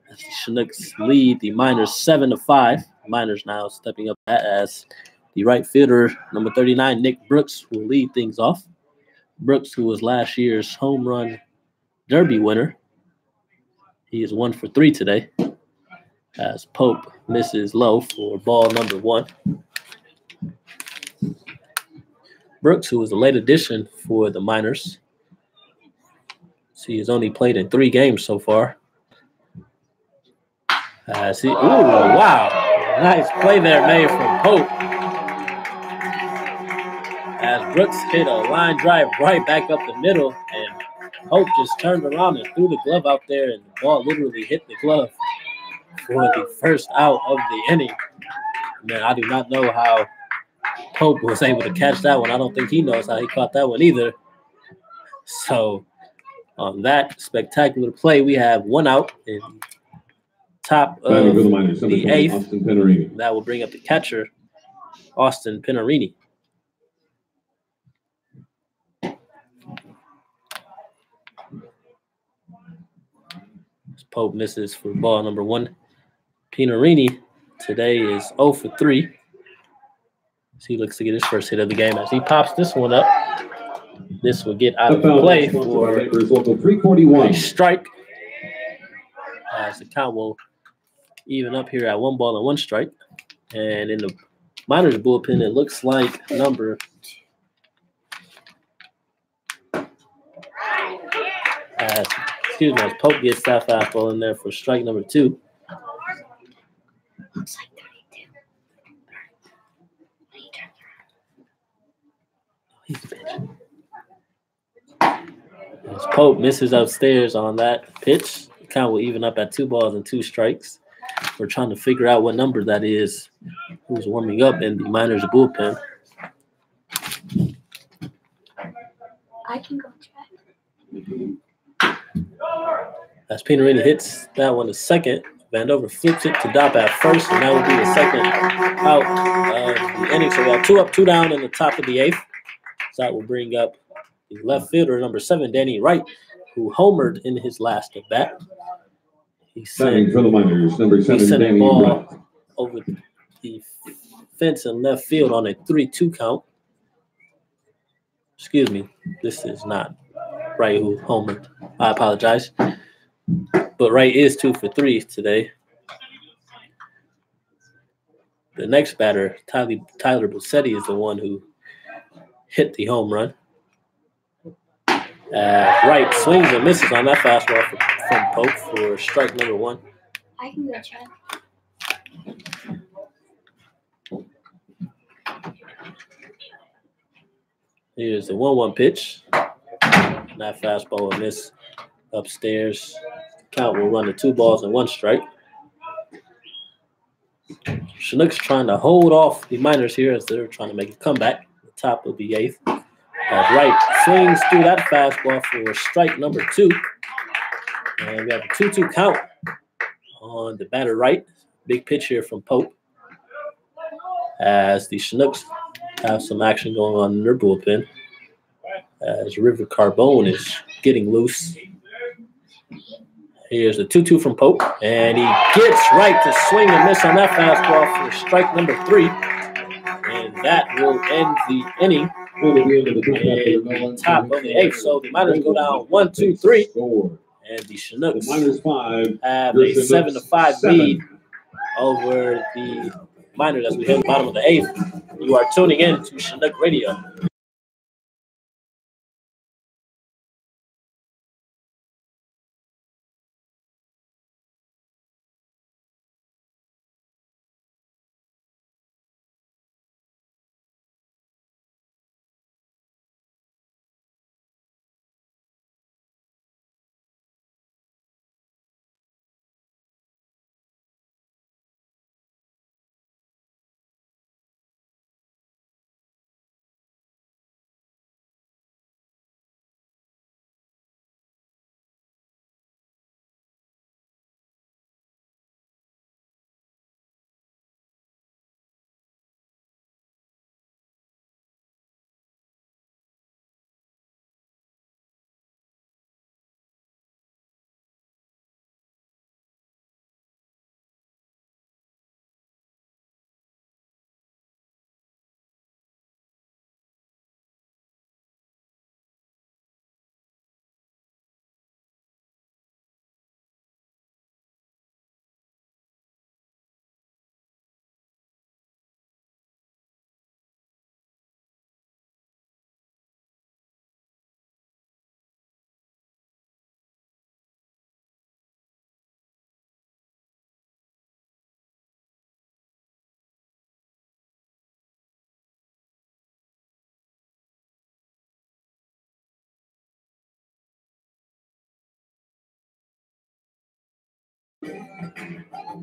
As the Chinooks lead the Miners 7-5. Miners now stepping up as the right fielder, number 39, Nick Brooks, will lead things off. Brooks, who was last year's home run derby winner. He is 1 for 3 today. As Pope misses low for ball number 1. Brooks, who was a late addition for the Miners. So he has only played in 3 games so far. Wow. Nice play there made from Pope. As Brooks hit a line drive right back up the middle, and Pope just turned around and threw the glove out there, and the ball literally hit the glove for the first out of the inning. Man, I do not know how Pope was able to catch that one. I don't think he knows how he caught that one either. So on that spectacular play, we have 1 out in top of the 8th. That will bring up the catcher, Austin Pinarini. Pope misses for ball number 1. Pinarini today is 0 for 3. So he looks to get his first hit of the game as he pops this one up. This will get out of play for a strike. As the count will even up here at 1 ball and 1 strike. And in the Miners bullpen, it looks like number as Pope gets that fastball in there for strike number 2. Looks like 32. He's pitching. As Pope misses upstairs on that pitch, the count will even up at 2 balls and 2 strikes. We're trying to figure out what number that is, who's warming up in the Miners bullpen. I can go check. As Pinarini hits that one to second, Vandover flips it to Dopp at first, and that will be the second out of the inning. So we have 2 up, 2 down in the top of the 8th. So that will bring up the left fielder, number 7, Danny Wright, who homered in his last at bat. He sent for the Miners, number 7, a Danny ball Wright. over the fence in left field on a 3-2 count. Excuse me, this is not Wright who homered. I apologize. But Wright is 2 for 3 today. The next batter, Tyler Bussetti, is the one who hit the home run. Wright swings and misses on that fastball from Pope for strike number 1. I can go check. Here's the 1-1 pitch. And that fastball will miss upstairs. Count will run to 2 balls and 1 strike. Chinooks trying to hold off the Miners here as they're trying to make a comeback. The top of the 8th. As Wright swings through that fastball for strike number 2. And we have a 2-2 count on the batter Wright. Big pitch here from Pope. As the Chinooks have some action going on in their bullpen. As River Carbone is getting loose. Here's the 2-2 from Pope. And he gets Wright to swing and miss on that fastball for strike number 3. And that will end the inning. In the top of the 8th. So the Miners go down 1, 2, 3. And the Chinooks have a 7-5 lead over the Miners as we hit the bottom of the 8th. You are tuning in to Chinook Radio.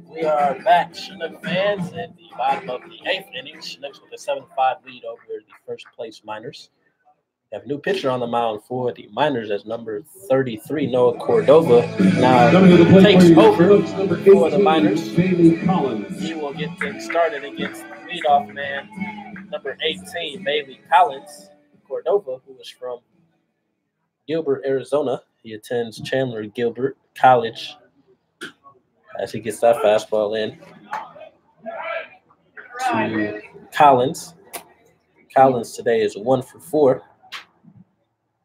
We are back, Chinook fans, at the bottom of the 8th inning. Chinooks with a 7-5 lead over the first place Miners. We have a new pitcher on the mound for the Miners as number 33, Noah Cordova. Now takes over for the Miners. He will get things started against the leadoff man, number 18, Bailey Collins. Cordova, who is from Gilbert, Arizona. He attends Chandler Gilbert College. As he gets that fastball in to Collins. Collins today is 1 for 4.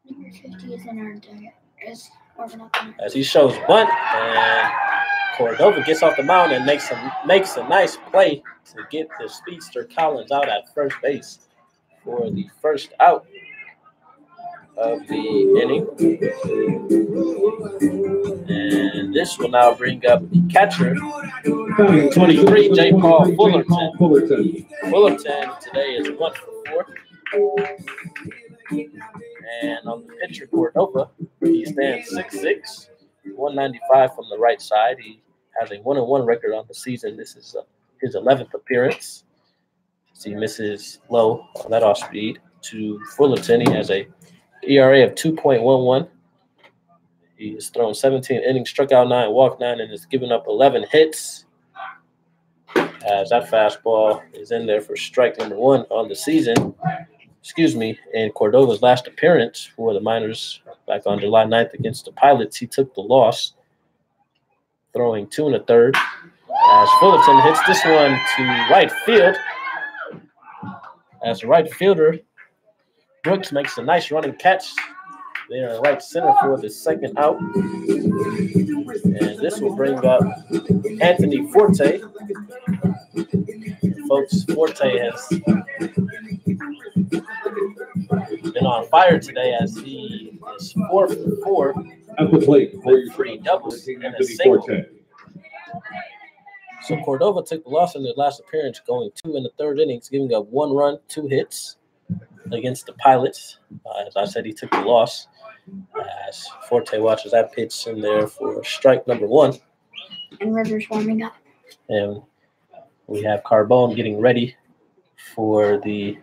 Number 50 is in our as he shows bunt, and Cordova gets off the mound and makes a nice play to get the speedster Collins out at first base for the first out of the inning. And this will now bring up the catcher, 23, J. Paul Fullerton. Fullerton today is 1 for 4. And on the pitcher, Cordova, he stands 6'6", 195 from the right side. He has a 1-1 record on the season. This is his 11th appearance. So he misses low on that off speed to Fullerton. He has a ERA of 2.11. He has thrown 17 innings, struck out 9, walked 9, and has given up 11 hits. As that fastball is in there for strike number 1 on the season. In Cordova's last appearance for the Miners back on July 9th against the Pilots, he took the loss, throwing 2 1/3. As Fullerton hits this one to right field. As the right fielder, Brooks makes a nice running catch. They are in right center for the second out. And this will bring up Anthony Forte. Folks, Forte has been on fire today as he is 4 for 4 at the plate for with 3 doubles and a single. So Cordova took the loss in their last appearance, going 2 in the third innings, giving up 1 run, 2 hits against the Pilots. As I said, he took the loss. As Forte watches that pitch in there for strike number 1. And Rivers warming up. And we have Carbone getting ready for the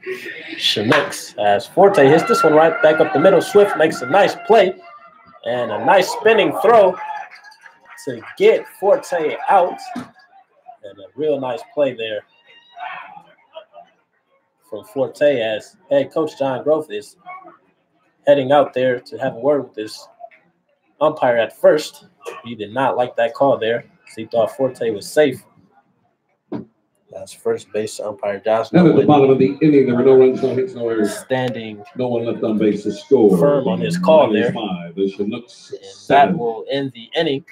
Chinooks. As Forte hits this one right back up the middle. Swift makes a nice play and a nice spinning throw to get Forte out. And a real nice play there from Forte as head coach John Grove is heading out there to have a word with this umpire at first. He did not like that call there, so he thought Forte was safe. That's first base umpire Josh. And at the bottom of the inning, there were no runs, no hits, no errors. Standing. No one left on base to score. Firm on his call there. 5, the Chinooks. And that will end the inning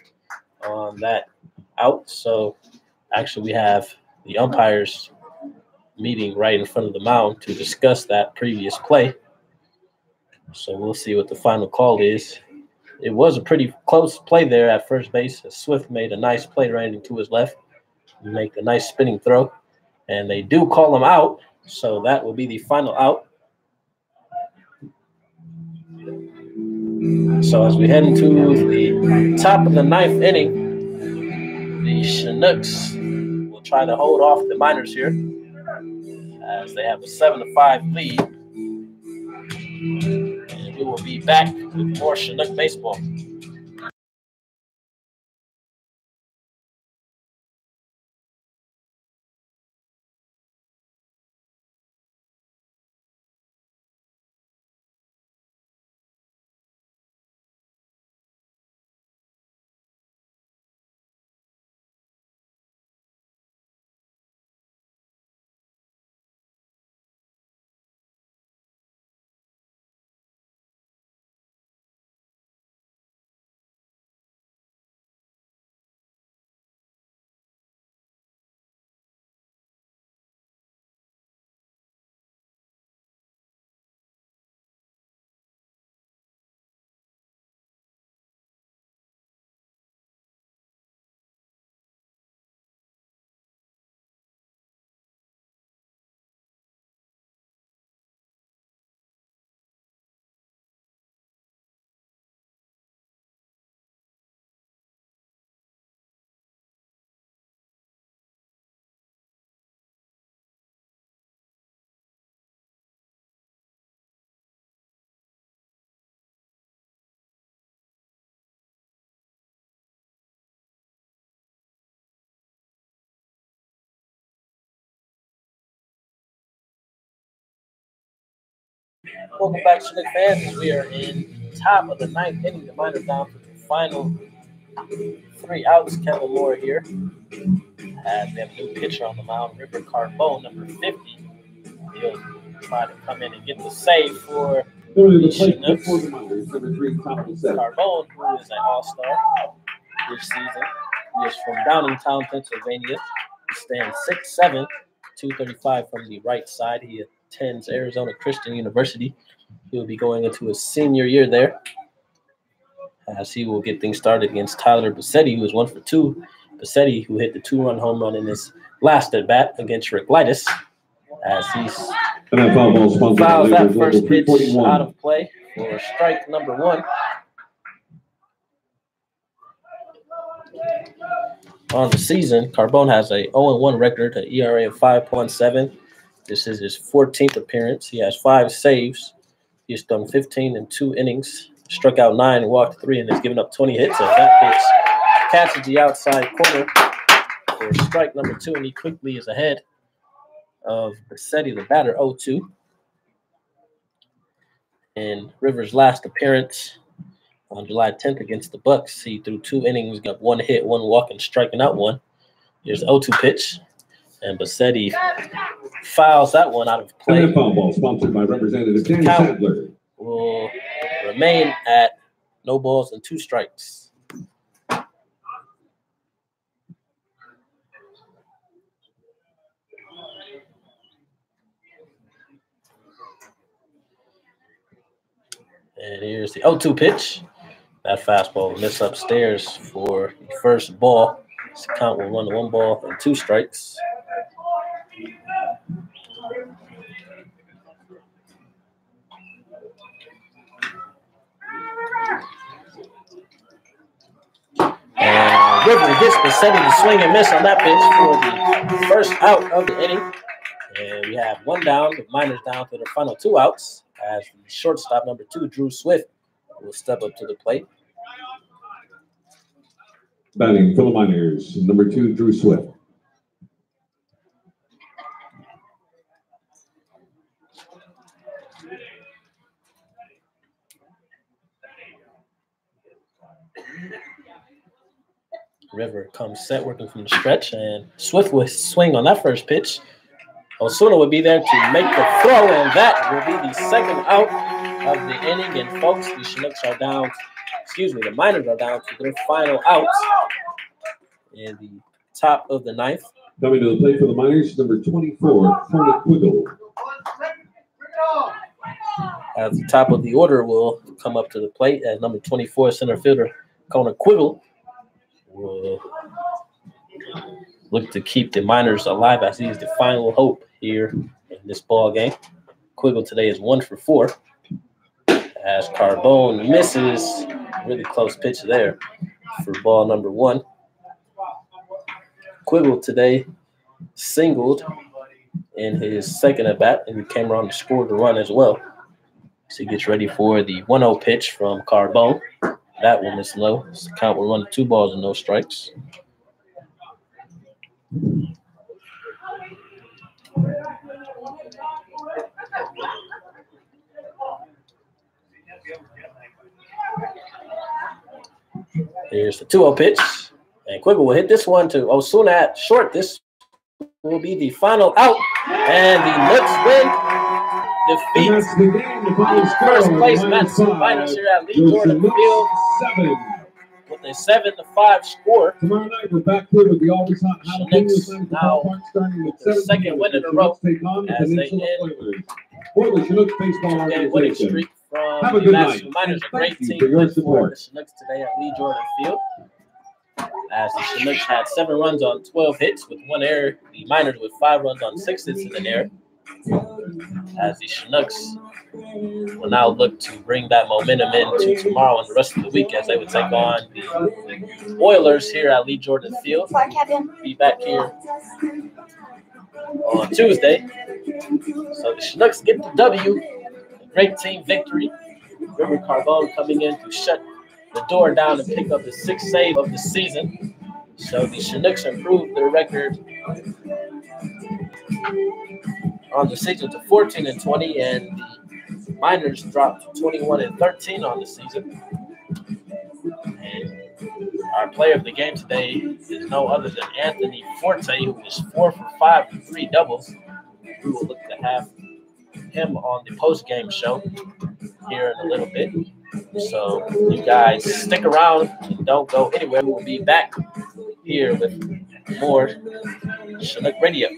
on that out. So actually, we have the umpires meeting right in front of the mound to discuss that previous play. So we'll see what the final call is. It was a pretty close play there at first base. Swift made a nice play right into his left, make a nice spinning throw, and they do call him out. So that will be the final out. So as we head into the top of the 9th inning, the Chinooks will try to hold off the Miners here as they have a 7-5 lead. And we will be back with more Chinook baseball. Welcome back, Chinook fans. We are in top of the 9th inning. The Miners down to the final 3 outs. Kevin Moore here. As we have a new pitcher on the mound, River Carbone, number 50. He'll try to come in and get the save for the Chinooks. Carbone, who is an all-star this season. He is from Downingtown, Pennsylvania. He stands 6'7", 235 from the right side. He attends Arizona Christian University. He will be going into his senior year there, as he will get things started against Tyler Bassetti, who is 1 for 2. Bassetti, who hit the 2-run home run in his last at-bat against Rick Lightus, as he fouls that first pitch out of play for strike number 1. On the season, Carbone has a 0-1 record, an ERA of 5.7. This is his 14th appearance. He has 5 saves. He's done 15 in 2 innings, struck out 9 and walked 3, and has given up 20 hits. As that pitch catches the outside corner for strike number 2, and he quickly is ahead of Bassetti, the batter, 0-2. In Rivers' last appearance on July 10th against the Bucks, he threw 2 innings, got 1 hit, 1 walk, and striking out 1. Here's the 0-2 pitch, and Bassetti fouls that one out of play. And that foul ball sponsored by Representative Dan Sadler. will remain at no balls and 2 strikes. And here's the 0-2 pitch. That fastball will miss upstairs for the first ball. This count will run to 1 ball and 2 strikes. And River gets the setting to swing and miss on that pitch for the first out of the inning. And we have 1 down, the Miners down to their final 2 outs as the shortstop, number 2, Drew Swift, will step up to the plate. Batting for the Miners, number 2, Drew Swift. River comes set, working from the stretch, and Swift will swing on that first pitch. Osuna will be there to make the throw, and that will be the second out of the inning. And folks, the Chinooks are down, the Miners are down to their final outs in the top of the 9th. Coming to the plate for the Miners, number 24, Kona Quiggle. At the top of the order will come up to the plate as number 24 center fielder Kona Quiggle will look to keep the Miners alive as he's the final hope here in this ball game. Quiggle today is 1 for 4 as Carbone misses. Really close pitch there for ball number 1. Quiggle today singled in his second at bat, and he came around to score the run as well. So he gets ready for the 1-0 pitch from Carbone. That will miss low. So the count will run to 2 balls and no strikes. Here's the 2-0 pitch. And Quiggle will hit this one to Osuna at short. This will be the final out. And the Knicks win. Defeat first place Matsu Miners here at Lee Jordan Field with a 7-5 score. Tomorrow night we're back here with the always hot Chinooks now with their second win in a row as they end for the Chinooks baseball game winning streak from the Matsu Miners. A great team for the Chinooks today at Lee Jordan Field. As the Chinooks had 7 runs on 12 hits with 1 error. The Miners with 5 runs on 6 hits and an error. As the Chinooks will now look to bring that momentum into tomorrow and the rest of the week as they would take on the Oilers here at Lee Jordan Field. Be back here on Tuesday. So the Chinooks get the W. A great team victory. River Carbone coming in to shut the door down and pick up the 6th save of the season. So the Chinooks improved their record on the season to 14-20, and the Miners dropped to 21-13 on the season. And our player of the game today is no other than Anthony Forte, who is 4 for 5 with 3 doubles. We will look to have him on the post-game show here in a little bit. So you guys stick around and don't go anywhere. We'll be back here with more Chinook Radio.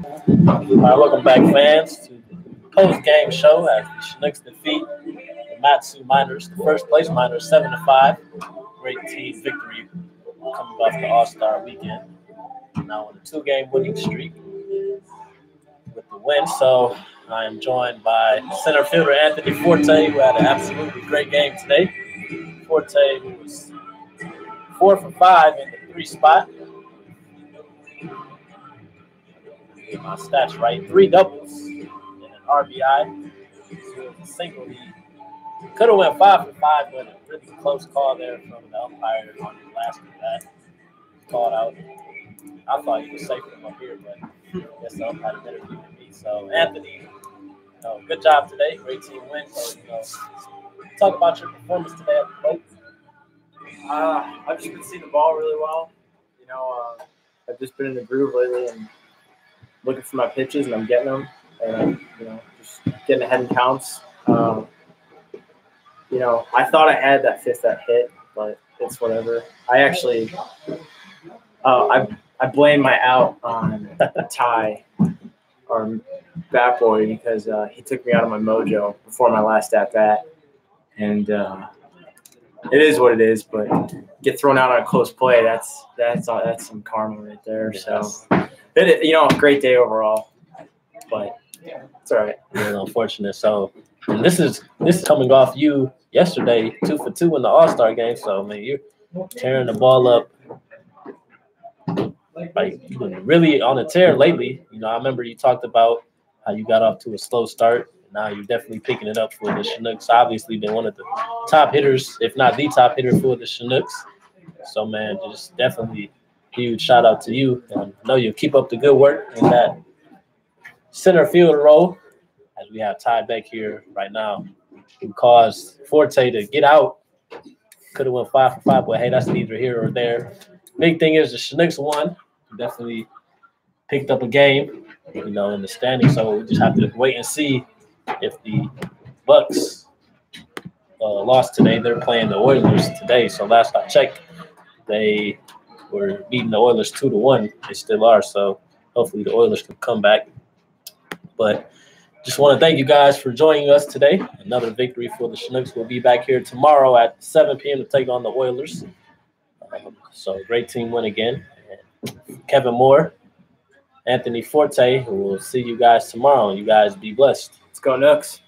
All right, welcome back, fans, to the post-game show as the Chinooks defeat the Matsu Miners, the first-place Miners, 7-5. Great team victory coming off the All-Star weekend. Now on a 2-game winning streak with the win. So I am joined by center fielder Anthony Forte, who had an absolutely great game today. Forte, who was 4 for 5 in the 3 spot. Get my stats right. 3 doubles and an RBI. So it was a single. He could have went 5 for 5, but a really close call there from the umpire on the last of that. Called out. I thought he was safe from up here, but I guess the umpire better than me. So Anthony, good job today. Great team win. So talk about your performance today at the plate. I've just been seeing the ball really well. I've just been in the groove lately and looking for my pitches, and I'm getting them. And I'm, just getting ahead in counts. I thought I had that fifth that hit, but it's whatever. I actually, I blame my out on Ty, our bat boy, because he took me out of my mojo before my last at bat, and it is what it is. But get thrown out on a close play, that's some karma right there. So, great day overall, but it's all right. Really unfortunate. So, and this is coming off you yesterday, 2 for 2 in the All-Star game. So, man, you're tearing the ball up. Like, you've been really on a tear lately. I remember you talked about how you got off to a slow start. Now you're definitely picking it up for the Chinooks. Obviously been one of the top hitters, if not the top hitter for the Chinooks. So, man, just definitely huge shout out to you. And I know you'll keep up the good work in that center field role, as we have Ty back here right now, who caused Forte to get out. Could have went 5 for 5, but hey, that's neither here or there. Big thing is the Chinooks won. Definitely picked up a game, in the standing. So we just have to wait and see if the Bucks lost today. They're playing the Oilers today. So last I checked, they were beating the Oilers 2-1. They still are. So hopefully the Oilers can come back. But just want to thank you guys for joining us today. Another victory for the Chinooks. We'll be back here tomorrow at 7 p.m. to take on the Oilers. So great team win again. And Kevin Moore, Anthony Forte, who will see you guys tomorrow. You guys be blessed. Let's go Nooks.